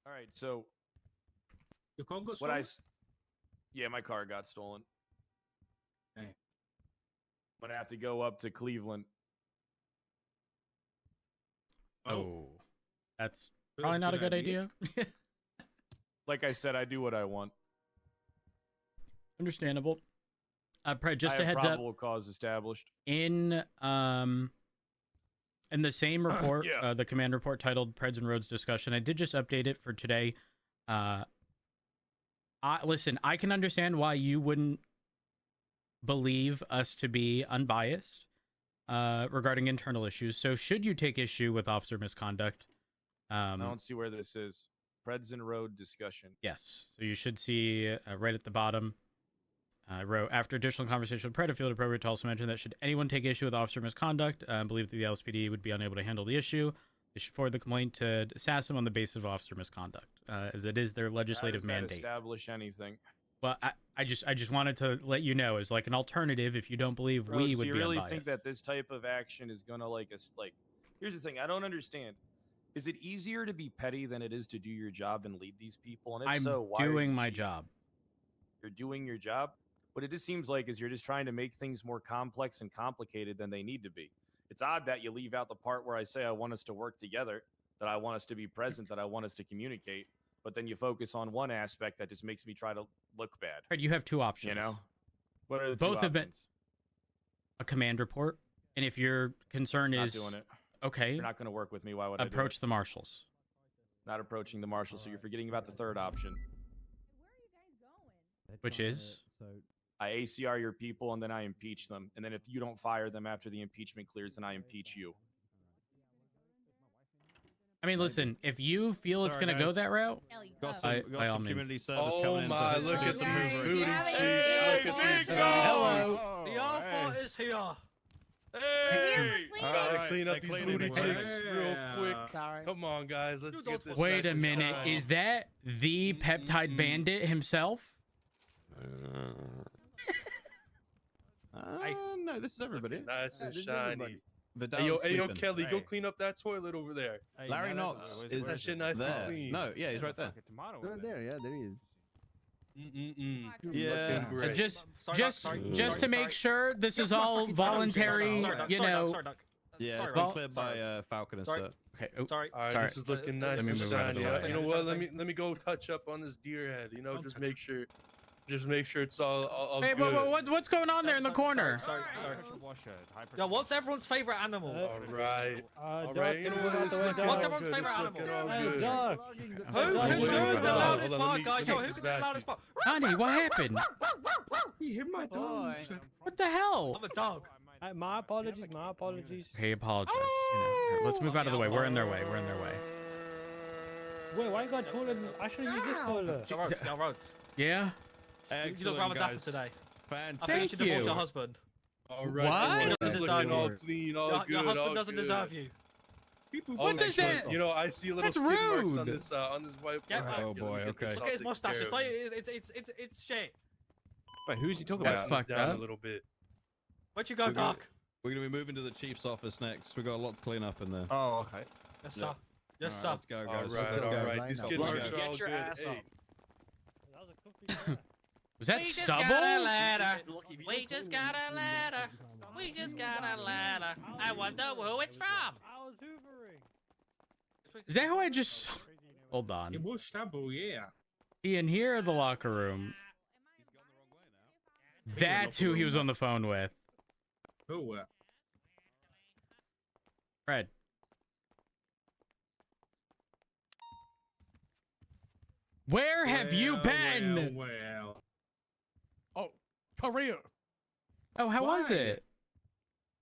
All right, so Your car got what stolen? yeah, my car got stolen. Hey. I'm gonna have to go up to Cleveland. Oh, that's probably not a good idea. Like I said, I do what I want. Understandable. Just I a have heads up. probable cause established. In the same report, Yeah. the command report titled "Preds and Roads Discussion," I did just update it for today. Listen, I can understand why you wouldn't believe us to be unbiased regarding internal issues. So, should you take issue with officer misconduct, I don't see where this is. Preds and Road Discussion. yes. So you should see right at the bottom. I wrote, after additional conversation with Pred, I feel it appropriate to also mention that should anyone take issue with officer misconduct, believe that the LSPD would be unable to handle the issue, they should forward the complaint to SASM on the basis of officer misconduct, as it is their legislative How does that mandate. establish anything? Well, I just wanted to let you know, as like an alternative, if you don't believe we Rhodes, would do you be really unbiased. think that this type of action is gonna like here's the thing, I don't understand. Is it easier to be petty than it is to do your job and lead these people? And if I'm so, why are doing you my chief? job. You're doing your job? What it just seems like is you're just trying to make things more complex and complicated than they need to be. It's odd that you leave out the part where I say I want us to work together, that I want us to be present, that I want us to communicate, but then you focus on one aspect that just makes me try to look bad. Right, you have two options. You know? What are the Both two have been options? a command report, and if your concern Not is doing it. okay, You're not going to work with me. Why would I do approach it? the marshals. Not approaching the marshal, so you're forgetting about the third option. Which is? I ACR your people, and then I impeach them. And then if you don't fire them after the impeachment clears, then I impeach you. I mean, listen, if you feel it's Sorry, going to go guys. that route, Got by some, all means. community service Oh coming in. my, to look get at some these hoovers. booty cheeks. Look at these Hello. dogs. The alpha is here. Hey! Gotta clean up They're these cleaning booty it. cheeks real quick. Sorry. Come on, guys. Let's get this. Wait nice a and minute. strong. Is that the peptide bandit himself? No, this is everybody. Looking nice and This is shiny. everybody. Hey, Vidal's yo, sleeping. Kelly, go clean up that toilet over there. Larry Knox is that shit nice and there. clean? No, yeah, he's right there. Right there, yeah, there is. Yeah, Looking great. Just to make sure this is all voluntary, you know. Yeah, Sorry, it's been Bob. cleared by Falcon and Sorry. stuff. Okay. Oh, Sorry. All right, Sorry. this is looking nice Let me and move out of the shiny. way. You know what? Let me go touch up on this deer head. You know, just make sure Just make sure it's all Hey, good. what's going on there in the corner? Sorry. Yo, what's everyone's favorite animal? All right. You know what? What's everyone's favorite animal? Hey, Doug. Who can do the loudest part, guys? Yo, who can do the loudest part? Honey, what happened? He hit my dog. What the hell? I'm a dog. My apologies. My apologies. Hey, apologize. Let's move out of the way. We're in their way. We're in their way. Wait, why you got toilet? I should use this toilet. Yo, Rhodes. Yeah. You look rather dapper today. Fantastic. I think you should divorce your husband. All right. What? It's looking all clean, all good. Your husband all doesn't good. deserve you. What does that? You know, I see little That's skin marks on rude. this whiteboard. Oh boy. Okay. Look at his mustache. It's shit. Wait, who's he talking That's about? fucked down up. a little bit. Where'd you go, We're gonna- Doc? We're gonna be moving to the chief's office next. We've got a lot to clean up in there. Oh, okay. Yes, sir. Yes, All sir. right, let's go, All guys. right, Let's all go. right. These skin Let's marks go. are all Get your good. ass Hey. up. That was a cookie. Was that We just stubble? got a ladder. Lucky if you We don't just clean got it. a ladder. We just got a ladder. I wonder who it's from. I was hoovering. Is that who I just? Hold on. It was stubble, yeah. Ian, here are the locker room. That's who he was on the phone with. Who? Fred. Where have you been? Well. Oh, Korea. Oh, how was Why? it?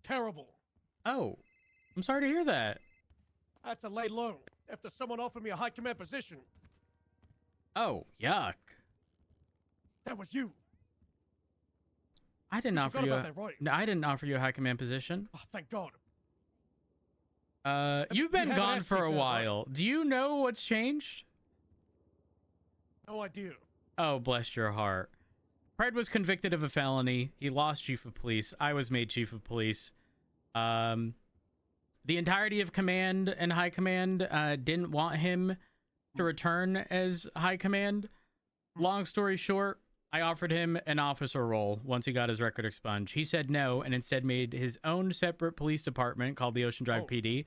Terrible. Oh, I'm sorry to hear that. I had to lay low after someone offered me a high command position. Oh, yuck. That was you. I didn't You offer forgot you. about that, right? No, I didn't offer you a high command position. Oh, thank God. You've been haven't gone asked for me a that, right? while. Do you know what's changed? No idea. Oh, bless your heart. Fred was convicted of a felony. He lost chief of police. I was made chief of police. The entirety of command and high command didn't want him to return as high command. Long story short, I offered him an officer role once he got his record expunged. He said no and instead made his own separate police department called the Ocean Drive PD.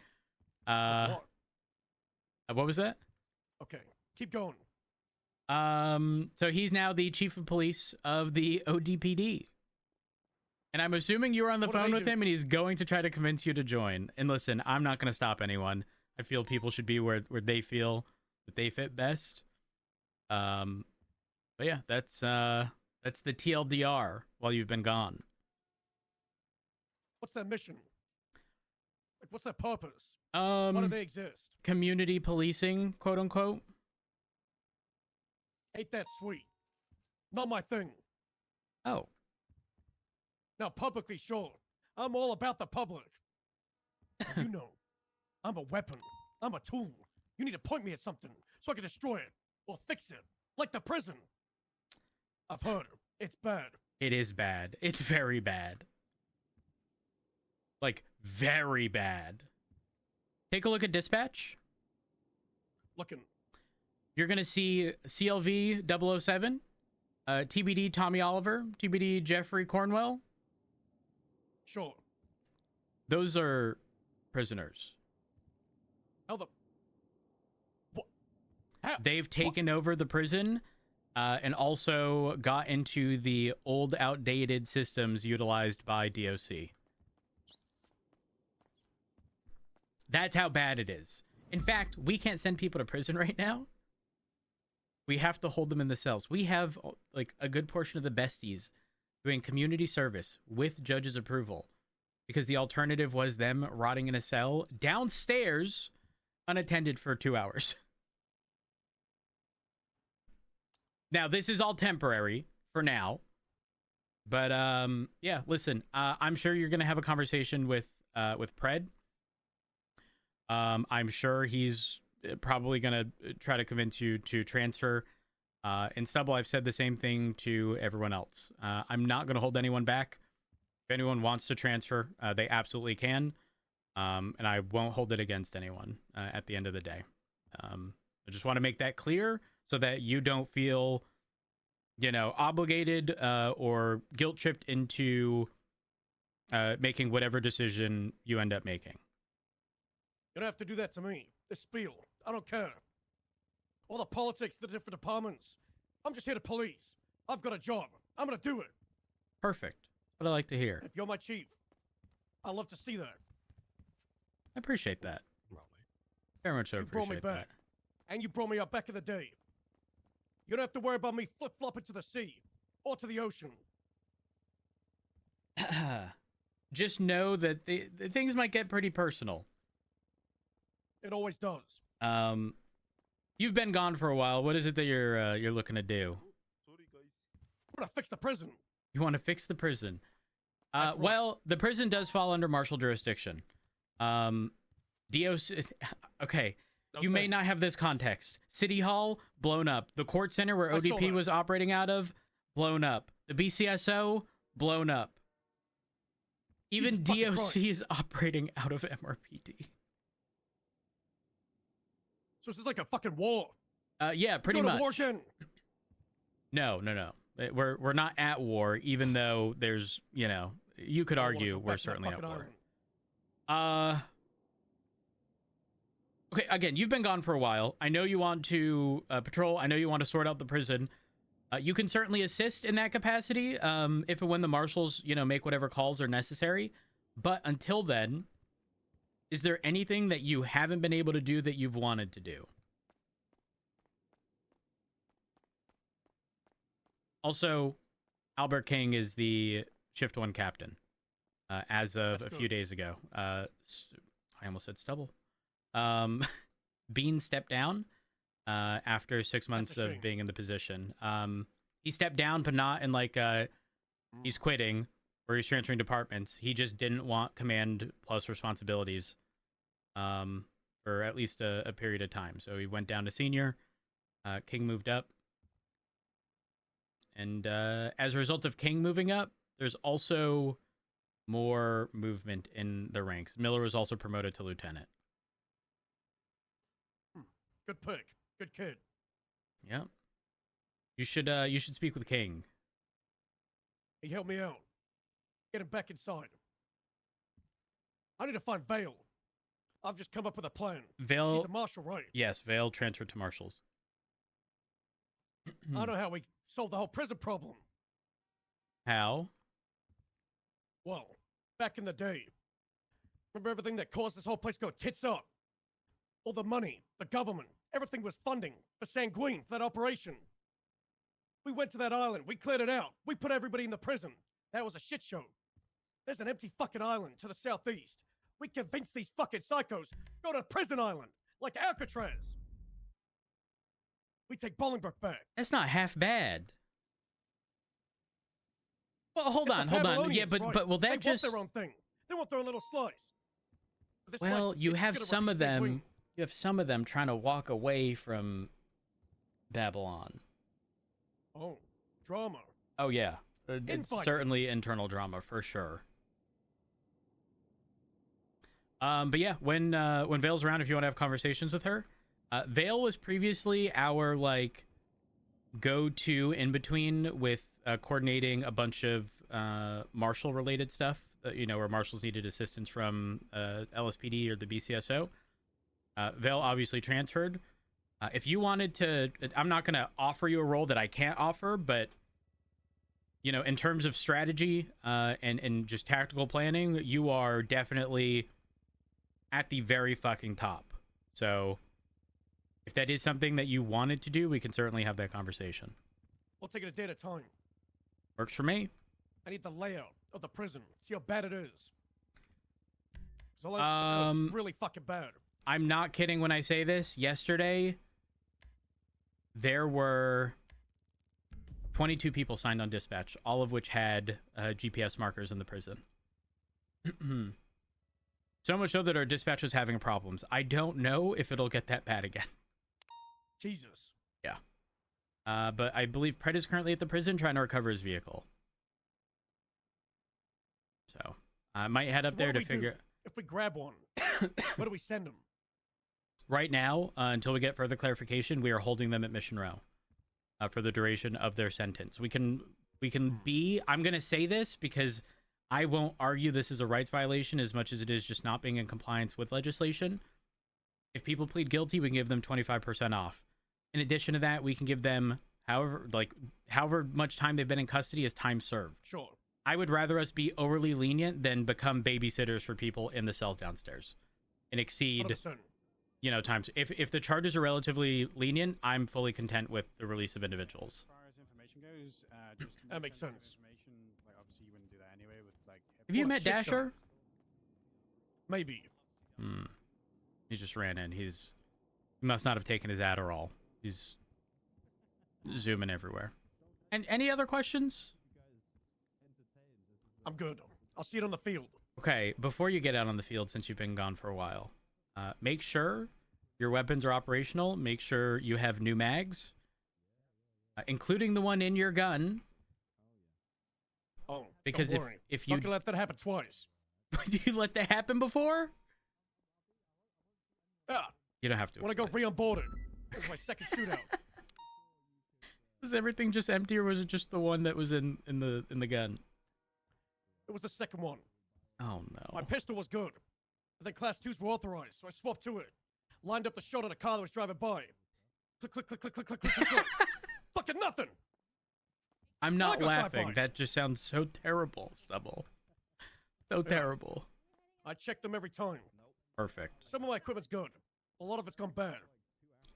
What was that? Okay, keep going. So he's now the chief of police of the ODPD. And I'm assuming you were on the What do phone they with do? him and he's going to try to convince you to join. And listen, I'm not going to stop anyone. I feel people should be where they feel that they fit best. But yeah, that's the TLDR while you've been gone. What's their mission? Like, what's their purpose? Why do they exist? Community policing, quote unquote. Ain't that sweet? Not my thing. Oh. Now, publicly, sure. I'm all about the public. You know, I'm a weapon. I'm a tool. You need to point me at something so I can destroy it or fix it, like the prison. I've heard it's bad. It is bad. It's very bad. Like, very bad. Take a look at dispatch. Looking. You're going to see CLV 007, TBD Tommy Oliver, TBD Jeffrey Cornwell. Sure. Those are prisoners. How the... What? How? They've taken over the prison and also got into the old, outdated systems utilized by DOC. That's how bad it is. In fact, we can't send people to prison right now. We have to hold them in the cells. We have like a good portion of the besties doing community service with judge's approval because the alternative was them rotting in a cell downstairs unattended for 2 hours. Now, this is all temporary for now. But yeah, listen, I'm sure you're going to have a conversation with Pred. I'm sure he's probably going to try to convince you to transfer. In Stubble, I've said the same thing to everyone else. I'm not going to hold anyone back. If anyone wants to transfer, they absolutely can. And I won't hold it against anyone at the end of the day. I just want to make that clear so that you don't feel, obligated or guilt-tripped into making whatever decision you end up making. You don't have to do that to me. This spiel. I don't care. All the politics, the different departments. I'm just here to police. I've got a job. I'm gonna do it. Perfect. What I like to hear. If you're my chief, I'd love to see that. I appreciate that. Very much so You brought me appreciate back, that. and you brought me up back in the day. You don't have to worry about me flip-flopping to the sea or to the ocean. Just know that the things might get pretty personal. It always does. You've been gone for a while. What is it that you're looking to do? I'm gonna fix the prison. You want to fix the prison? That's right. Well, the prison does fall under martial jurisdiction. DOC. Okay, you may not have this context. City Hall blown up. The court center where I saw ODP that. was operating out of blown up. The BCSO blown up. Even Jesus fucking DOC Christ. is operating out of MRPD. So this is like a fucking war. Yeah, pretty Go to much. war again. No. We're not at war, even though there's, you could I wanna argue go we're back to that certainly at fucking war. island. Okay, again, you've been gone for a while. I know you want to patrol. I know you want to sort out the prison. You can certainly assist in that capacity if and when the marshals, make whatever calls are necessary. But until then, is there anything that you haven't been able to do that you've wanted to do? Also, Albert King is the Shift 1 captain as of That's a few good. days ago. I almost said stubble. Bean stepped down after 6 months a of shame. being in the position. He stepped down, but not in like he's quitting or he's transferring departments. He just didn't want command plus responsibilities for at least a period of time. So he went down to senior. King moved up. And as a result of King moving up, there's also more movement in the ranks. Miller was also promoted to lieutenant. Good pick. Good kid. Yeah. You should speak with King. He helped me out. Get him back inside. I need to find Vale. I've just come up with a plan. Vale- She's the marshal, right? Yes, Vale transferred to marshals. I know how we solved the whole prison problem. How? Well, back in the day. Remember everything that caused this whole place to go tits up? All the money, the government, everything was funding for Sanguine for that operation. We went to that island, we cleared it out, we put everybody in the prison. That was a shit show. There's an empty fucking island to the southeast. We convinced these fucking psychos go to prison island, like Alcatraz. We take Bolingbroke back. That's not half bad. Well, hold It's the on. Yeah, Babylonians, but right. but will that they just want their own thing. They want their own little slice. But this well, way, you it's have gonna some of repeat Sanguine. them. You have some of them trying to walk away from Babylon. Oh, drama. Oh yeah, it's Infighting. certainly internal drama for sure. But yeah, when Vale's around, if you want to have conversations with her, Vale was previously our like go-to in between with coordinating a bunch of marshal related stuff. Where marshals needed assistance from LSPD or the BCSO. Vale obviously transferred. If you wanted to, I'm not going to offer you a role that I can't offer, but in terms of strategy and just tactical planning, you are definitely at the very fucking top. So if that is something that you wanted to do, we can certainly have that conversation. We'll take it a day at a time. Works for me. I need the layout of the prison. See how bad it is. 'Cause all I know is it's really fucking bad. I'm not kidding when I say this. Yesterday, there were 22 people signed on dispatch, all of which had GPS markers in the prison. So much so that our dispatch was having problems. I don't know if it'll get that bad again. Jesus. Yeah. But I believe Pred is currently at the prison trying to recover his vehicle. So I might head up So there what to do we do figure... if we grab one, where do we send them? Right now, until we get further clarification, we are holding them at Mission Row for the duration of their sentence. We can be... I'm going to say this because I won't argue this is a rights violation as much as it is just not being in compliance with legislation. If people plead guilty, we can give them 25% off. In addition to that, we can give them however much time they've been in custody is time served. Sure. I would rather us be overly lenient than become babysitters for people in the cells downstairs and exceed 100%. times. If the charges are relatively lenient, I'm fully content with the release of individuals. As far as information goes, just That makes sense. information, like obviously you wouldn't do that anyway with like Have you What, met shit show? Dasher? Maybe. He just ran in. He must not have taken his Adderall. He's zooming everywhere. And any other questions? I'm good. I'll see it on the field. Okay, before you get out on the field, since you've been gone for a while, make sure your weapons are operational. Make sure you have new mags, including the one in your gun. Oh, Because don't worry. if you Not gonna let that happen twice. you let that happen before, Yeah. you don't have to. Want to go re-onboard it? It was my second shootout. Was everything just empty, or was it just the one that was in the gun? It was the second one. Oh no. My pistol was good. But then class 2s were authorized, so I swapped to it. Lined up the shot at a car that was driving by. Click, click, click, click, click, click, click, click, click. Fucking nothing! I'm not go drive laughing. by. That just sounds so terrible, Stubble. So terrible. I check them every time. Perfect. Some of my equipment's good. A lot of it's gone bad.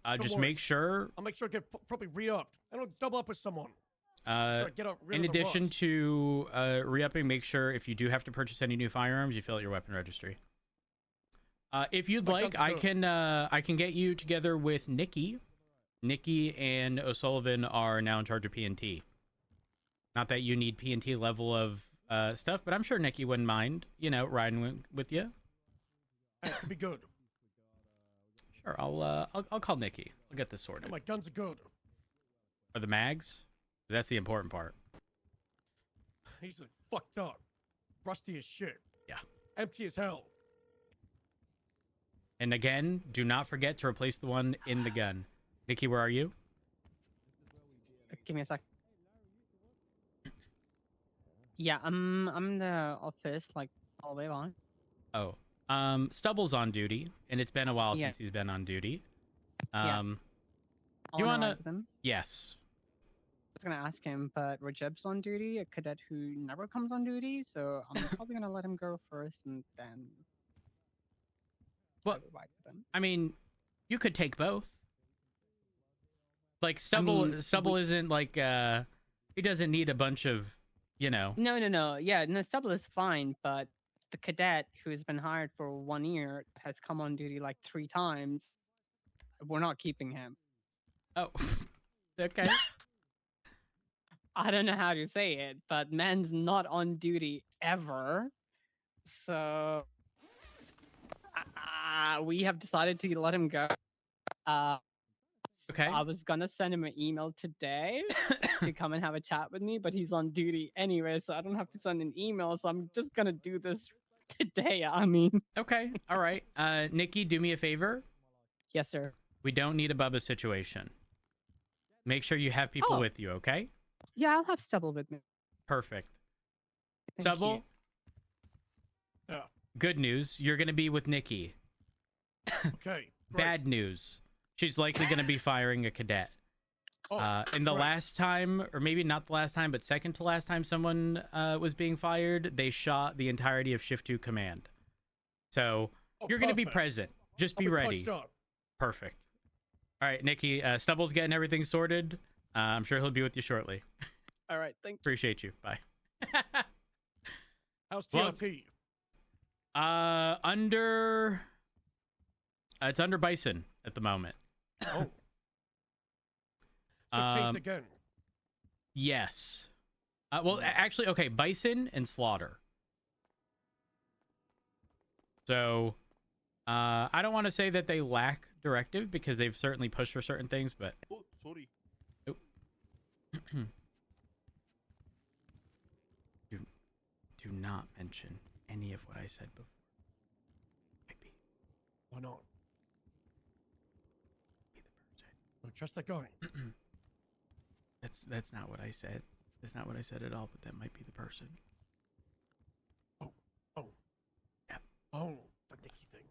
Don't Just worry. make sure. I'll make sure I get properly re-upped. I don't double up with someone. In addition to re-upping, make sure if you do have to purchase any new firearms, you fill out your weapon registry. If you'd My like, guns are I can get you together with Nikki. Nikki and O'Sullivan are now in charge of P&T. Not that you need P&T level of stuff, but I'm sure Nikki wouldn't mind, riding with you. Hey, it could be good. Sure, I'll call Nikki. I'll get this sorted. My guns are good. Are the mags? That's the important part. He's like fucked up. Rusty as shit. Yeah. Empty as hell. And again, do not forget to replace the one in the gun. Nikki, where are you? Give me a sec. Yeah, I'm in the office, like all the way along. Oh, Stubble's on duty, and it's been a while Yeah. since he's been on duty. Yeah. You wanna wanna? ride with him? Yes. I was gonna ask him, but Rajab's on duty, a cadet who never comes on duty, so I'm probably gonna let him go first, and then Well, ride with him. I mean, you could take both. Like Stubble isn't like he doesn't need a bunch of, No. Yeah, no, Stubble is fine, but the cadet who's been hired for 1 year has come on duty like 3 times. We're not keeping him. Oh, okay. I don't know how to say it, but man's not on duty ever. So we have decided to let him go. Okay. I was gonna send him an email today to come and have a chat with me, but he's on duty anyway, so I don't have to send an email. So I'm just gonna do this today. I mean, Okay. All right. Nikki, do me a favor. Yes, sir. We don't need a Bubba situation. Make sure you have people Oh. with you, okay? Yeah, I'll have Stubble with me. Perfect. Thank Stubble, you. Yeah. good news. You're going to be with Nikki. Okay. Great. Bad news. She's likely going to be firing a cadet. Oh, And the great. last time, or maybe not the last time, but second to last time someone was being fired, they shot the entirety of Shift 2 Command. So you're going to be perfect. present. Just I'll be ready. punched up. Perfect. All right, Nikki, Stubble's getting everything sorted. I'm sure he'll be with you shortly. All right, thanks. Appreciate you. Bye. How's Well, TRT? It's under Bison at the moment. Oh. So changed again. Yes. Well, actually, okay, Bison and Slaughter. So, I don't want to say that they lack directive because they've certainly pushed for certain things, but Oh, sorry. do not mention any of what I said before. Maybe Why not? be the person. Don't trust that guy. That's not what I said. That's not what I said at all, but that might be the person. Oh. Yep. Oh, the Nikki thing.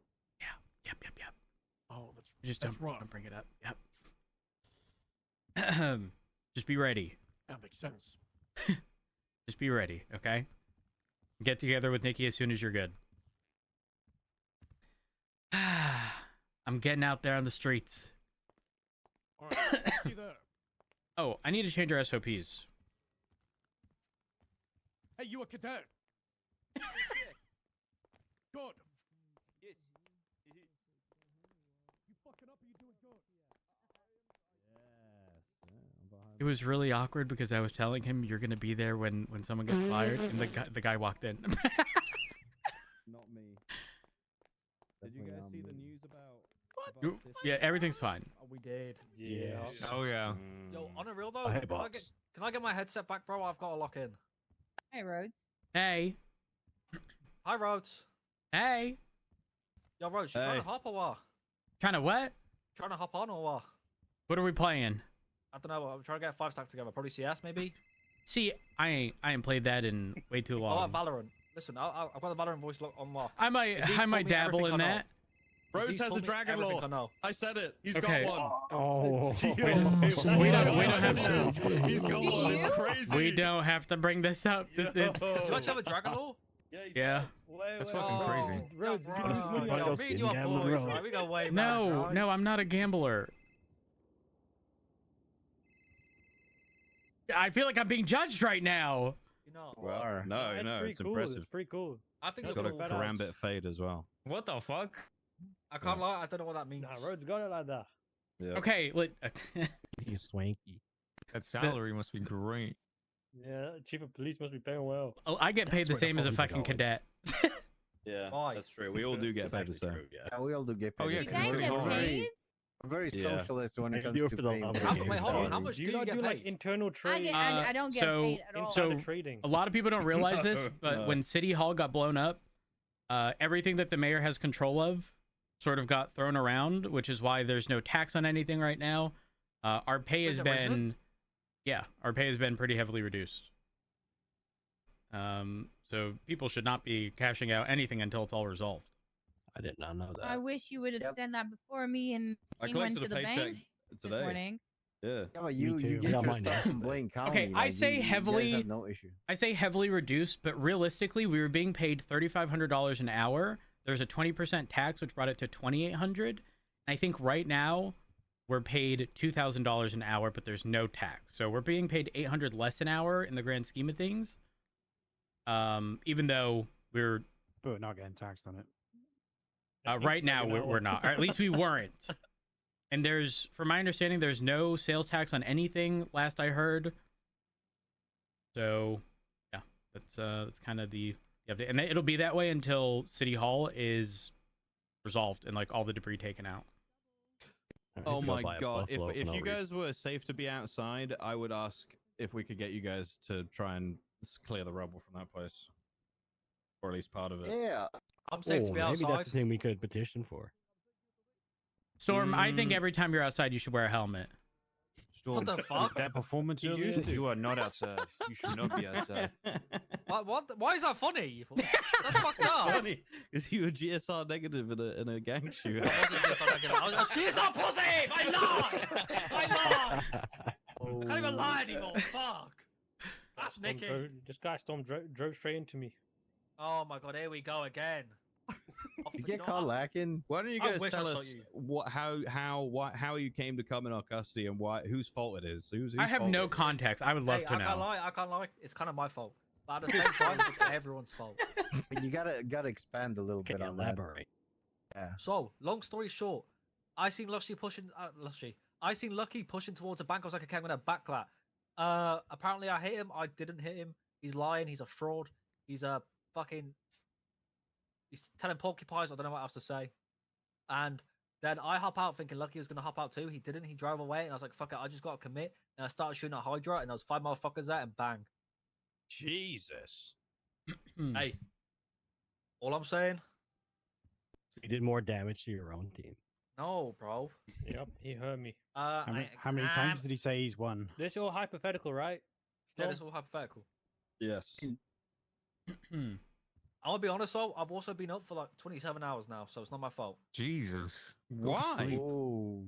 Yep. Oh, that's Just that's don't rough. bring it up. Yep. Just be ready. That makes sense. Just be ready, okay? Get together with Nikki as soon as you're good. I'm getting out there on the streets. All right, see you there. Oh, I need to change our SOPs. Hey, you a cadet? Good. Yes. You fucking up or you doing good? It was really awkward because I was telling him you're gonna be there when someone gets fired, and the guy walked in. Not me. Did you guys see the news about? Yeah, everything's fine. Oh, we did. Yes. Oh yeah. Yo, on a real though, Hey, can boss. I get my headset back, bro? I've got to lock in. Hey, Rhodes. Hey, Hi, Rhodes. hey, Yo, Rhodes, you trying to hop or what? trying to what? Trying to hop on or what? What are we playing? I don't know. I'm trying to get 5 stacks together. Probably CS, maybe. See, I ain't played that in way too I long. like Valorant. Listen, I've got the Valorant voice lock on lock. I might dabble in that. Rose has a dragon everything I law. know. I said it. He's Okay. got one. Oh. We don't have to. He's got one. It's crazy. We don't have to bring this up. This Do you actually have a dragon law? yeah. That's fucking crazy. Rhodes, What else me and can you are gamble boys, around? right? We go way back, No, right? no, I'm not a gambler. I feel like I'm being judged right now. You know. Well, no, it's impressive. It's pretty cool. I think He's it's got a cool. karambit fade as well. What the fuck? I can't lie. I don't know what that means. Nah, Rhodes got it like that. Yeah. Okay, He's swanky. That salary must be great. Yeah, chief of police must be paying well. oh, I get paid That's the where the same as a funds are fucking going. cadet. Yeah, Why? that's true. We all do get paid the same. Yeah, we all do get paid. Oh, yeah, the 'cause same. it's We're pretty hard. very Yeah. socialist when it They comes do it to for the paying. love of How- the game. wait, hold on, how much Do do you you not get do like paid? internal trade? I don't get paid at all. So trading. a lot of people don't realize this, but No. when City Hall got blown up, everything that the mayor has control of sort of got thrown around, which is why there's no tax on anything right now. Our pay has Wait, is it been, our pay has been pretty heavily reduced. So people should not be cashing out anything until it's all resolved. I did not know that. I wish you would have said that before me and I he went collected to a the paycheck bank this today. morning. Yeah. Yeah, but you too. get Got your mine stuff yesterday. from Blaine County. Okay, I like, say you guys heavily- have no issue. I say heavily reduced, but realistically, we were being paid $3,500 an hour. There's a 20% tax, which brought it to $2,800. I think right now we're paid $2,000 an hour, but there's no tax. So we're being paid $800 less an hour in the grand scheme of things. Even though we're But we're not getting taxed on it. right now we're not, or at least we weren't. And there's, from my understanding, there's no sales tax on anything. Last I heard. So yeah, that's kind of the update, and it'll be that way until City Hall is resolved and like all the debris taken out. Oh my god! If you guys were safe to be outside, I would ask if we could get you guys to try and clear the rubble from that place, or at least part of it. Yeah. I'm safe to be maybe outside. that's the thing we could petition for. Storm, I think every time you're outside, you should wear a helmet. What the fuck? That performance You earlier, used to. you are not outside. You should not be outside. What? Why is that funny? That's fucked up. Funny, is you a GSR negative in a gang shoot? I was GSR pussy! I lied! I can't even lie anymore. Fuck. That's Nicky. This guy Storm drove straight into me. Oh my god, here we go again. You get caught lacking. Why don't you I guys wish I tell saw us you. how you came to come in our custody and whose fault it is? Whose I have fault no is it? context. I would love Hey, to I can't know. lie. I can't lie. It's kind of my fault. But at the same time, it's everyone's fault. But you gotta expand a little Can bit you on that. elaborate? Yeah. So, long story short, I seen Lucky pushing. I seen Lucky pushing towards a bank. I was like, okay, I'm gonna backclap. Apparently I hit him. I didn't hit him. He's lying. He's a fraud. He's a fucking. He's telling porcupines. I don't know what else to say. And then I hop out thinking Lucky was gonna hop out too. He didn't. He drove away, and I was like, fuck it. I just gotta commit. And I started shooting at Hydra, and there was 5 motherfuckers there, and bang. Jesus. Hey, all I'm saying. So you did more damage to your own team. No, bro. Yep, he heard me. How many times did he say he's won? This is all hypothetical, right? Yeah, this is all hypothetical. Yes. I'm gonna be honest though, I've also been up for like 27 hours now, so it's not my fault. Jesus. Why? Whoa.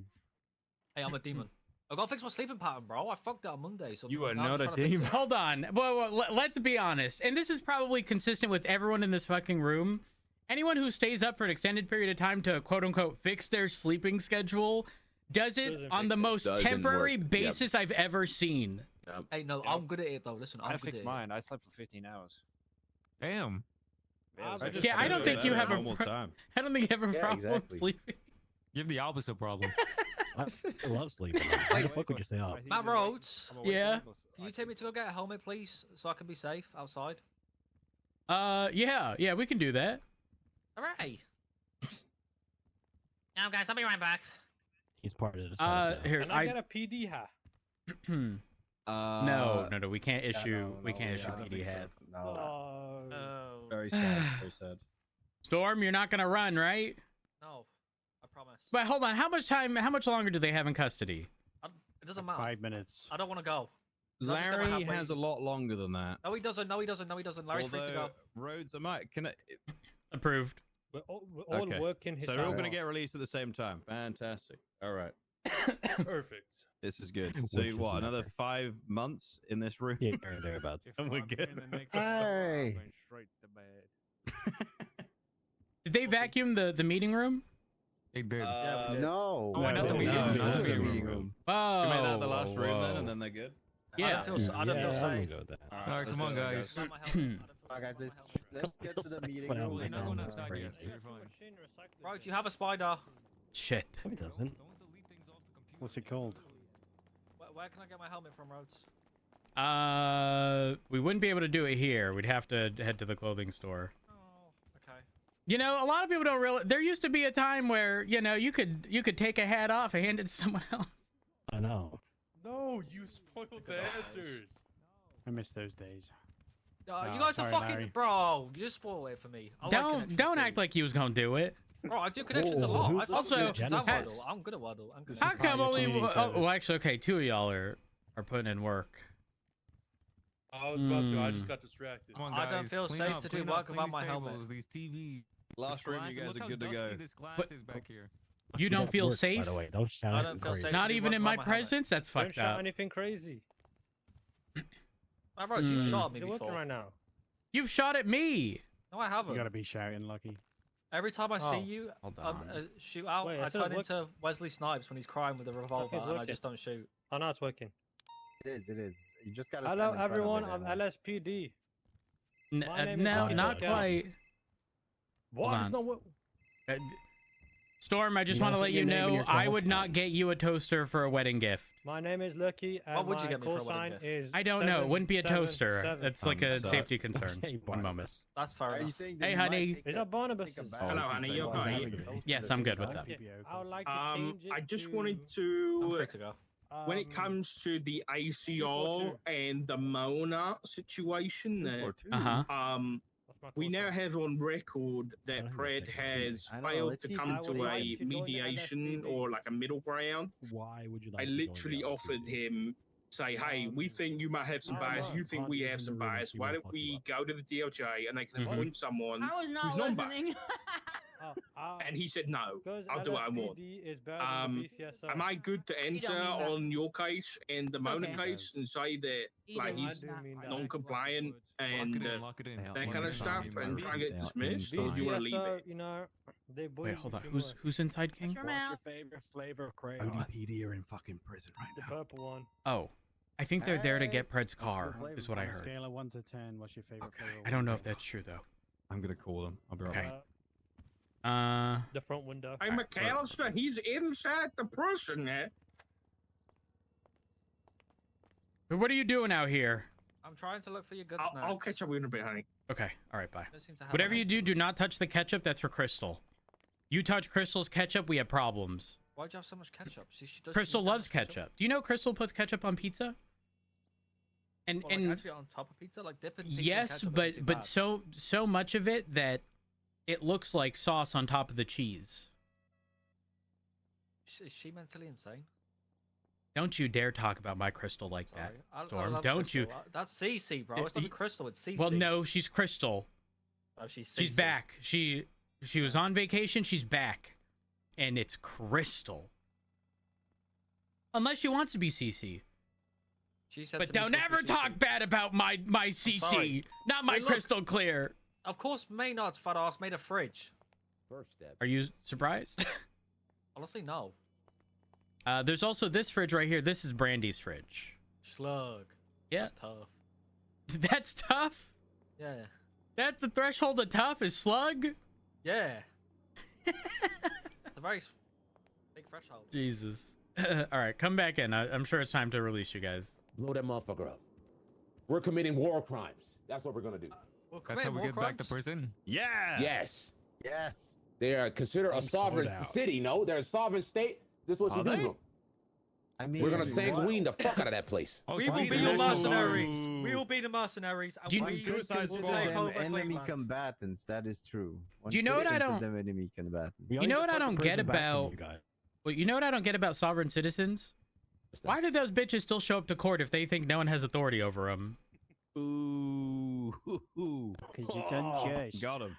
Hey, I'm a demon. I gotta fix my sleeping pattern, bro. I fucked it on Monday. So You are now I'm not a trying to fix demon. it. Hold on. Well, let's be honest. And this is probably consistent with everyone in this fucking room. Anyone who stays up for an extended period of time to quote unquote fix their sleeping schedule does it on the most temporary basis I've ever seen. Hey, no, I'm good at it though. Listen, I'm I good fixed at mine. I slept for 15 hours. Damn. Yeah, I don't think you have a time. I don't think you have a problem exactly. sleeping. You have the opposite problem. I love sleeping. Why the fuck would you stay up? Matt Rhodes, Yeah. can you take me to go get a helmet, please, so I can be safe outside? Yeah, we can do that. Hooray! Now, guys, I'll be right back. He's part of the setup now. Here, Can I get a PD hat? No, we can't issue PD hats. Very sad. Very sad. Storm, you're not gonna run, right? No, I promise. But hold on, how much longer do they have in custody? It doesn't matter. 5 minutes. I don't want to go. I'll just get my Larry hat has a raised. lot longer than that. No, he doesn't. No, he doesn't. No, he doesn't. Larry's free to go. Although, Rhodes, can I? Approved. We're all Okay. working his So they're all time going to off. get released at the same time. Fantastic. All right. Perfect. This is good. So Which is what? Another never. 5 months in this room? Yeah, or thereabouts. And we're good. Hey. Did they vacuum the meeting room? They did. No. Oh, I know the meeting room. no, Not the no, meeting no. room. We made that the Whoa, last room then, whoa. and then they're good. Yeah. I don't feel I'm safe. gonna go with that. All right, come on, guys. Not my helmet. All right, guys, let's get to the meeting Well, room. they're not and, outside yet. crazy. Right, you have a spider. Shit. No, he doesn't. What's it called? Where can I get my helmet from, Rhodes? We wouldn't be able to do it here. We'd have to head to the clothing store. Oh, okay. You know, a lot of people don't realize there used to be a time where, you know, you could take a hat off and hand it to someone else. I know. No, you spoiled the answers. I miss those days. You Oh, guys sorry, are fucking Larry. bro. You just spoiled it for me. I like Don't connections act too. like you was gonna do it. Bro, I do connections a Whoa, lot. who's I this Also, fucking Genesis? Waddle. I'm good at Waddle. I'm good This at How is come probably only? community Oh, service. actually, okay, 2 of y'all are putting in work. I was about to. I just got distracted. Come on, I guys. don't feel clean safe up, to do clean work up, clean without these my helmet. tables, These TV. Last room, you guys are good to go. This glass is back here. You don't That feel works, safe? By the way, don't shout I at don't me feel crazy. safe. Not to do even work in without my helmet. presence? That's Don't fucked shout up. anything crazy. My Rhodes, you Mm. shot at me Is it working before. right now? You've shot at me. No, I haven't. You gotta be shouting, Lucky. Every time I see Oh. you Hold on. shoot out, Wait, I it's not turn into Wesley Snipes when he's crying with a revolver, it's and I working. just don't shoot. Oh, no, it's working. It is. You just gotta. Hello, stand in front of everyone. it I'm and- LSPD. N- My name is no, Lucky. not Okay. quite. What? on. It's not wo- Uh, Storm, I just You want to gotta let say you your name and know your I call would not sign. get you a toaster for a wedding gift. My name is Lucky, and What would you my get me for a call wedding sign gift? is. I don't know. It wouldn't be a toaster. 777. That's like a so- safety concern. Okay, One moment. Barnabas. That's fair Are you enough. saying Hey, that you honey. might take Is a- that Barnabas? take a Hello, bath honey, and you take okay? off the toaster Yes, to I'm the good with side? that. I would like to change it I just to, wanted I'm to, free to go. when it comes to the ACR and the Mona situation there, Uh-huh. we now have on record that Pred has I know, failed let's to see if come he's to safe. a mediation or like a middle ground. Why would you like I to join the literally LSPD? offered him, say, hey, we think you might have some I don't bias. know. You think we Pontius have in some the room, bias. she Why will don't fuck you we up. go to the DOJ and they can Mhm. appoint someone I was not who's non-biased? listening. And he said, no, because I'll do what I want. LSPD is better than the BCSO. Am I good to enter don't mean that. on your case and the It's Mona okay. case and say that You like don't he's mean that. mean that. non-compliant and Lock it in. that kind of stuff and try and get dismissed, or BCSO, do you want to leave it? you know, they Wait, bullied hold me on. too Who's much. who's inside, King? From What's your out. favorite flavor of crayon? ODPD are in fucking prison right The now. purple one. Oh, I think they're there to Hey, get Pred's that's a good car, flavor. is what I On a heard. scale of 1 to 10, what's your favorite flavor? I don't know if that's true though. I'm gonna call them. I'll be right Okay. back. The front window. Hey, McAllister, he's inside the prison there. What are you doing out here? I'm trying to look for your good I'll snacks. catch up with you in a bit, honey. Okay, all right, bye. Don't seem to have Whatever a you nice do, food. do not touch the ketchup. That's for Crystal. You touch Crystal's ketchup, we have problems. Why'd you have so much ketchup? She Crystal loves ketchup. Do you know Crystal puts ketchup on pizza? And Well, like, and actually on top of pizza, like dipping pizza in yes, ketchup but isn't too but bad. so much of it that it looks like sauce on top of the cheese. Is she mentally insane? Don't you dare talk about my Crystal like that, Sorry. I Storm. love Don't you? Crystal. That's CC, bro. It's not Crystal. It's CC. Well, no, she's Crystal. Oh, she's She's CC. back. She was on vacation. She's back, and it's Crystal. unless she wants to be CC. She said But to me don't she wants ever to be talk CC. bad about my CC, sorry. not my Wait, look. crystal clear. Of course, Maynard's fat ass made a fridge. First step. Are you surprised? Honestly, no. There's also this fridge right here. This is Brandy's fridge. Slug. Yeah. That's tough. That's tough? Yeah. That's the threshold of tough is slug? Yeah. It's a very big threshold. Jesus. All right, come back in. I'm sure it's time to release you guys. Blow that motherfucker up. We're committing war crimes. That's what we're gonna do. That's how we get back to prison. Yeah. Yes. Yes. They are considered a I'm sold sovereign out. city. No, they're a sovereign state. This is what you Are do. to they? them. I mean, We're gonna what? sanguine the fuck out of that place. Oh, We so will we be need your to know- mercenaries. We will be the mercenaries. And Do you- we One could Suicide consider squad. take them over enemy Cleveland. combatants. That is true. One Do you know could what I consider don't- them enemy combatants. We You only know just what I took the don't get prison back from about- you guys. Well, you know what I don't get about sovereign citizens? Why do those bitches still show up to court if they think no one has authority over them? Ooh. Because it's unjust. Got him.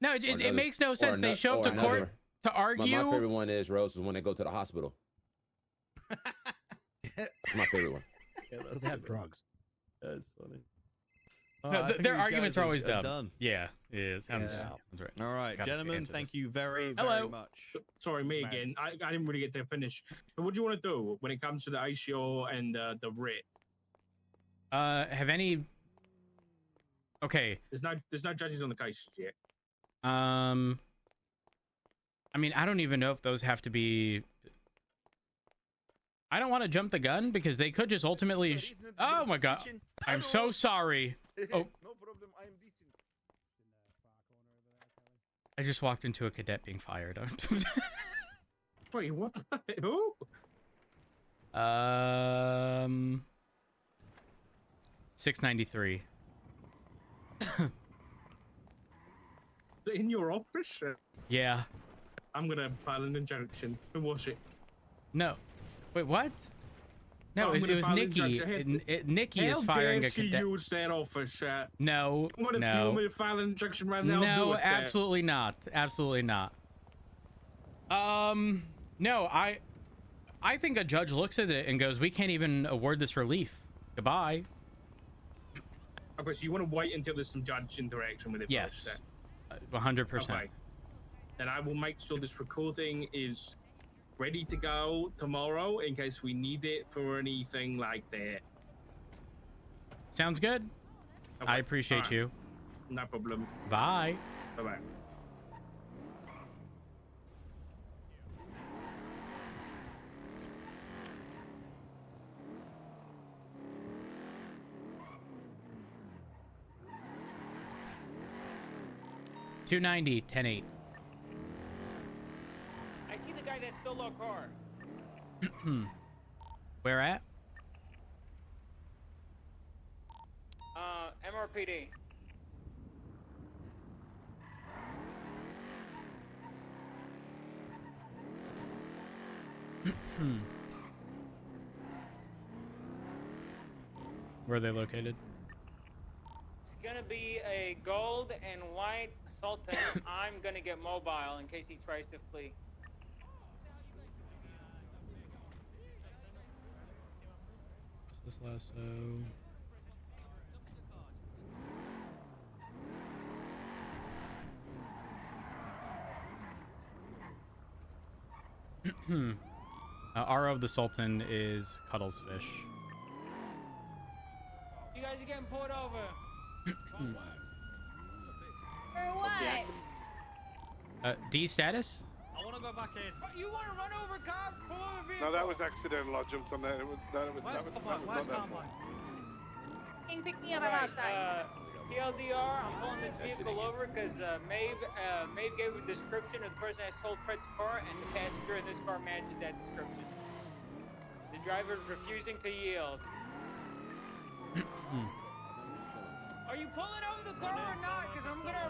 No, it makes no sense. They show up to court to argue. My favorite one is Rose is when they go to the hospital. That's my favorite one. Yeah, because they have drugs. That's funny. No, their arguments are always dumb. Yeah, it is. Sounds right. All right, Gotta gentlemen, answer thank this. you very, Hello. very much. Sorry, me again. I didn't really get to finish. So what do you want to do when it comes to the ICO and the writ? Have any? Okay. There's no judges on the cases yet. I mean, I don't even know if those have to be. I don't want to jump the gun because they could just ultimately. Oh my god! I'm so sorry. Oh, No problem. I am decent. I just walked into a cadet being fired. Wait, what? Who? 693. In your office? Yeah. I'm gonna file an injunction. Who was it? No. Wait, what? No, I'm it gonna was file an Nikki. injunction. Nikki is firing a How dare she cadet. use that office? No, What if you no. want me to file an injunction right now? I'll do No, it there. absolutely not. Absolutely not. No, I think a judge looks at it and goes, "We can't even award this relief. Goodbye." Okay, so you want to wait until there's some judge interaction with it? Yes, first, 100%. Okay. Then I will make sure this recording is ready to go tomorrow in case we need it for anything like that. Sounds good. Okay, I appreciate alright. you. No problem. Bye. Bye-bye. $290, 10-8. I see the guy that stole our car. Where at? MRPD. Where are they located? It's gonna be a gold and white Sultan. I'm gonna get mobile in case he tries to flee. What's this lasso? RO of the Sultan is Cuddles Fish. You guys are getting pulled over. For what? D status? I want to go back in. You want to run over cops? Pull over vehicle. No, that was accidental. I jumped on that. It was Where's Carmine? Where's Carmine? Can pick me up. I'm outside. TLDR, I'm pulling this vehicle over because Maeve gave a description of the person that stole Fred's car, and the passenger in this car matches that description. The driver is refusing to yield. Are you pulling over the car or not? Because I'm gonna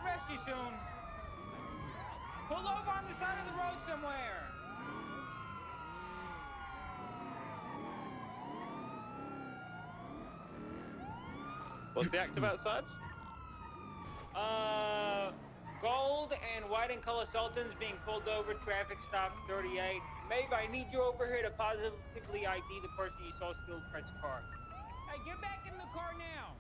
arrest you soon. Pull over on the side of the road somewhere. What's the active outside? Gold and white and color Sultans being pulled over, traffic stop 38. Maeve, I need you over here to positively ID the person you saw steal Fred's car. Hey, get back in the car now.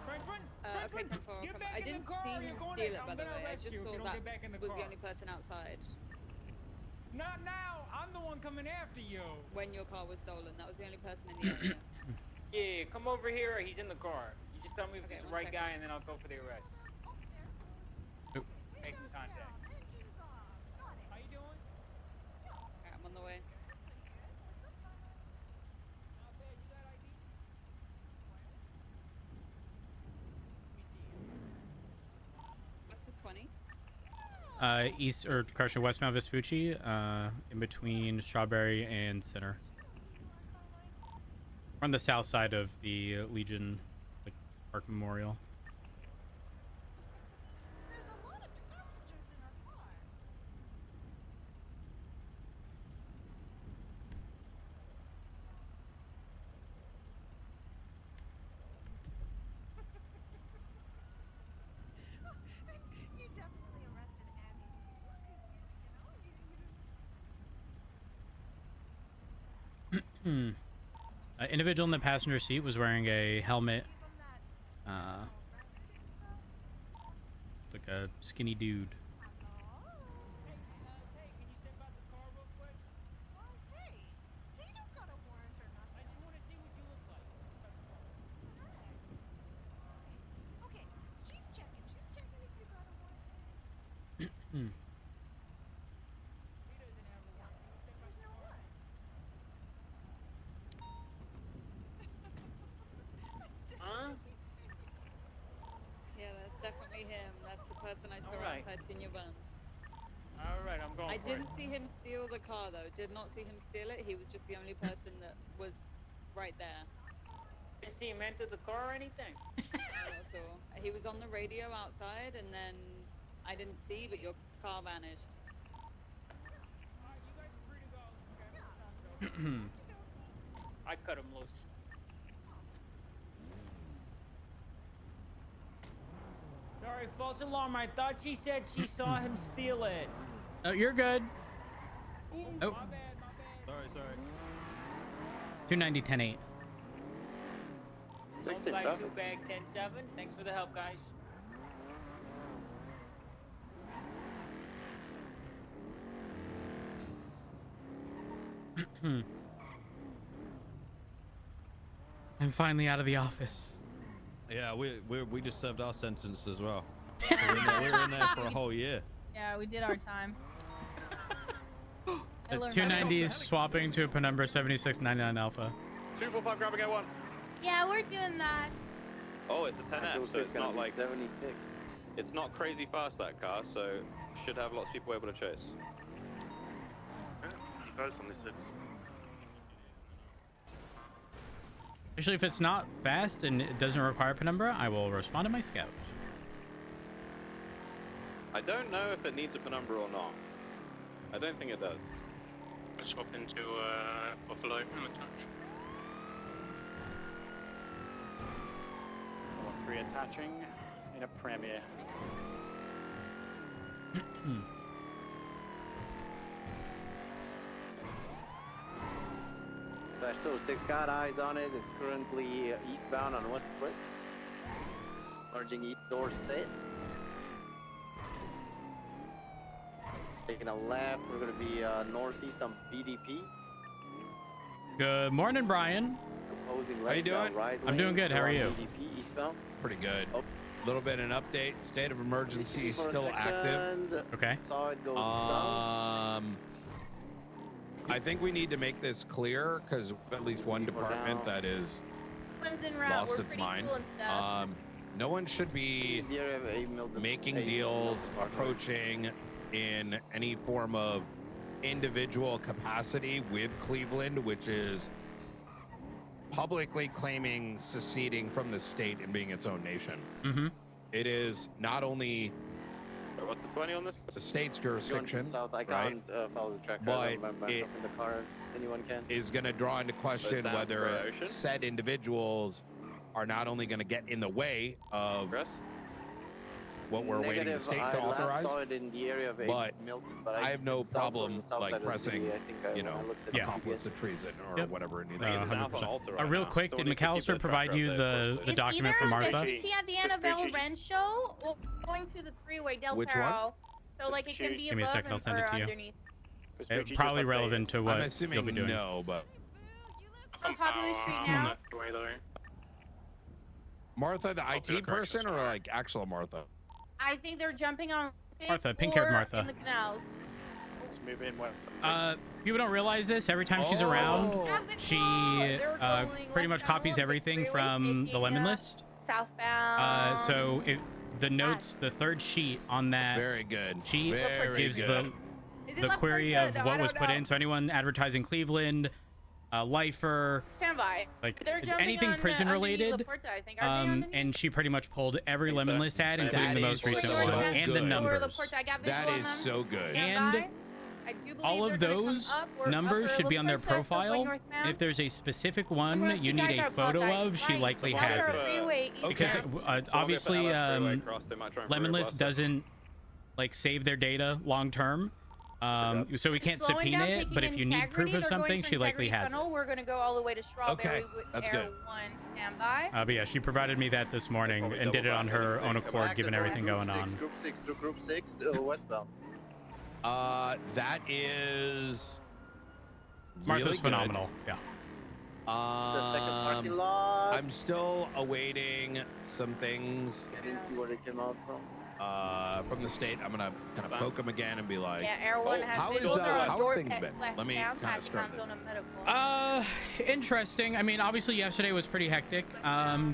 Frenchman, Okay, 10-4, get come- back I in didn't the car. see Or him you're going steal to, it, by I'm the gonna way. I arrest just you if saw you don't that get back in the was car. the only person outside Not now. I'm the one coming after you. when your car was stolen. That was the only person in the area. Yeah, come over here. He's in the car. You just tell me if Okay, he's the one right second. guy, and then I'll go for the arrest. Nope. Making contact. How you doing? Alright, I'm on the way. Not bad. You got ID? What's the 20? East or correction, westbound Vespucci, in between Strawberry and Center. We're on the south side of the Legion like Park Memorial. Individual in the passenger seat was wearing a helmet. Like a skinny dude. Huh? Yeah, that's definitely him. That's the person I saw Alright. outside Senior Buns. All right, I'm going I for didn't see him steal the car though. Did not see him steal it. He was just the only person that was right there. Didn't see him enter the car or anything. Not at all. He was on the radio outside, and then I didn't see, but your car vanished. I cut him loose. Sorry, false alarm. I thought she said she saw him steal it. Oh, you're good. Ooh, Oh. my bad, my bad. Sorry. 290 10-8. Don't flag 2 bag 10-7. Thanks for the help, guys. I'm finally out of the office. Yeah, we just served our sentence as well. we were in there for a whole year. Yeah, we did our time. I The learned 290 is swapping to a penumbra 7699 Alpha. 245, grab again one. Yeah, we're doing that. Oh, it's a 10F, so it's not like 76. it's not crazy fast, that car, so should have lots of people able to chase. First on this 6. Actually, if it's not fast and it doesn't require penumbra, I will respond to my scout. I don't know if it needs a penumbra or not. I don't think it does. Let's swap into Buffalo in the touch. Reattaching in a Premier. Special 6 got eyes on it. It's currently eastbound on West Clips. Merging east door set. Taking a left, we're going to be northeast on BDP. Good morning, Brian. Opposing How you doing? right I'm doing good. How are you? BDP eastbound. Pretty good. A little bit of an update. State of emergency is still active. Okay. Saw it go down. I think we need to make this clear because at least one department that is One's en route. lost We're its pretty mind. cool and stuff. No one should be making deals, approaching in any form of individual capacity with Cleveland, which is publicly claiming seceding from the state and being its own nation. Mm-hmm. It is not only What's the 20 on this? the state's jurisdiction, South, I right? can't follow the track. But it in the car. Anyone can. is going to draw into question down whether for Ocean? said individuals are not only going to get in the way of what we're waiting the state to authorize. Saw it in the area of But Milton, I have no south or problem the south like side of the pressing, city, I think, you when I know, looked at the accomplice to GPS. treason or Yep. whatever it needs. 100%. Real quick, did McAllister provide you the It's document from either Martha? She at the Annabelle Wren show or going to the freeway Del Which Perro. So like it can be Give me a above second, I'll send it or to you. underneath. It's probably relevant to what I'm you'll assuming be doing. no, but On Popular Street now. Martha, the IT person, or like actual Martha? I think they're jumping on Martha, pink-haired or Martha. in the canals. Let's move in west. People don't realize this. Every time she's around, she pretty much copies everything from the lemon list. Southbound. So the notes, the third sheet on that very good sheet Very gives good. the query of what was put in. So anyone advertising Cleveland, lifer, Stand by. like They're jumping anything on, prison related. LaPorta, I think. Are they underneath? And she pretty much pulled every lemon list ad, including That the most is recent so one, and the good. numbers. LaPorta, I got That visual on is them. so good. And I do believe all of they're gonna come those up or numbers upper should be on their LaPorta, so going profile. northbound. If there's a specific The one rest you of you need guys a are photo apologizing. of, she Right. likely Water has it. freeway Because eastbound. obviously, Lemon List doesn't like save their data long term, so we can't Slowing subpoena down, it. taking But if you need Integrity, proof of they're going something, for she likely Integrity has it. Tunnel. We're going to go all the way to Strawberry Okay, with that's Air good. 1 standby. But yeah, she provided me that this morning and did it on her own accord, given everything going on. Group 6 to Group 6, westbound. That is Martha's really good. phenomenal. Yeah. The second parking lot. I'm still awaiting some things I didn't see where they came out from the state. I'm gonna kind of poke them again and be like, Yeah, Air 1 has how been is both are on how door have things pet been? left Let me down, kind of start Packers there. on a medical. Interesting. I mean, obviously yesterday was pretty hectic.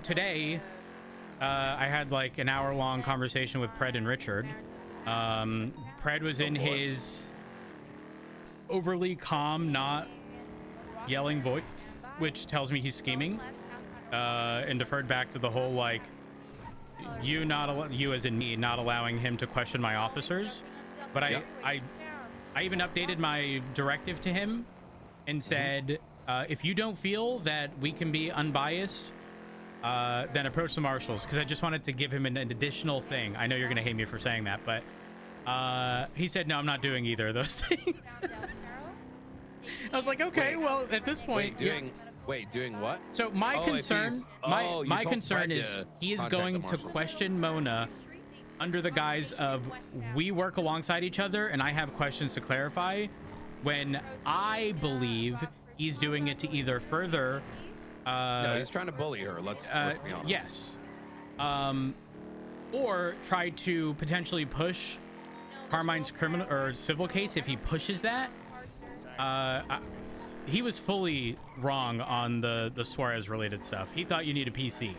Today, I had like an hour-long conversation with Pred and Richard. Pred was in his overly calm, not yelling voice, which tells me he's scheming, and deferred back to the whole like you as in me not allowing him to question my officers. But I even updated my directive to him and said, if you don't feel that we can be unbiased, then approach the marshals, because I just wanted to give him an additional thing. I know you're gonna hate me for saying that, but he said, no, I'm not doing either of those things. I was like, okay, well, at this point, doing what? So my Oh, if concern, he's- my you my told concern Fred is to he is contact going the to marshals. question Mona under the guise of we work alongside each other and I have questions to clarify, when I believe he's doing it to either further. No, he's trying to bully her. Let's be honest. Yes. Or try to potentially push Carmine's criminal or civil case if he pushes that. He was fully wrong on the Suarez related stuff. He thought you need a PC.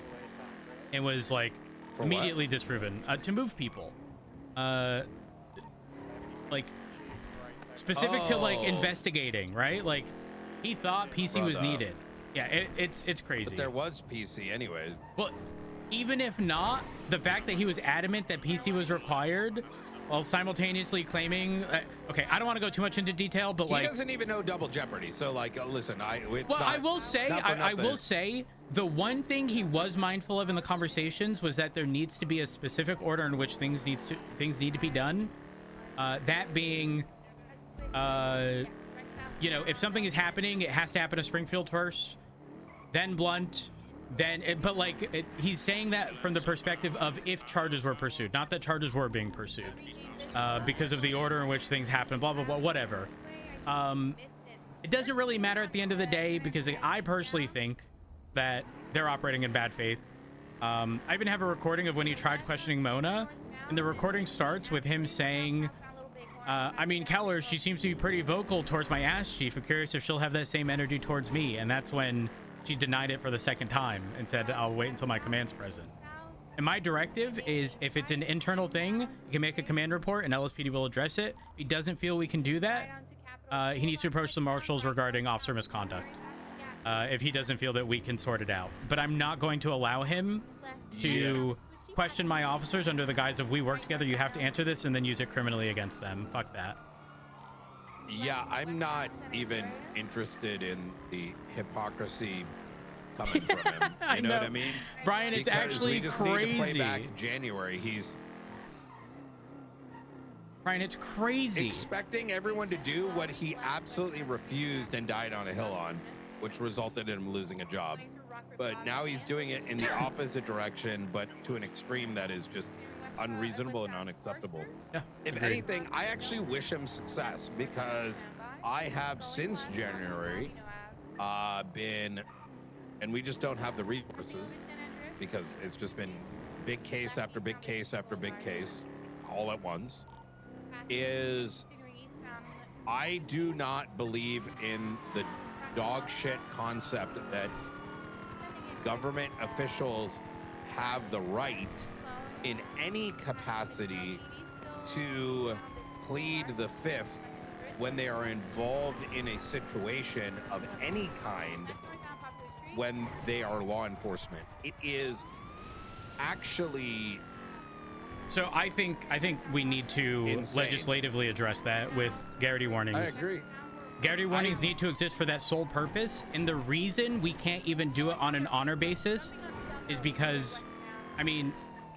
It was like For immediately disproven to move people. Like specific to like Oh. investigating, right? Like he thought PC was Brother. needed. Yeah, it's crazy. But there was PC anyway. Well, even if not, the fact that he was adamant that PC was required while simultaneously claiming okay, I don't want to go too much into detail, but He like doesn't even know double jeopardy. So like, listen, it's well, not, I will say not for I will nothing. say the one thing he was mindful of in the conversations was that there needs to be a specific order in which things need to be done. That being you know, if something is happening, it has to happen to Springfield first, then Blunt, then but like he's saying that from the perspective of if charges were pursued, not that charges were being pursued, because of the order in which things happen, blah blah blah, whatever. It doesn't really matter at the end of the day, because I personally think that they're operating in bad faith. I even have a recording of when he tried questioning Mona, and the recording starts with him saying, I mean, Keller, she seems to be pretty vocal towards my ass chief. I'm curious if she'll have that same energy towards me. And that's when she denied it for the second time and said, I'll wait until my command's present. And my directive is, if it's an internal thing, you can make a command report and LSPD will address it. If he doesn't feel we can do that, he needs to approach the marshals regarding officer misconduct. If he doesn't feel that we can sort it out. But I'm not going to allow him to question my officers under the guise of we work together, you have to answer this, and then use it criminally against them. Fuck that. Yeah, I'm not even interested in the hypocrisy coming from him. You know what I mean? Brian, it's Because actually we just need to play crazy. back in January. Brian, it's crazy. Expecting everyone to do what he absolutely refused and died on a hill on, which resulted in him losing a job. But now he's doing it in the opposite direction, but to an extreme that is just unreasonable and unacceptable. Yeah, if agreed. anything, I actually wish him success because I have since January been, and we just don't have the resources because it's just been big case after big case after big case all at once. Is I do not believe in the dog shit concept that government officials have the right in any capacity to plead the fifth when they are involved in a situation of any kind when they are law enforcement. It is actually... So I think we need to insane. legislatively address that with Garrity warnings. I agree. Garrity warnings need to exist for that sole purpose, and the reason we can't even do it on an honor basis is because, I mean,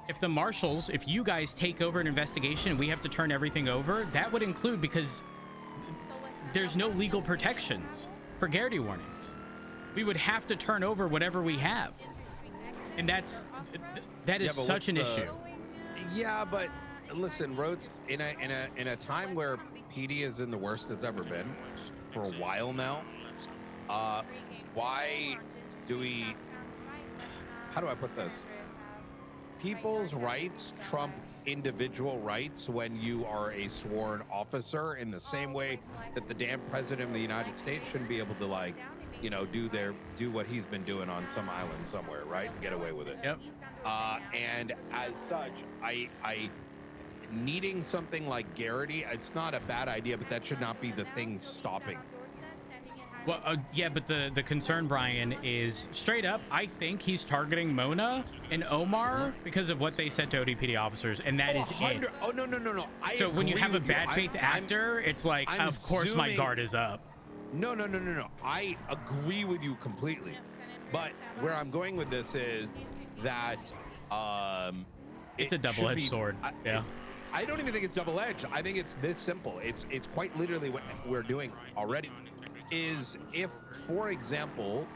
if the marshals, if you guys take over an investigation and we have to turn everything over, that would include, because there's no legal protections for Garrity warnings. We would have to turn over whatever we have, and that is such an issue. Yeah, but listen, Rhodes, in a time where PD is in the worst it's ever been for a while now, why do we? How do I put this? People's rights trump individual rights when you are a sworn officer, in the same way that the damn president of the United States shouldn't be able to, like, you know, do what he's been doing on some island somewhere, right? And get away with it. Yep. And as such, I needing something like Garrity, it's not a bad idea, but that should not be the thing stopping. Well, yeah, but the concern, Brian, is straight up, I think he's targeting Mona and Omar because of what they said to ODPD officers, and that is it. Oh, no. So when you have a bad faith actor, it's like, I'm of course my guard is up. No. I agree with you completely. But where I'm going with this is that it's a double-edged sword. Yeah. I don't even think it's double-edged. I think it's this simple. It's quite literally what we're doing already. Is if, for example,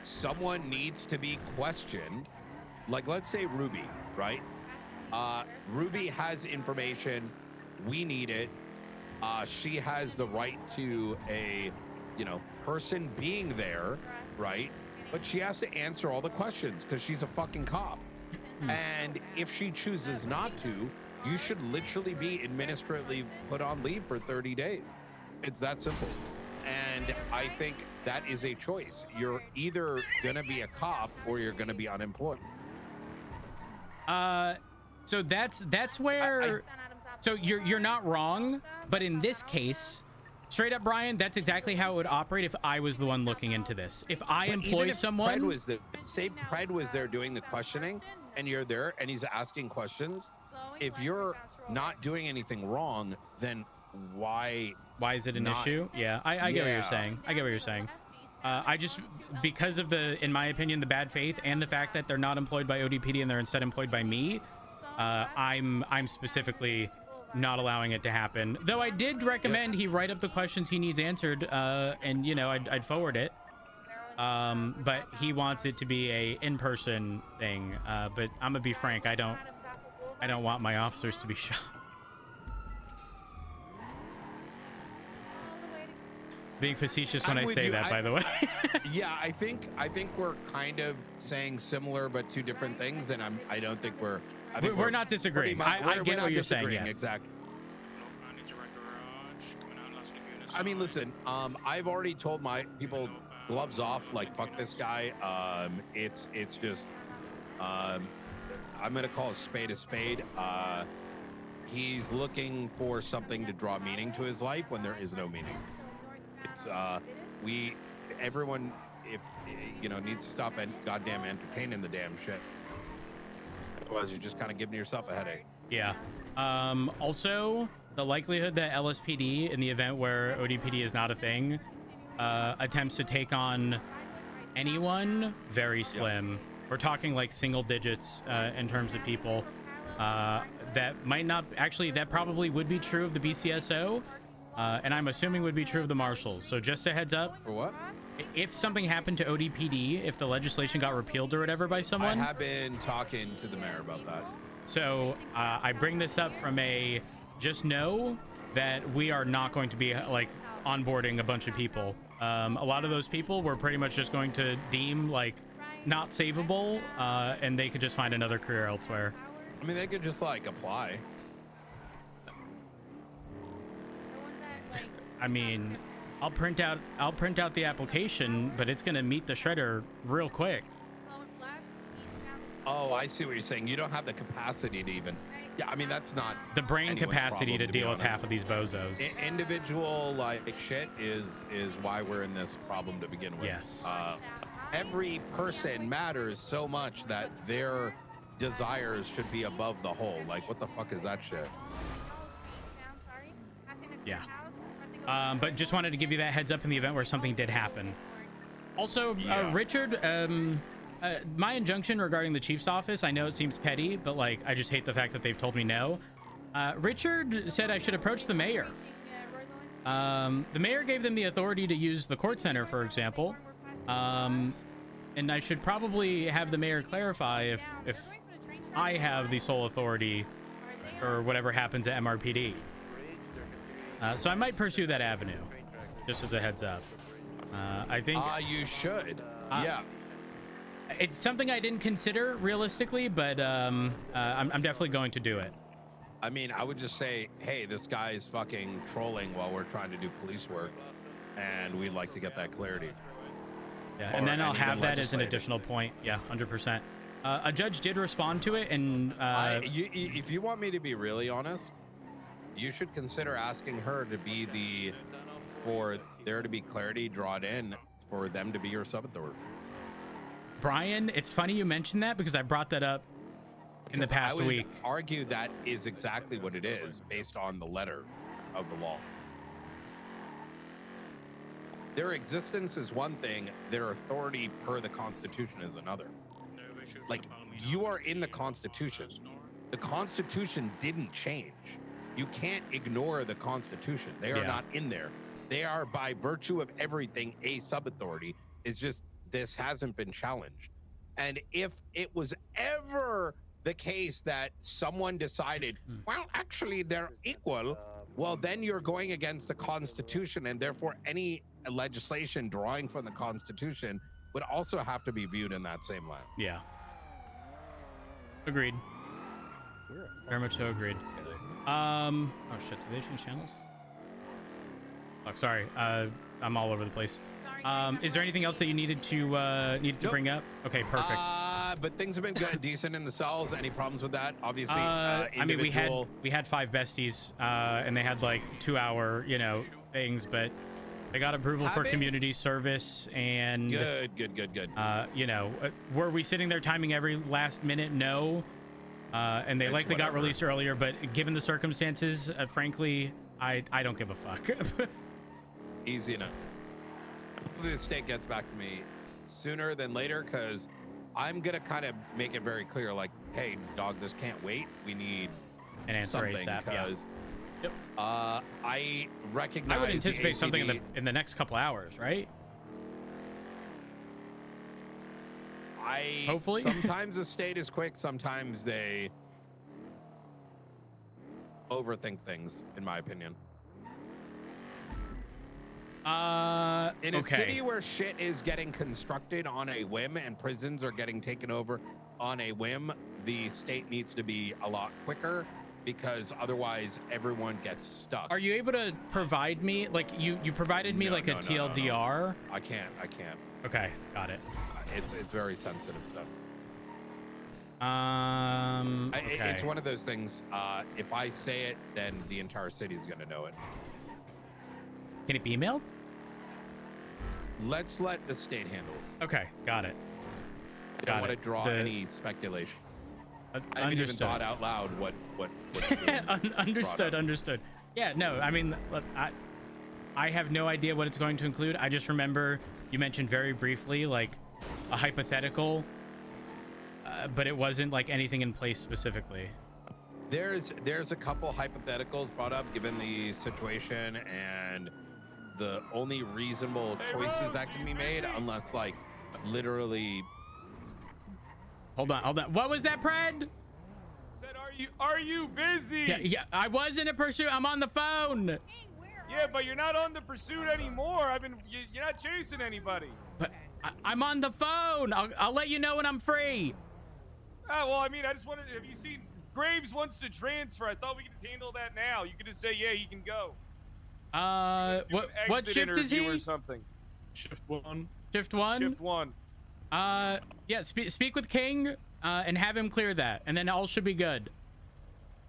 someone needs to be questioned, like let's say Ruby, right? Ruby has information, we need it. She has the right to a, person being there, right? But she has to answer all the questions because she's a fucking cop. And if she chooses not to, you should literally be administratively put on leave for 30 days. It's that simple. And I think that is a choice. You're either gonna be a cop or you're gonna be unemployed. So that's where so you're not wrong, but in this case, straight up, Brian, that's exactly how it would operate if I was the one looking into this. If I employ someone, Pred was there doing the questioning, and you're there and he's asking questions. If you're not doing anything wrong, then why is it an issue? Yeah, I get what you're saying. I get what you're saying. I just, because of in my opinion, the bad faith and the fact that they're not employed by ODPD and they're instead employed by me, I'm specifically not allowing it to happen. Though I did recommend he write up the questions he needs answered, and I'd forward it. But he wants it to be a in-person thing. But I'm gonna be frank, I don't want my officers to be shot. Being facetious when I say that, by the way. Yeah, I think we're kind of saying similar but two different things, and I don't think we're not disagreeing. I get what you're saying. Yes. Exactly. I mean, listen, I've already told my people, gloves off, like, fuck this guy. It's just, I'm gonna call a spade a spade. He's looking for something to draw meaning to his life when there is no meaning. It's everyone, if needs to stop and goddamn entertaining the damn shit. Otherwise, you're just kind of giving yourself a headache. Yeah. Also, the likelihood that LSPD, in the event where ODPD is not a thing, attempts to take on anyone, very slim. We're talking like single digits in terms of people. that might not actually. That probably would be true of the BCSO, and I'm assuming would be true of the marshals. So just a heads up. For what? If something happened to ODPD, if the legislation got repealed or whatever by someone, I have been talking to the mayor about that. So I bring this up from a just know that we are not going to be like onboarding a bunch of people. A lot of those people we're pretty much just going to deem like not savable, and they could just find another career elsewhere. I mean, they could just like apply. I mean, I'll print out the application, but it's gonna meet the shredder real quick. Oh, I see what you're saying. You don't have the capacity to even. Yeah, I mean that's not the brain anyone's capacity problem, to be deal with honest. half of these bozos. Individual like shit is why we're in this problem to begin with. Yes. Every person matters so much that their desires should be above the whole. Like, what the fuck is that shit? Yeah. But just wanted to give you that heads up in the event where something did happen. Also, Richard, my injunction regarding the chief's office, I know it seems petty, but like I just hate the fact that they've told me no. Richard said I should approach the mayor. The mayor gave them the authority to use the court center, for example. And I should probably have the mayor clarify if I have the sole authority or whatever happens at MRPD. So I might pursue that avenue, just as a heads up. I think you should. Yeah. It's something I didn't consider realistically, but I'm definitely going to do it. I mean, I would just say, hey, this guy is fucking trolling while we're trying to do police work, and we'd like to get that clarity. Yeah, and then I'll have that as an additional point. Yeah, 100%. A judge did respond to it, and if you want me to be really honest, you should consider asking her to be for there to be clarity drawn in for them to be your sub-authority. Brian, it's funny you mentioned that because I brought that up in the past I would week. Argue that is exactly what it is based on the letter of the law. Their existence is one thing, their authority per the Constitution is another. Like, you are in the Constitution. The Constitution didn't change. You can't ignore the Constitution. They are not in there. They are, by virtue of everything, a sub-authority. It's just this hasn't been challenged. And if it was ever the case that someone decided, well, actually, they're equal, well, then you're going against the Constitution, and therefore any legislation drawing from the Constitution would also have to be viewed in that same light. Yeah. Agreed. Very much so agreed. Oh shit, did they change channels? Oh, sorry. I'm all over the place. Is there anything else that you needed to bring up? Okay, perfect. But things have been good, decent in the cells. Any problems with that? Obviously, I mean, we had 5 besties, and they had like 2-hour, things, but they got approval for community service and good. Were we sitting there timing every last minute? No. And they likely got released earlier, but given the circumstances, frankly, I don't give a fuck. Easy enough. Hopefully the state gets back to me sooner than later, because I'm gonna kind of make it very clear, like, hey, dog, this can't wait. We need an answer something, ASAP. because I recognize. I would anticipate something in the next couple hours, right? Hopefully. Sometimes the state is quick. Sometimes they overthink things, in my opinion. In a city where shit is getting constructed on a whim and prisons are getting taken over on a whim, the state needs to be a lot quicker, because otherwise everyone gets stuck. Are you able to provide me, like, you provided me a TLDR? I can't. Okay, got it. It's very sensitive stuff. Okay. It's one of those things. If I say it, then the entire city is going to know it. Can it be emailed? Let's let the state handle it. Okay, got it. I don't want to draw any speculation. I haven't even thought out loud what Understood. Yeah, no, I mean, look, I have no idea what it's going to include. I just remember you mentioned very briefly, like, a hypothetical, but it wasn't like anything in place specifically. There's a couple hypotheticals brought up given the situation and the only reasonable choices that can be made, unless like literally. Hold on. What was that, Pred? Said, are you busy? Yeah, I was in a pursuit. I'm on the phone. Yeah, but you're not on the pursuit anymore. You're not chasing anybody. But I'm on the phone. I'll let you know when I'm free. Well, I mean, I just wanted. Have you seen Graves wants to transfer? I thought we could just handle that now. You could just say, yeah, he can go. What shift is he? Or something. Shift 1. Shift 1. Shift 1. Yeah. Speak with King, and have him clear that, and then all should be good.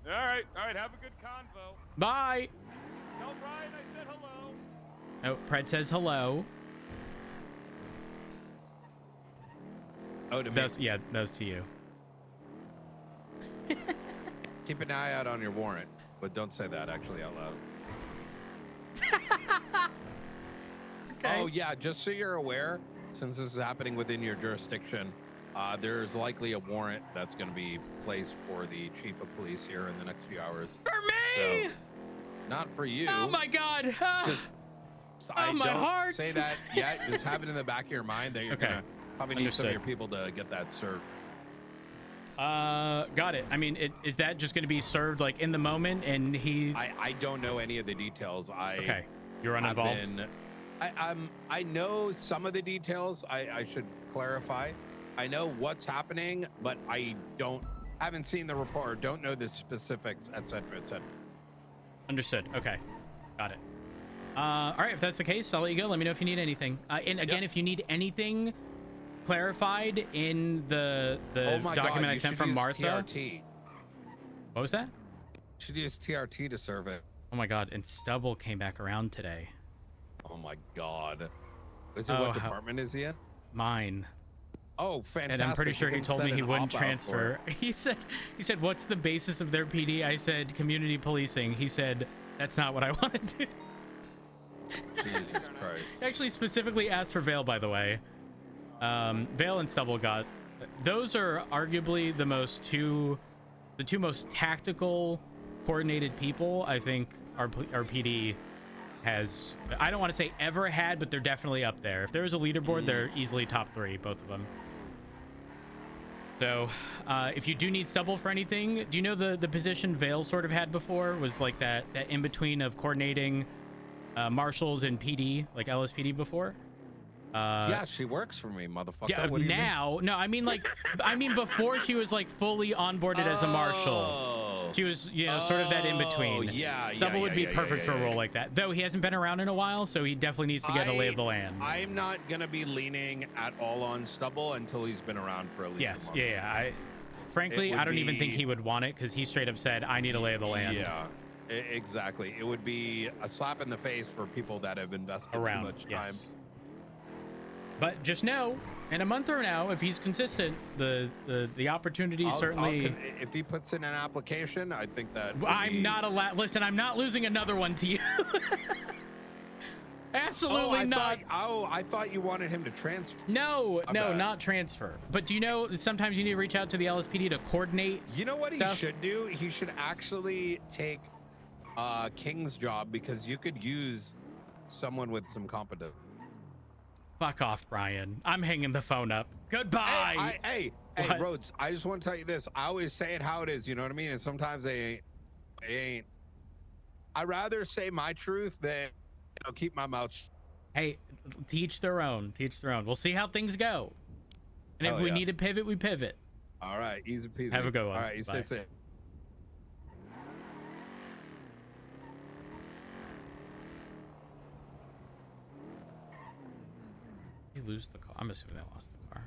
All right. Have a good convo. Bye. Tell Brian I said hello. Oh, Pred says hello. Oh, to me. Yeah, that's to you. Keep an eye out on your warrant, but don't say that actually out loud. Okay. Oh yeah, just so you're aware, since this is happening within your jurisdiction, there's likely a warrant that's going to be placed for the chief of police here in the next few hours. For me? So, not for you. Oh my God! I my don't heart! say that yet. Just have it in the back of your mind that you're gonna probably need some of your people to get that served. Got it. I mean, is that just going to be served like in the moment? And he? I don't know any of the details. Okay, you're uninvolved. I know some of the details. I should clarify. I know what's happening, but I haven't seen the report. Don't know the specifics, etc., etc. Understood. Okay, got it. All right. If that's the case, I'll let you go. Let me know if you need anything. And again, if you need anything clarified in the document I sent from Martha. TRT. What was that? Should use TRT to serve it. Oh my God! And Stubble came back around today. Oh my God! Is it what department is he in? Mine. Oh, fantastic! And I'm pretty sure he told me he wouldn't opt-out transfer. He said, "What's the basis of their PD?" I said, "Community policing." He said, "That's not what I want to do." Jesus Christ! He actually specifically asked for Vale, by the way. Vale and Stubble got. Those are arguably the two most tactical, coordinated people I think our PD has. I don't want to say ever had, but they're definitely up there. If there was a leaderboard, they're easily top 3, both of them. So, if you do need Stubble for anything, do you know the position Vale sort of had before was like that in between of coordinating marshals and PD, like LSPD before? Yeah, she works for me, motherfucker. Yeah, what do you now, mean? no, I mean before she was like fully onboarded as a marshal. She was, sort of that in between. Yeah, Stubble would be perfect for a role like that. Though he hasn't been around in a while, so he definitely needs to get a lay of the land. I'm not gonna be leaning at all on Stubble until he's been around for at least a month. Frankly, I don't even think he would want it because he straight up said, "I need a lay of the land." Yeah, exactly. It would be a slap in the face for people that have invested too much time. But just know, in a month from now, if he's consistent, the opportunity certainly. If he puts in an application, I think that. I'm not allowed. Listen, I'm not losing another one to you. Absolutely not. I thought you wanted him to transfer. No, not transfer. But do you know that sometimes you need to reach out to the LSPD to coordinate? You know what he should do? He should actually take King's job because you could use someone with some competence. Fuck off, Brian. I'm hanging the phone up. Goodbye. Hey, Rhodes, I just want to tell you this. I always say it how it is, you know what I mean? And sometimes they ain't. I'd rather say my truth than keep my mouth shut. Hey, teach their own. We'll see how things go. And if we need to pivot, we pivot. All right, easy peasy. Have a good one. All right, you stay safe. You lose the car. I'm assuming they lost the car.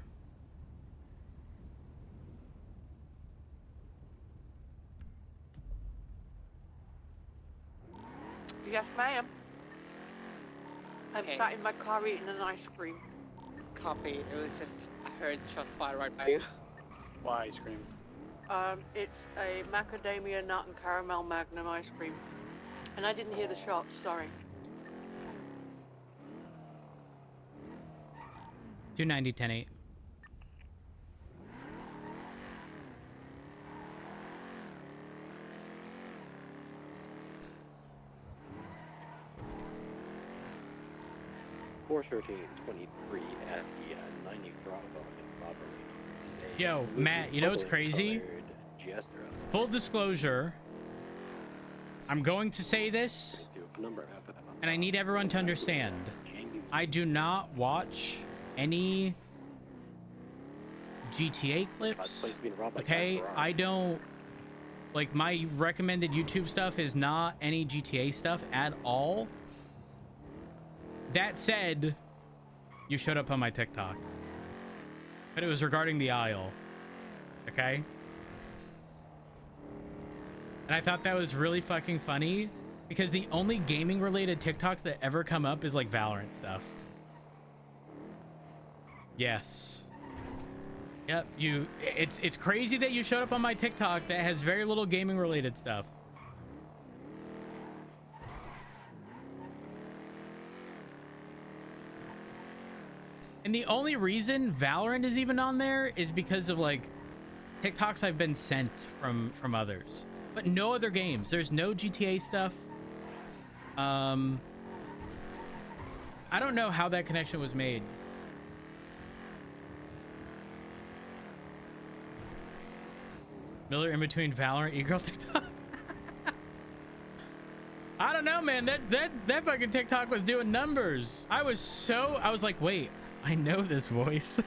Yes, ma'am. I'm sat in my car eating an ice cream. Copy. It was just, I heard shots fired right by you. Why ice cream? It's a macadamia nut and caramel magnum ice cream. And I didn't hear the shots, sorry. 290, 10-8. 413-23 at the 90 Bravo in Robert. Yo, Matt, you know what's crazy? Full disclosure, I'm going to say this, and I need everyone to understand. I do not watch any GTA clips, okay? I don't, like, my recommended YouTube stuff is not any GTA stuff at all. That said, you showed up on my TikTok, but it was regarding the aisle, okay? And I thought that was really fucking funny because the only gaming related TikToks that ever come up is like Valorant stuff. Yes. Yep, it's crazy that you showed up on my TikTok that has very little gaming related stuff. And the only reason Valorant is even on there is because of like TikToks I've been sent from others. But no other games. There's no GTA stuff. I don't know how that connection was made. Miller in between Valorant e-girl TikTok. I don't know, man. That fucking TikTok was doing numbers. I was like, wait, I know this voice.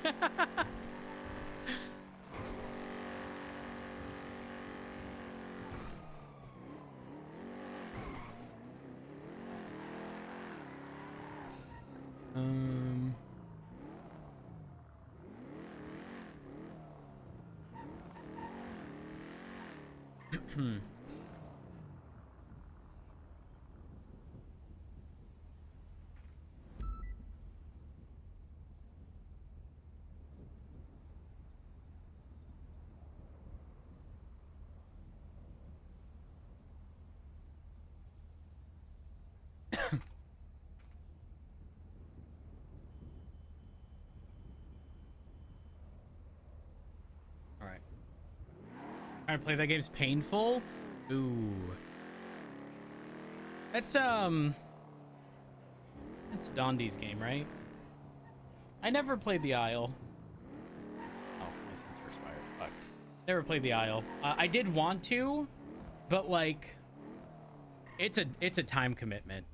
Trying to play that game's painful. Ooh, that's Dondi's game, right? I never played the Isle. Oh, my sensor expired. Fuck. Never played the Isle. I did want to, but like, it's a time commitment.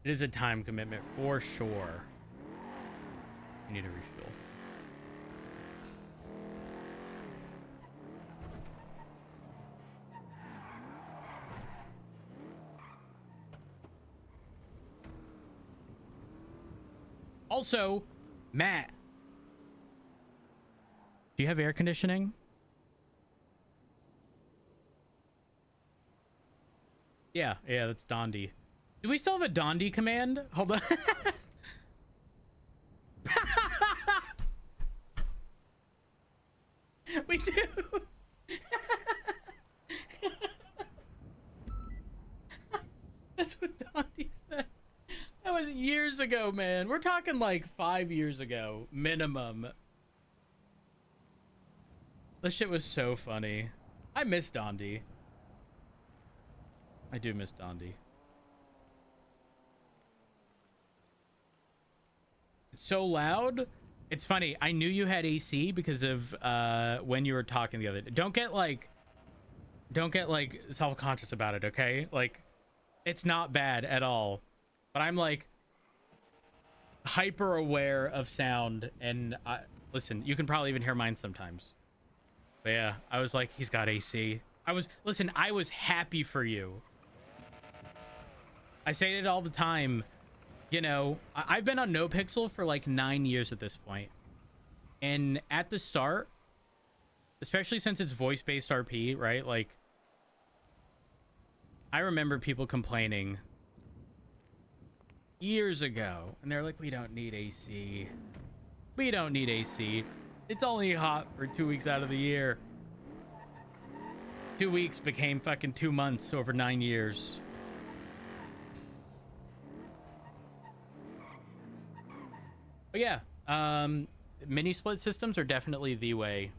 It is a time commitment for sure. I need to refuel. Also, Matt, do you have air conditioning? Yeah, that's Dondi. Do we still have a Dondi command? Hold on. We do. That's what Dondi said. That was years ago, man. We're talking like 5 years ago, minimum. This shit was so funny. I miss Dondi. I do miss Dondi. It's so loud. It's funny. I knew you had AC because of when you were talking the other day. Don't get like self-conscious about it, okay? Like, it's not bad at all. But I'm like hyper aware of sound, and listen, you can probably even hear mine sometimes. But yeah, I was like, he's got AC. I was happy for you. I say it all the time. You know, I've been on NoPixel for like 9 years at this point. And at the start, especially since it's voice-based RP, right? Like, I remember people complaining years ago, and they're like, we don't need AC. We don't need AC. It's only hot for 2 weeks out of the year. 2 weeks became fucking 2 months over 9 years. But yeah, mini split systems are definitely the way.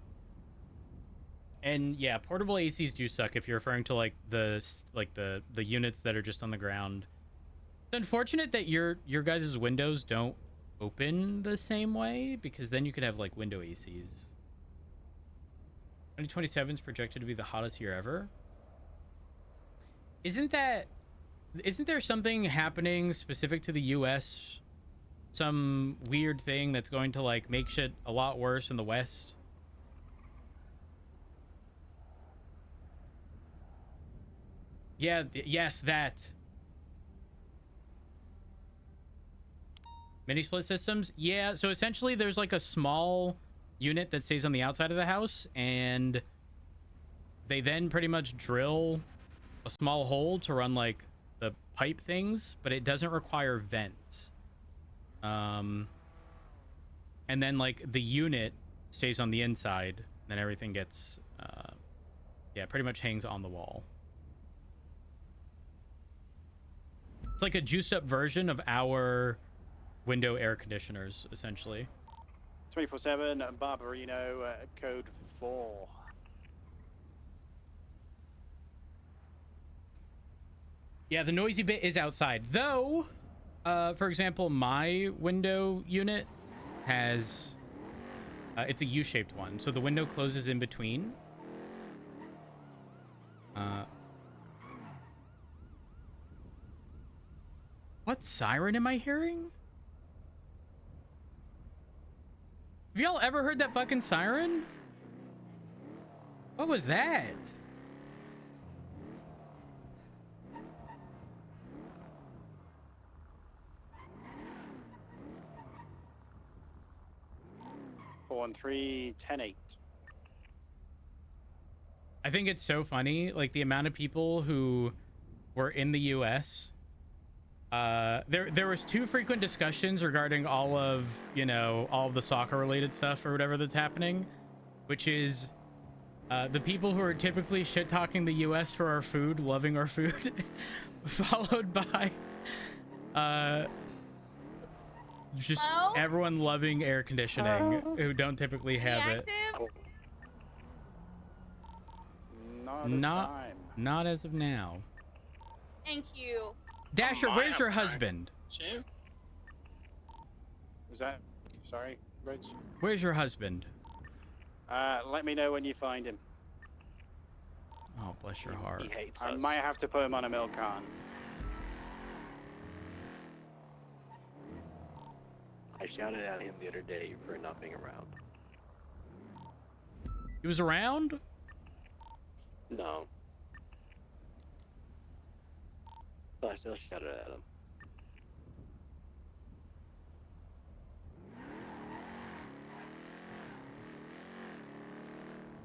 And yeah, portable ACs do suck if you're referring to like the units that are just on the ground. It's unfortunate that your guys' windows don't open the same way, because then you could have like window ACs. 2027 is projected to be the hottest year ever. Isn't there something happening specific to the US? Some weird thing that's going to like make shit a lot worse in the West? Yeah, yes, that. Mini split systems? Yeah, so essentially there's like a small unit that stays on the outside of the house, and they then pretty much drill a small hole to run like the pipe things, but it doesn't require vents. And then like the unit stays on the inside, then everything gets yeah, pretty much hangs on the wall. It's like a juiced up version of our window air conditioners, essentially. 24/7 Barbarino, code 4. Yeah, the noisy bit is outside. Though, for example, my window unit has... it's a U-shaped one, so the window closes in between. What siren am I hearing? Have y'all ever heard that fucking siren? What was that? On 3-10-8. I think it's so funny, like the amount of people who were in the US. There was 2 frequent discussions regarding all of, you know, all of the soccer related stuff or whatever that's happening, which is the people who are typically shit talking the US for our food, loving our food, followed by just everyone loving air conditioning who don't typically have it. Not as of now. Thank you. Dasher, where's your husband? Is that... Sorry, Rich? Where's your husband? Let me know when you find him. Oh, bless your heart. He hates I might have to put him on a milk carton. I shouted at him the other day for not being around. He was around? No. But I still shouted at him.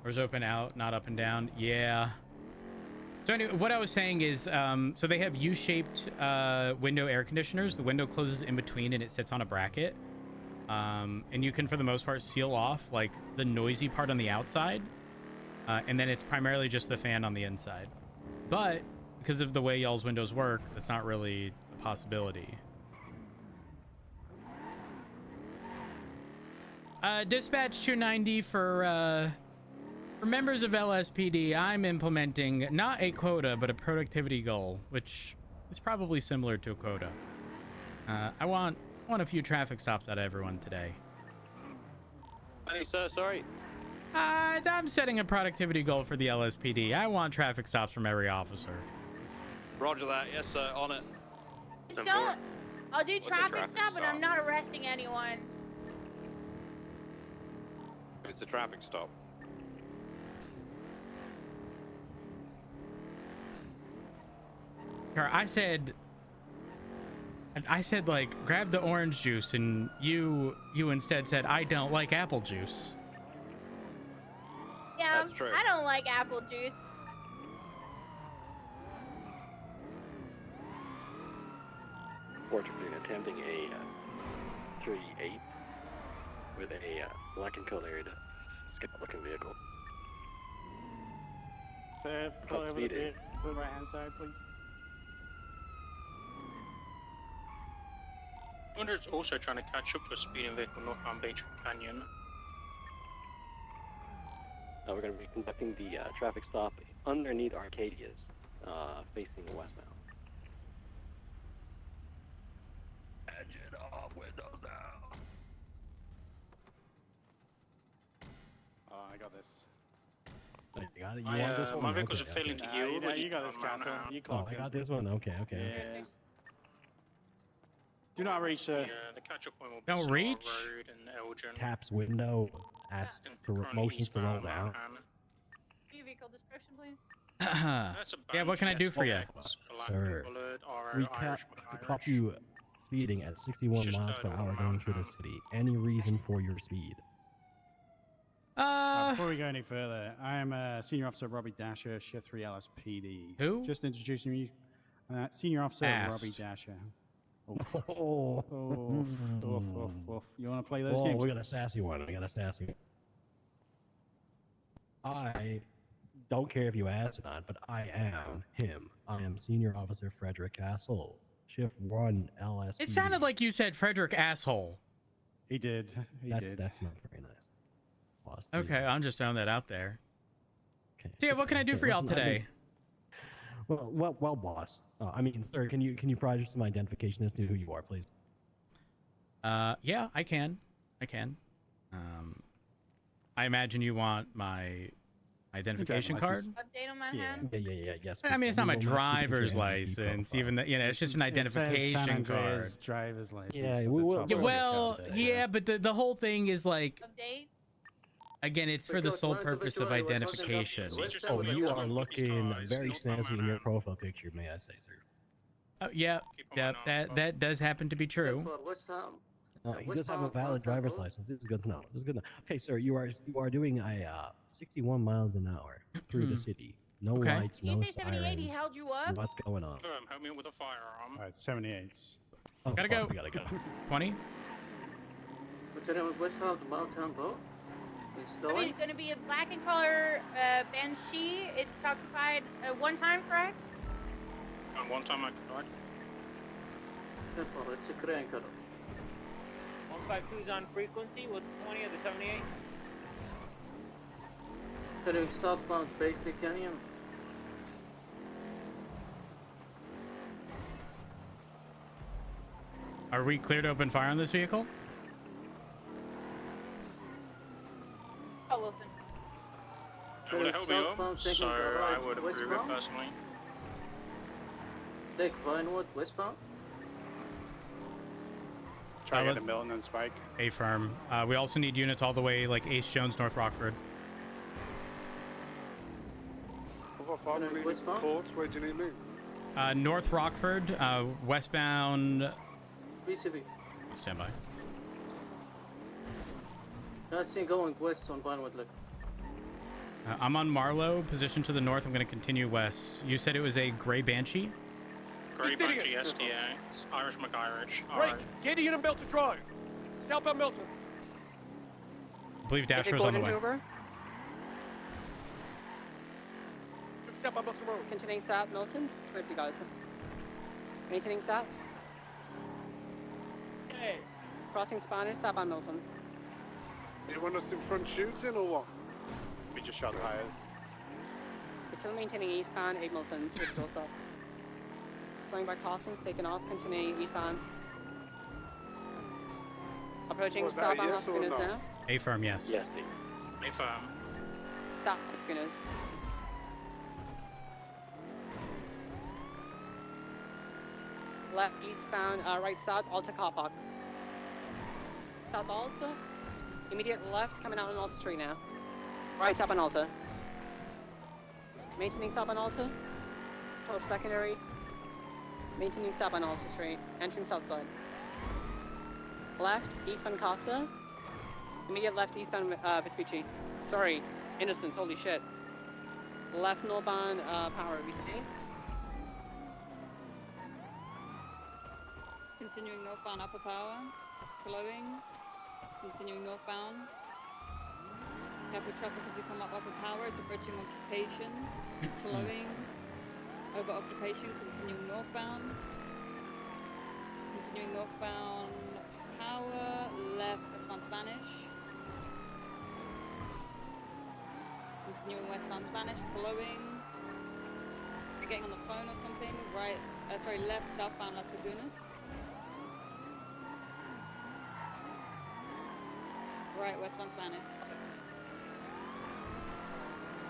Doors open out, not up and down. Yeah. So anyway, what I was saying is, so they have U-shaped window air conditioners. The window closes in between and it sits on a bracket. And you can, for the most part, seal off like the noisy part on the outside. And then it's primarily just the fan on the inside. But because of the way y'all's windows work, that's not really a possibility. Dispatch 290 for members of LSPD. I'm implementing not a quota, but a productivity goal, which is probably similar to a quota. I want a few traffic stops out of everyone today. Hey, sir, sorry. I'm setting a productivity goal for the LSPD. I want traffic stops from every officer. Roger that. Yes, sir. On it. So, I'll do traffic stop, but I'm not arresting anyone. It's a traffic stop. I said like grab the orange juice, and you instead said I don't like apple juice. Yeah, that's true. I don't like apple juice. Fortunately, attempting a 38 with a black and colored skip-looking vehicle. Sir, pull over the vehicle to the right-hand side, please. I wonder it's also trying to catch up to a speeding vehicle northbound Beach Canyon. We're going to be conducting the traffic stop underneath Arcadia's, facing westbound. Engine off, windows down. Oh, I got this. You got it? You want this one? My vehicles are Okay, failing okay. to yield. You got this, Castle. You Oh, clocked I it. got this one. Okay, okay. Yeah. Do not reach The catch-up point will be Don't Star reach. Road in Elgin. Taps window, asks for motions to roll down. Your vehicle description, please. Yeah, what can I do for you? Sir, we caught you speeding at 61 miles per hour going through the city. Any reason for your speed? Before we go any further, I am Senior Officer Robbie Dasher, Shift 3 LSPD. Who? Just introducing you. Senior Officer Asked. Robbie Dasher. Oh. You want to play those Oh, games? we got a sassy one. We got a sassy one. I don't care if you ask or not, but I am him. I am Senior Officer Frederick Castle, Shift 1 LSPD. It sounded like you said Frederick asshole. He did. That's not very nice. Boss, Okay, I'm just throwing that out there. Okay. So yeah, what can I do for y'all listen, I today? mean- well, boss. I mean, sir, can you provide just some identification as to who you are, please? Yeah, I can. I imagine you want my identification card. Update on Manhattan. Yeah, yes. I mean, it's not my please. We will not speak driver's into your identity license, profile. even though, you know, it's just an It says San identification card. Andreas driver's license. Yeah, at the we will- top. Yeah, we'll well, discuss this, yeah, but the whole thing is like, Update. again, it's for the sole purpose of identification. Oh, you are looking very snazzy in your profile picture, may I say, sir? Oh, yeah, that does happen to be true. He does have a valid driver's license. This is good to know. This is good to know. Okay, sir, you are doing a 61 miles an hour through the city. No Okay. lights, You no say 78, he sirens. held you up? What's going on? Help me with a firearm. All right, 78. Oh, Gotta fuck, go. we gotta go. 20? I mean, it's going to be a black and color Banshee. It's occupied one time, correct? And one time I can ride. 152's on frequency with 20 of the 78. Heading southbound Baker Canyon. Are we clear to open fire on this vehicle? Oh, Wilson. I would help you up, so I would approve it personally. Take Vinewood westbound. Try to let's- get to Milton and Spike. A firm. We also need units all the way like Ace Jones, North Rockford. How far do you need westbound? Courts? Where do you need me? North Rockford, westbound. BCB. Stand by. I see going west on Vinewood Lake. I'm on Marlow, position to the north. I'm going to continue west. You said it was a gray Banshee? Gray Banshee SDA, Irish McIrish. Break! Get a unit Milton Drive! Southbound Milton. I believe Dasher's on the way. Southbound Milton Road. Continuing south, Milton. Where's you guys? Maintaining south. Hey. Crossing Spanish, stop on Milton. You want us in front shooting or what? We just shot higher. We're still maintaining eastbound, 8 Milton, to still stop. Going by crossings, taking off, continuing eastbound. Approaching Was that stop a on yes Los or Gunas no? now. A firm, yes. Yes, Steve. If Stop Los Gunas. Left eastbound, right south, Alta car park. South Alta. Immediate left, coming out on Alta Street now. Right stop on Alta. Maintaining stop on Alta. Close secondary. Maintaining stop on Alta Street. Entering south side. Left, eastbound Costa. Immediate left, eastbound Vespucci. Sorry, Innocence, holy shit. Left northbound Power, VC. Continuing northbound Upper Power. Slowing. Continuing northbound. Careful traffic as you come up Upper Power. It's approaching occupation. Slowing. Over occupation. Continuing northbound. Continuing northbound Power. Left westbound Spanish. Continuing westbound Spanish. Slowing. You're getting on the phone or something. Right. Sorry, left southbound Las Lagunas. right, westbound Spanish.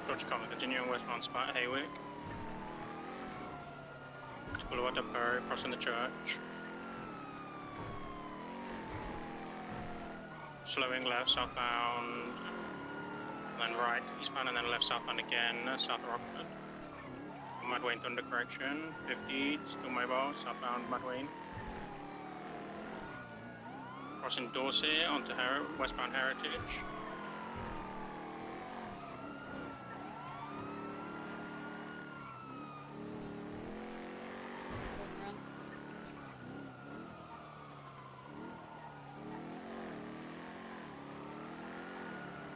Roger, copy. Continuing westbound spot, Haywick. Boulevard up Prairie, crossing the church. Slowing left, southbound, then right, eastbound, and then left, southbound again, south of Rockford. Mudwayne Thunder correction, 50, still mobile, southbound Mudwayne. Crossing Dorset onto westbound Heritage.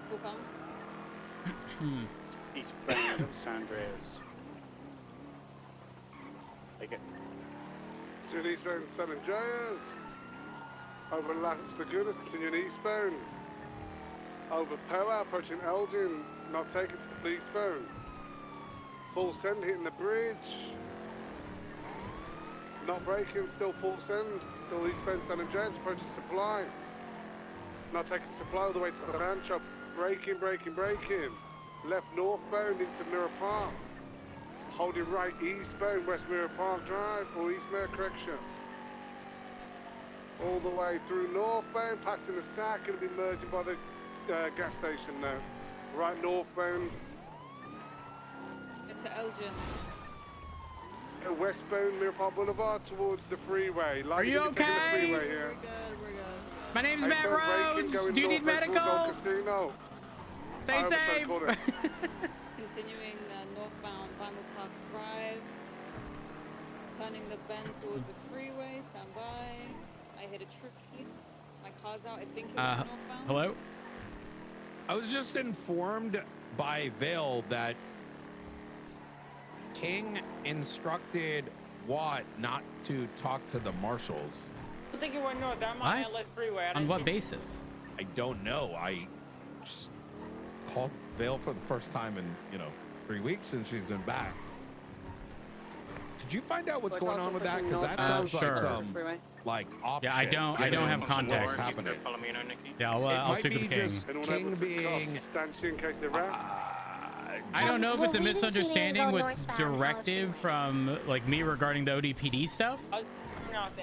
Who comes? Eastbound San Andreas. Take it. To the eastbound San Andreas. Over Las Lagunas, continuing eastbound. Over Power, approaching Elgin, not taking to the eastbound. Full send, hitting the bridge. Not braking, still full send. Still eastbound San Andreas, approaching Supply. Not taking Supply all the way to the ranch. Braking. Left northbound into Mirror Park. Holding right eastbound West Mirror Park Drive or East Mirror correction. All the way through northbound, passing the SAC, going to be merging by the gas station now. Right northbound. Get to Elgin. Westbound Mirror Park Boulevard towards the freeway. Are you okay? The freeway here. We're good. My name's Matt Rhodes. Do you need medical? Stay safe. Continuing northbound Vinyl Park Drive. Turning the bend towards the freeway. Stand by. I hit a tree. My car's out. I think it was northbound. Hello? I was just informed by Vale that King instructed Watt not to talk to the marshals. I think you went north. I'm on LS Freeway. On what basis? I don't know. I just called Vale for the first time in, 3 weeks since she's been back. Did you find out what's going on with that? Because that sounds like some off. Yeah, I don't have context. Happening. Yeah, I'll speak with King. King being. I don't know if it's a misunderstanding with directive from me regarding the ODPD stuff,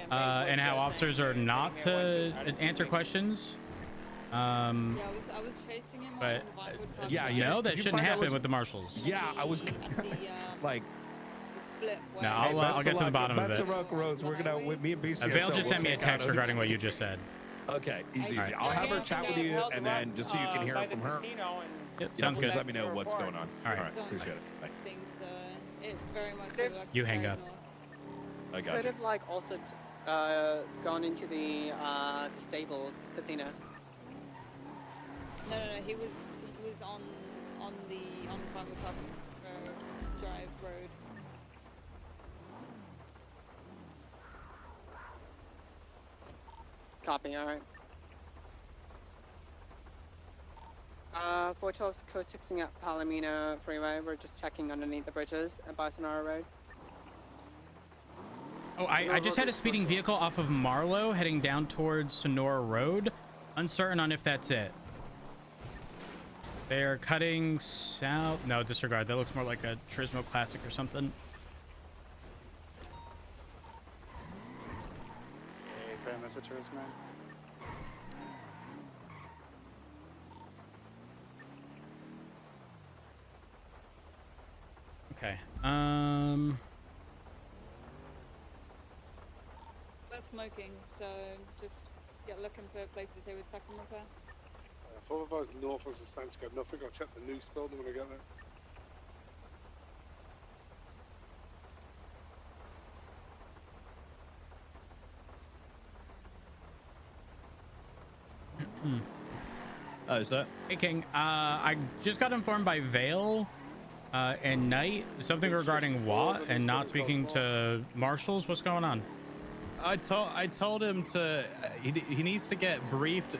and how officers are not to answer questions. I was chasing him. But yeah, that shouldn't happen with the marshals. Yeah, I was like. No, I'll get to the bottom of it. That's a rock roads. We're gonna with me and BC. Vale just sent me a text regarding what you just said. Okay, easy. Right. I'll have her chat with you, and then just so you can hear it from her. Yep, sounds good. Let me know what's going on. All right. Appreciate it. Bye. It very much You hang up. I got Could you. have also gone into the stables casino. No. He was on the Vinyl Park Drive road. Copy, alright. 412's code 6ing at Palomino Freeway. We're just checking underneath the bridges at Bolsonaro Road. Oh, I just had a speeding vehicle off of Marlow heading down towards Sonora Road. Uncertain on if that's it. They're cutting south. No, disregard. That looks more like a Turismo Classic or something. Hey, fair messengers, man. Okay. We're smoking, so just get looking for places here with second repair. If all of us north was the stand to get nothing, I'll check the news building when I get there. Oh, is that? Hey, King. I just got informed by Vale and Knight something regarding Watt and not speaking to marshals. What's going on? I told him to he needs to get briefed.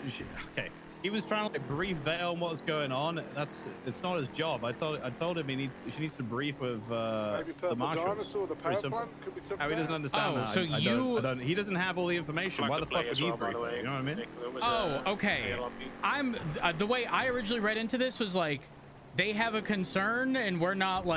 Okay, He was trying to like brief Vale on what's going on. It's not his job. I told him she needs to brief with Maybe the Purple marshals. Dinosaur, the Pretty power simple. plant could be took How he doesn't down. understand Oh, that. so I don't. He doesn't have all the information. Like Why to the fuck play would as he well, by brief the it? way. You know what I mean? It was, Oh, okay. I'm the way I originally read into this was like they have a concern and we're not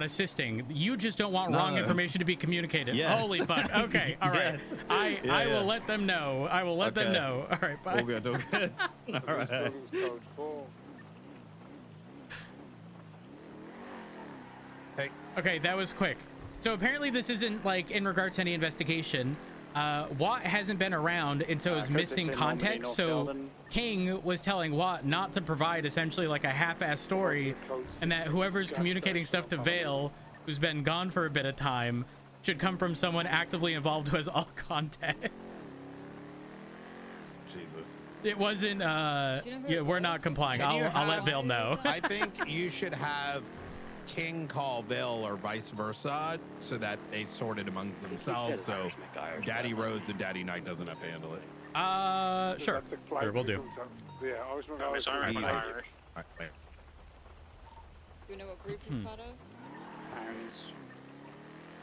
assisting. You just don't want wrong No. information to be communicated. Yes. Holy fuck. Okay. All right. Yes. I Yeah, will yeah. let them know. I will let them Okay. know. All right. Bye. All good. All good. All right. Code 4. Okay, that was quick. So apparently this isn't like in regards to any investigation. Watt hasn't been around and so is Code missing 6 in Normandy, context. North So Sheldon. King was telling Watt not to provide essentially like a half-ass story, and that whoever's communicating stuff to Vale, who's been gone for a bit of time, should come from someone actively involved who has all context. Jesus. It wasn't. Yeah, we're not complying. Can you I'll let have- Vale know. I think you should have King call Vale or vice versa so that they sort it amongst themselves. So Daddy Rhodes and Daddy Knight doesn't have to handle it. Sure. Sure, we'll do. Yeah, Irishman. No, it's Irish, but Easy. Irish. Right, wait. Do you know what group he's part of?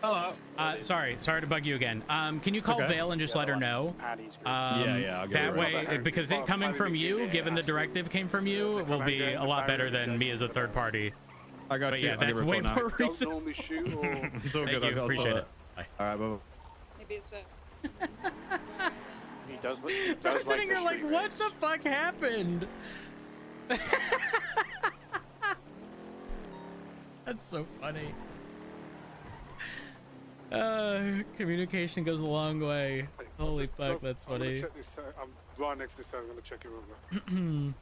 Hello. Sorry to bug you again. Can you call Okay. Vale and just let her know? Yeah, I'll get That her way, because it coming from you, given the directive came from you, will be a lot better than me as a third party. I got But you. yeah, I'll give that's her a way call now. more Don't reason. normally shoot or... It's all Thank good. you. I'll Appreciate sort it. Bye. All right, bye. Maybe it's He does, I'm sitting here like, what the fuck happened? That's so funny. Communication goes a long way. Holy fuck, that's I'm gonna funny. check this, I'm right next to this, so I'm going to check it over.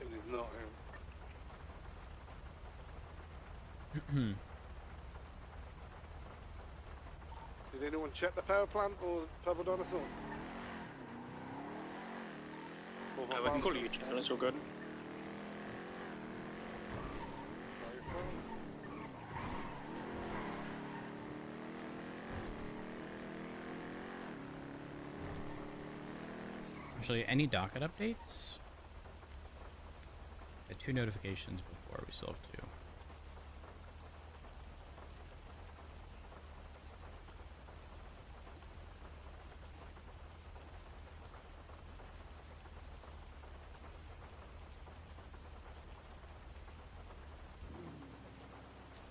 It is not him. Did anyone check the power plant or Purple Dinosaur? We can call you, Channel, it's all good. Actually, any docket updates? Had 2 notifications before. We still have 2.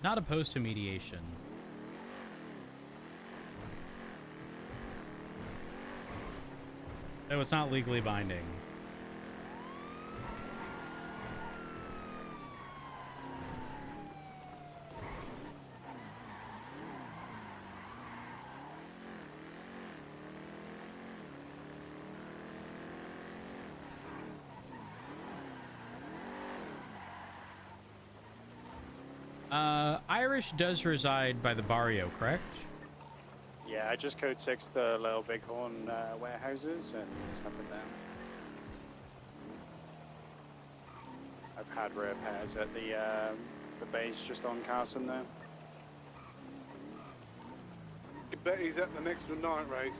Not opposed to mediation. No, it's not legally binding. Irish does reside by the barrio, correct? Yeah, I just code 6 the Little Bighorn warehouses and sent them down. I've had repairs at the base just on Carson there. I bet he's at the next night race.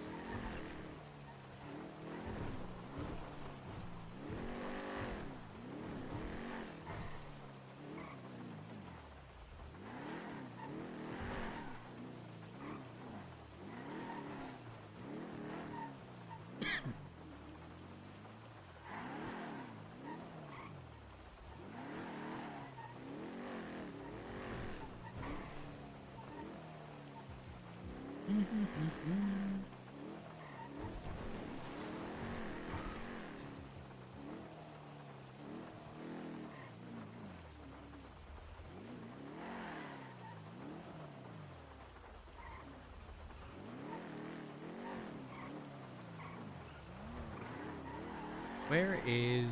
Where is...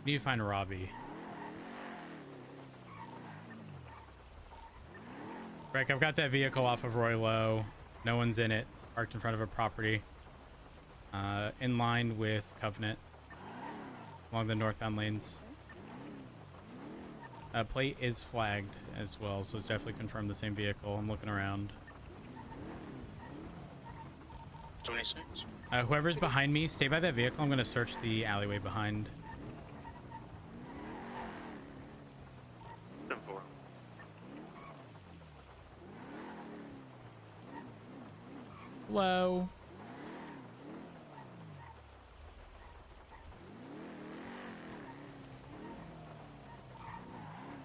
Need to find Robbie. Rick, I've got that vehicle off of Roy Lowe. No one's in it. Parked in front of a property. In line with Covenant. Along the northbound lanes. Plate is flagged as well, so it's definitely confirmed the same vehicle. I'm looking around. 26. Whoever's behind me, stay by that vehicle. I'm going to search the alleyway behind. 10-4. Hello.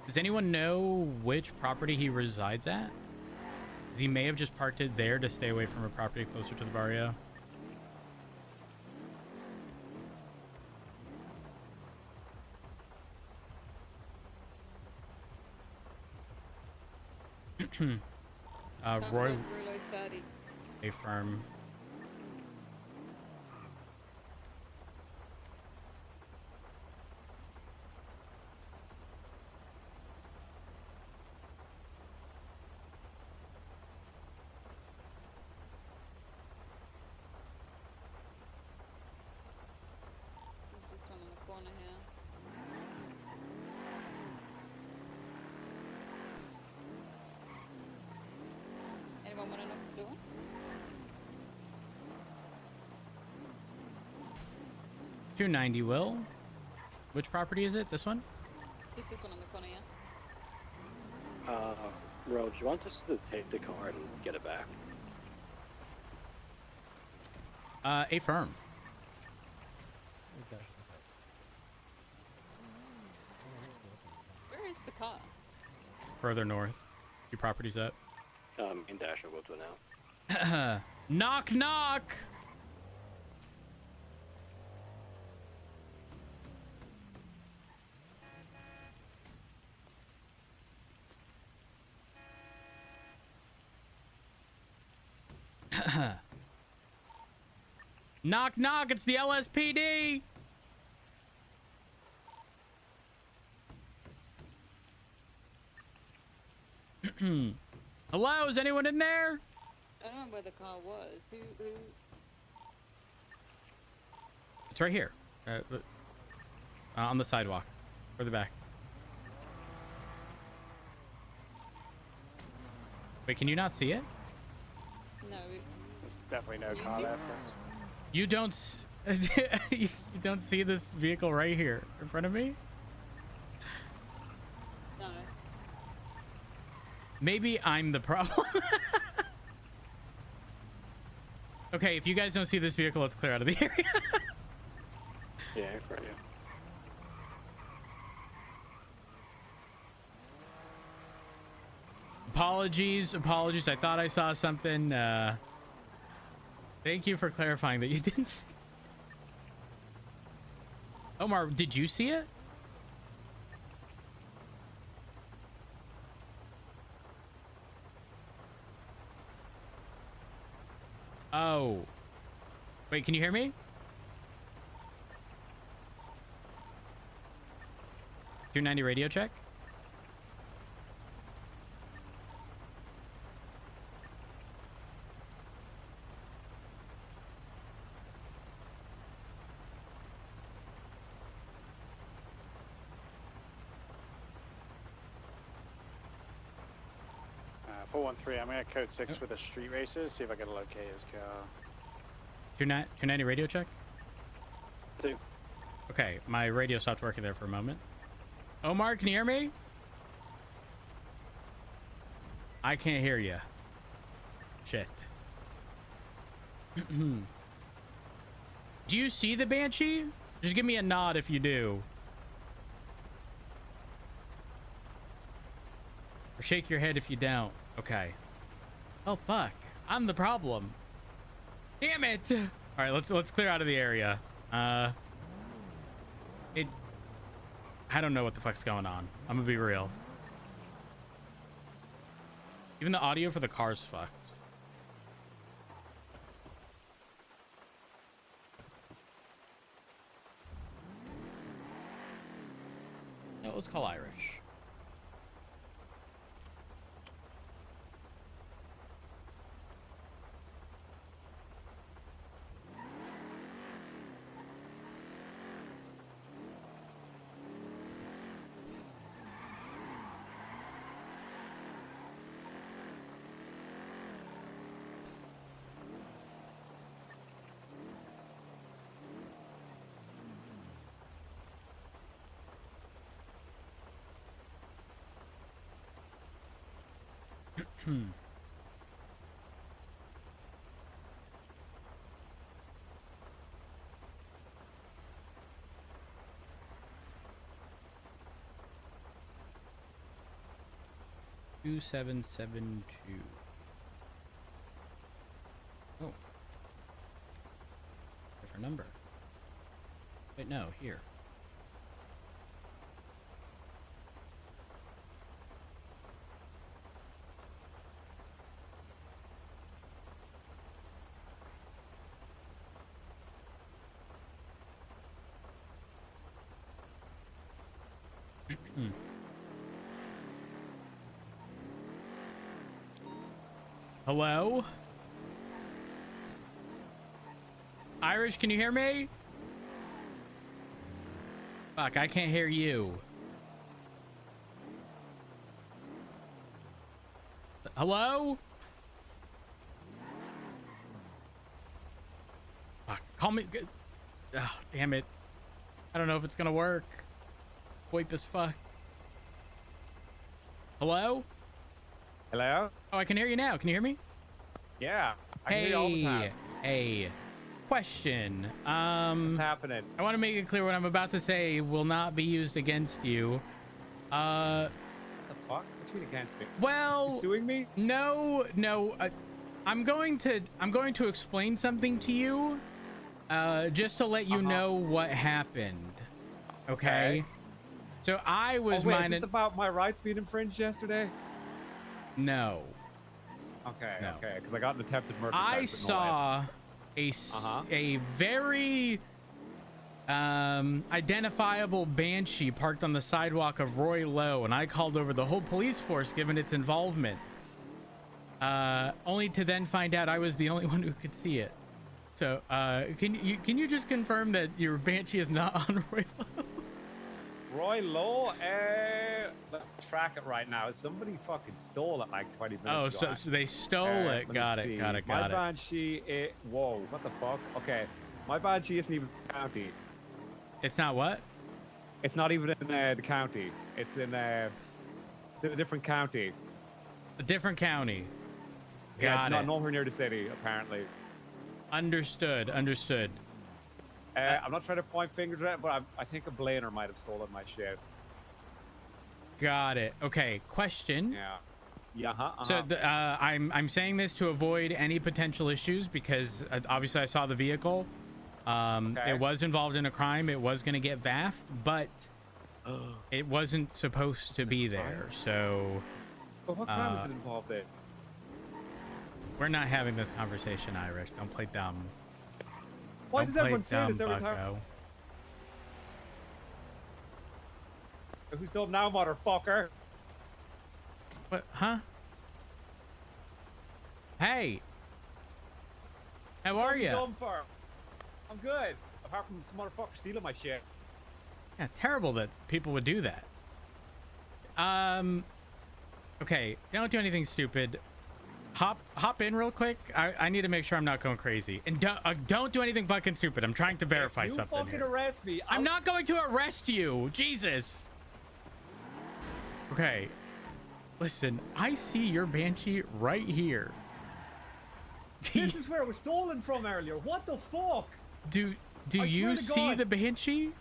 Does anyone know which property he resides at? 'Cause he may have just parked it there to stay away from a property closer to the barrio. Roy, a firm. This one in the corner here. Anyone want to knock the door? $290, Will. Which property is it? This one? It's this one in the corner, yeah. Ro, do you want us to take the car and get it back? A firm. Where is the car? Further north. 2 properties up. In Dash will go to it now. Knock, knock! Knock, knock, it's the LSPD! Hello, is anyone in there? I don't know where the car was. Who? It's right here. On the sidewalk. Further back. Wait, can you not see it? No. There's definitely no car left. You don't you don't see this vehicle right here in front of me? No. Maybe I'm the problem. Okay, if you guys don't see this vehicle, let's clear out of the area. Yeah, for you. Apologies. I thought I saw something. Thank you for clarifying that you didn't see. Omar, did you see it? Oh. Wait, can you hear me? 290 radio check. Uh, 413, I'm going to code 6 for the street races, see if I can locate his car. 290 radio check. 2. Okay, my radio stopped working there for a moment. Omar, can you hear me? I can't hear you. Shit. Do you see the Banshee? Just give me a nod if you do. Or shake your head if you don't. Okay. Oh fuck. I'm the problem. Damn it! Alright, let's clear out of the area. I don't know what the fuck's going on. I'm gonna be real. Even the audio for the car's fucked. No, let's call Irish. 2772. Oh. Different number. Wait, no, here. Hello? Irish, can you hear me? Fuck, I can't hear you. Hello? Fuck, call me. Oh, damn it. I don't know if it's gonna work. Wipe as fuck. Hello? Hello? Oh, I can hear you now. Can you hear me? Yeah. I can hear you all the time. Hey. Question. What's happening? I want to make it clear what I'm about to say will not be used against you. What the fuck? What do you mean against me? Well, you suing me? No. I'm going to explain something to you. Just to let you know what happened. Okay. So I was Is this about my rights being infringed yesterday? No. Okay, No. okay, because I got an attempted murder I charge, but no saw evidence. a very identifiable banshee parked on the sidewalk of Roy Lowe, and I called over the whole police force given its involvement. Only to then find out I was the only one who could see it. So, can you just confirm that your banshee is not on Roy Lowe? Roy Lowe? Let's track it right now. Somebody fucking stole it like 20 minutes ago. So they stole it. Got it. My banshee, whoa, what the fuck? Okay, my banshee isn't even county. It's not what? It's not even in the county. It's in a different county. A different county. Yeah, it's not nowhere near the city, apparently. Understood. I'm not trying to point fingers at it, but I think a blainer might have stolen my shit. Got it. Okay. Question. Yeah. So I'm saying this to avoid any potential issues because obviously I saw the vehicle. It was involved in a crime. It was going to get VAF'd, but it wasn't supposed to be there. So. But what crime is it involved in? We're not having this conversation, Irish. Don't play dumb. Why does everyone say this every time? Who's dumb now, motherfucker? What? Huh? Hey. How are you? Dumb for? I'm good. Apart from some motherfucker stealing my shit. Yeah, terrible that people would do that. Okay, don't do anything stupid. Hop in real quick. I need to make sure I'm not going crazy. And don't do anything fucking stupid. I'm trying to verify something. You fucking arrest me. I'm not going to arrest you. Jesus. Okay. Listen, I see your banshee right here. This is where it was stolen from earlier. What the fuck? Do you see the banshee?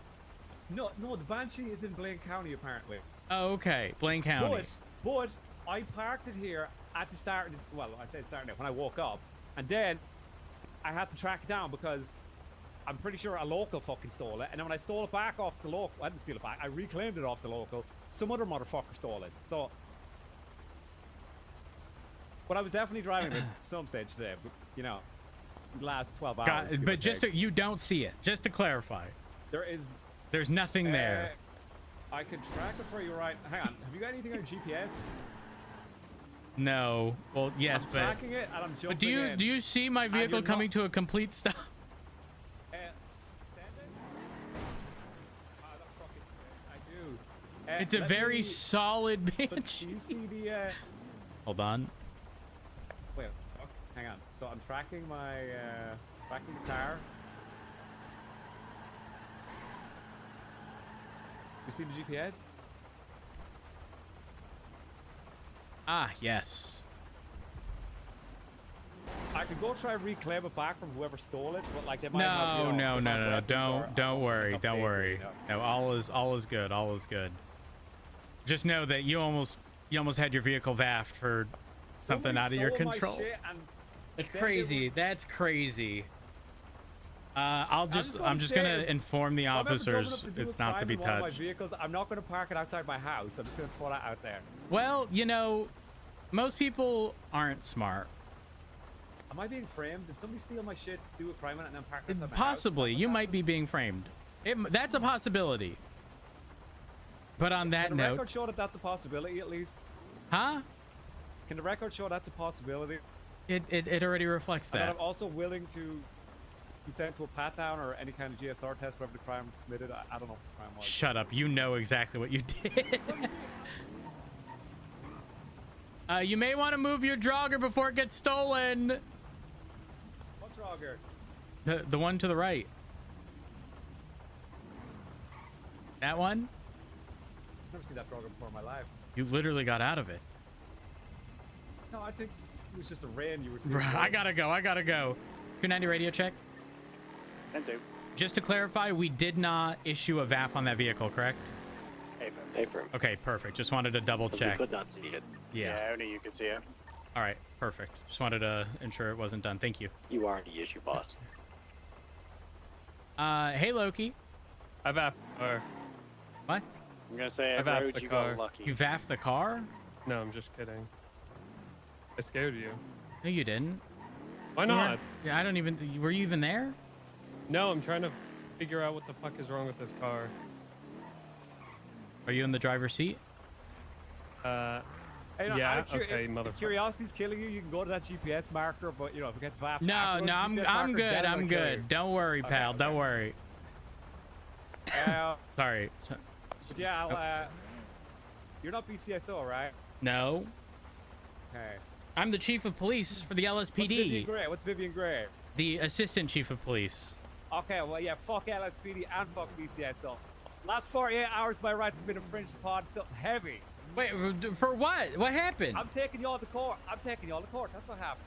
No, the banshee is in Blaine County apparently. Oh, okay. Blaine County. But I parked it here at the start, well, I said start now, when I woke up, and then I had to track it down because I'm pretty sure a local fucking stole it, and then when I stole it back off the local, I didn't steal it back, I reclaimed it off the local, some other motherfucker stole it, so, but I was definitely driving it at some stage today, but, you know, the last 12 hours. But just you don't see it, just to clarify. There's nothing there. I can track it for you right, hang on, have you got anything on GPS? No. Well, yes, I'm tracking it and I'm jumping but do you see my vehicle coming to a complete stop? I do. It's a very solid banshee. Do you see the? Hold on. Wait, hang on. So I'm tracking my tracking the car. You see the GPS? Ah, yes. I could go try and reclaim it back from whoever stole it, but like they might have, you know, No. they might have weapons or- Don't worry. up Don't there, worry. you know. No, all is good. All is good. Just know that you almost had your vehicle vaffed for something Somebody out of your stole my control. shit and It's then they crazy. That's crazy. I'm just gonna say, inform the if I'm ever officers driving up to do it's a not to crime be in one of my touched. vehicles, I'm not going to park it outside my house. I'm just going to throw that out there. Well, you know, most people aren't smart. Am I being framed? Did somebody steal my shit, do a crime on it, and then park it outside my Possibly, you might be being framed. That's a possibility. But on that Can the note, record show that that's a possibility at least? huh? Can the record show that's a possibility? It already reflects And that that. I'm also willing to be sent to a pat down or any kind of GSR test wherever the crime was committed. I don't know what the crime was. Shut up. You know exactly what you did. You may want to move your jogger before it gets stolen. What jogger? The one to the right. That one? I've never seen that jogger before in my life. You literally got out of it. No, I think it was just a rain you were seeing. I gotta go. 290 radio check. And do. Just to clarify, we did not issue a VAF on that vehicle, correct? Paper. Okay, perfect. Just wanted to double check. We could not see it. Yeah. Only you could see it. All right, perfect. Just wanted to ensure it wasn't done. Thank you. You are the issue, boss. Hey Loki. I VAF the car. What? I'm gonna say I I VAF'd road the you car. got lucky. You VAF'd the car? No, I'm just kidding. I scared you. No, you didn't. Why You weren't- not? Yeah, I don't even. Were you even there? No, I'm trying to figure out what the fuck is wrong with this car. Are you in the driver's seat? Hey, no, Yeah, out of okay, if motherfucker. curiosity's killing you, you can go to that GPS marker, but you know, if it gets VAF. No, I'm good. I'm good. Don't worry, pal. Don't worry. Sorry. But yeah, I'll, you're not BCSO, right? No. Okay. I'm the chief of police for the What's Vivian LSPD. Gray? What's Vivian Gray? The assistant chief of police. Okay, well, yeah, fuck LSPD and fuck BCSO. Last 48 hours, my rights have been infringed upon something heavy. Wait, for what? What happened? I'm taking y'all to court. That's what happened.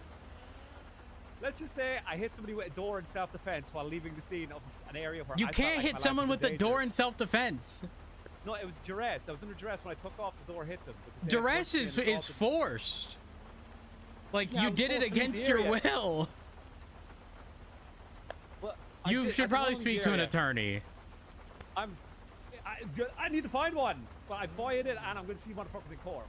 Let's just say I hit somebody with a door in self-defense while leaving the scene of an area where You I felt can't like hit my life someone was with in a door danger. in self-defense. No, it was duress. I was under duress when I took off the door, hit them. Duress is forced. Like, Yeah, I you was did it forced to leave against the your area. will. Well, You should probably speak to an attorney. I need to find one. But I fired it, and I'm going to see motherfuckers in court.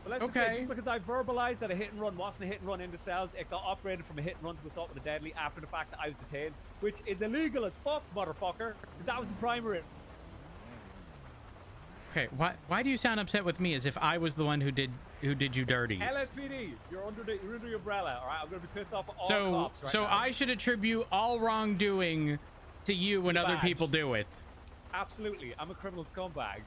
But let's just say, Okay. just because I verbalized that a hit and run wasn't a hit and run in the cells, it got upgraded from a hit and run to assault with a deadly after the fact that I was detained, which is illegal as fuck, motherfucker, because that was the primary. Okay, why do you sound upset with me as if I was the one who did you dirty? LSPD, you're under the umbrella, all right? I'm going to be pissed off at all So cops right now. I should attribute all wrongdoing to you when other Badge. people do it. Absolutely, I'm a criminal scumbag.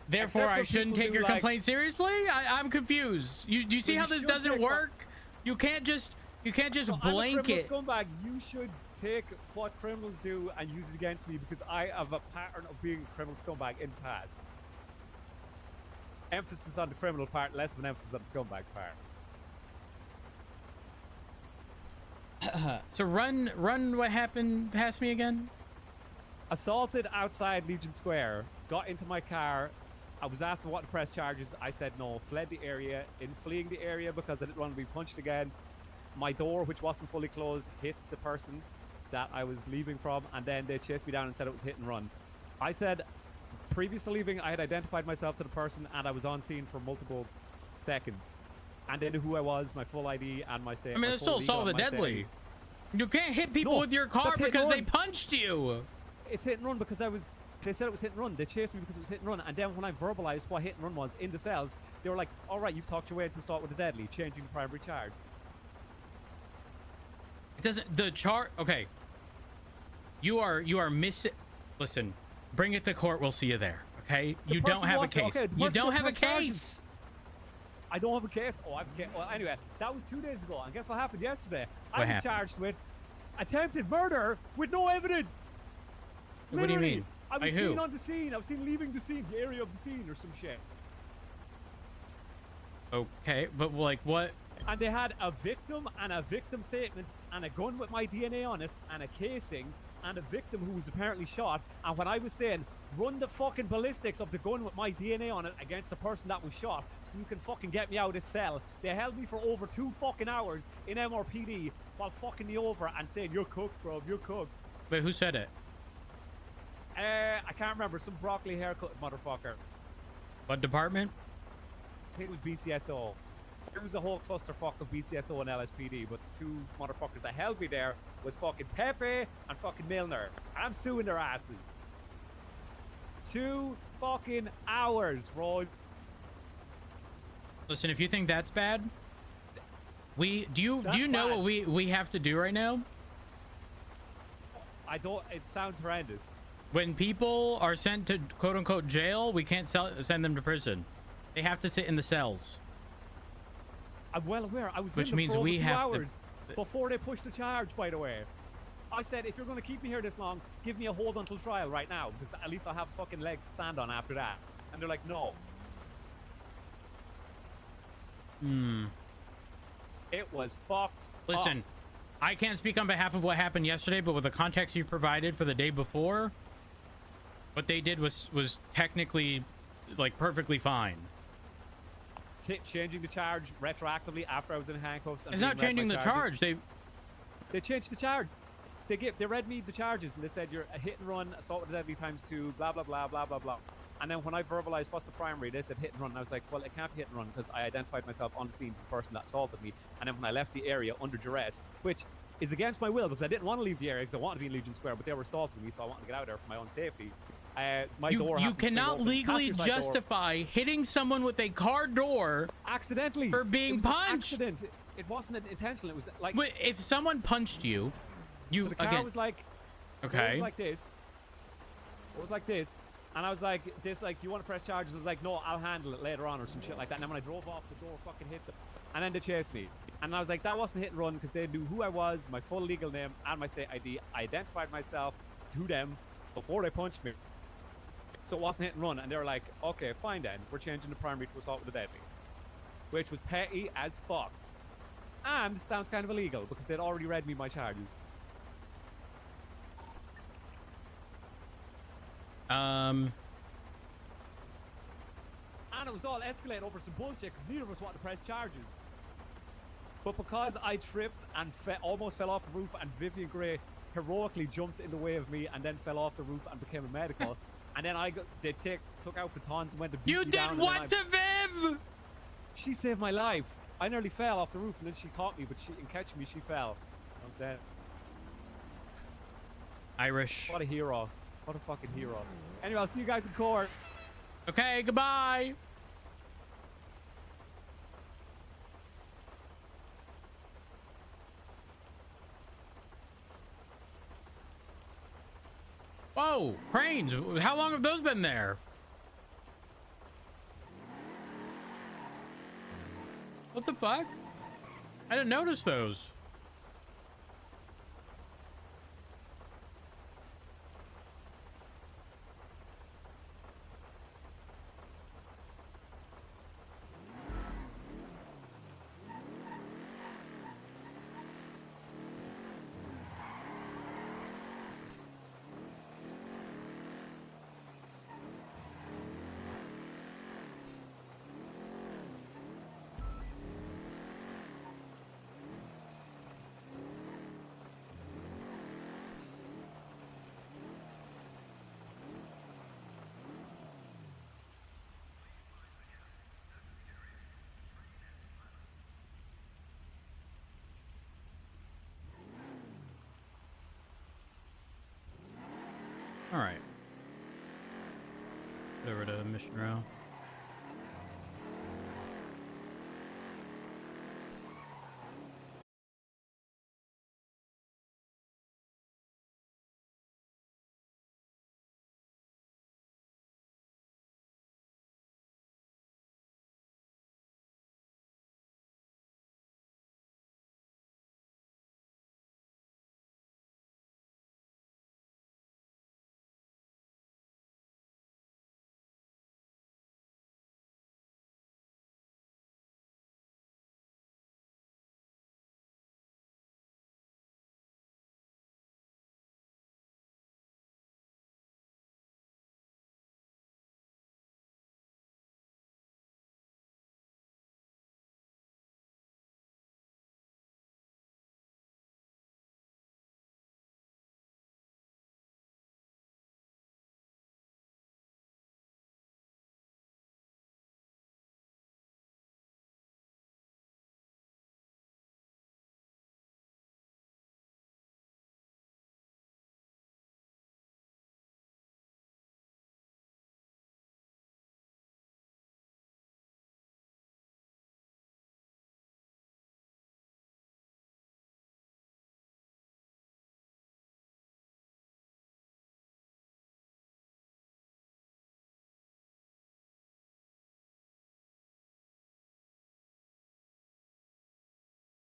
Therefore, Except I for shouldn't people take who, your like- complaint seriously. I'm confused. Do you see You how this should doesn't take work? You can't just So I'm a blanket. criminal scumbag. You should take what criminals do and use it against me because I have a pattern of being a criminal scumbag in the past. Emphasis on the criminal part, less of an emphasis on the scumbag part. So run what happened past me again? Assaulted outside Legion Square, got into my car. I was asked what to press charges. I said no, fled the area. In fleeing the area because I didn't want to be punched again, my door, which wasn't fully closed, hit the person that I was leaving from, and then they chased me down and said it was hit and run. I said previous to leaving, I had identified myself to the person and I was on scene for multiple seconds. And they knew who I was, my full ID and my state. I mean, my it's full still legal assault and with my deadly. state. You can't hit people No, with your car that's hit and because they run. punched you. It's hit and run because they said it was hit and run. They chased me because it was hit and run. And then when I verbalized what hit and run was in the cells, they were like, all right, you've talked your way into assault with a deadly, changing the primary charge. It doesn't. The chart. Okay. You are missing. Listen, bring it to court. We'll see you there. Okay. The You don't person have a was- case. okay, the You person don't that have a pressed charges. case. I don't have a case. Oh, I have a case. Well, anyway, that was 2 days ago. And guess what happened yesterday? I What was happened? charged with attempted murder with no evidence. What do you Literally, mean? I By was who? seen on the scene. I was seen leaving the scene, the area of the scene, or some shit. Okay, but like, what And they had a victim and a victim statement and a gun with my DNA on it and a casing and a victim who was apparently shot. And when I was saying, run the fucking ballistics of the gun with my DNA on it against the person that was shot so you can fucking get me out of this cell, they held me for over 2 fucking hours in MRPD while fucking me over and saying, you're cooked, bro, you're cooked. Wait, who said it? I can't remember. Some broccoli haircut motherfucker. What department? I think it was BCSO. It was a whole clusterfuck of BCSO and LSPD, but the 2 motherfuckers that held me there was fucking Pepe and fucking Milner. I'm suing their asses. 2 fucking hours, bro. Listen, if you think that's bad, do you know bad. what we have to do right now? I don't. It sounds horrendous. When people are sent to quote unquote jail, we can't send them to prison. They have to sit in the cells. I'm well aware. I was Which in them means for over we 2 have hours to. before they pushed the charge, by the way. I said, if you're going to keep me here this long, give me a hold until trial right now, because at least I'll have fucking legs to stand on after that. And they're like, no. It was fucked. Listen, I can't speak on behalf of what happened yesterday, but with the context you provided for the day before, what they did was technically like perfectly fine. Changing the charge retroactively after I was in handcuffs. And It's not changing the charge. They changed the charge. They read me the charges and they said you're a hit and run, assault with deadly ×2, blah blah blah blah blah blah. And then when I verbalized what's the primary, they said hit and run. And I was like, well, it can't be hit and run because I identified myself on the scene to the person that assaulted me. And then when I left the area under duress, which is against my will because I didn't want to leave the area because I wanted to be in Legion Square, but they were assaulting me, so I wanted to get out of there for my own safety. You cannot legally justify hitting someone with a car door accidentally for being punched. Accident. It wasn't intentional. It was like if someone punched you, so the car again. was like, Okay. It was like this. It was like this. And I was like, you want to press charges? I was like, no, I'll handle it later on or some shit like that. And then when I drove off, the door fucking hit them. And then they chased me. And I was like, that wasn't hit and run because they knew who I was, my full legal name, and my state ID. I identified myself to them before they punched me. So it wasn't hit and run. And they were like, okay, fine then. We're changing the primary to assault with a deadly. Which was petty as fuck. And sounds kind of illegal because they'd already read me my charges. And it was all escalated over some bullshit because neither of us wanted to press charges. But because I tripped and almost fell off the roof and Vivian Gray heroically jumped in the way of me and then fell off the roof and became a medical. And then they took out batons and went to beat me down. You did what to Viv? She saved my life. I nearly fell off the roof and then she caught me, but in catching me, she fell. I was dead. Irish. What a hero. What a fucking hero. Anyway, I'll see you guys in court. Okay, goodbye. Whoa, cranes. How long have those been there? What the fuck? I didn't notice those. All right. Over to mission row.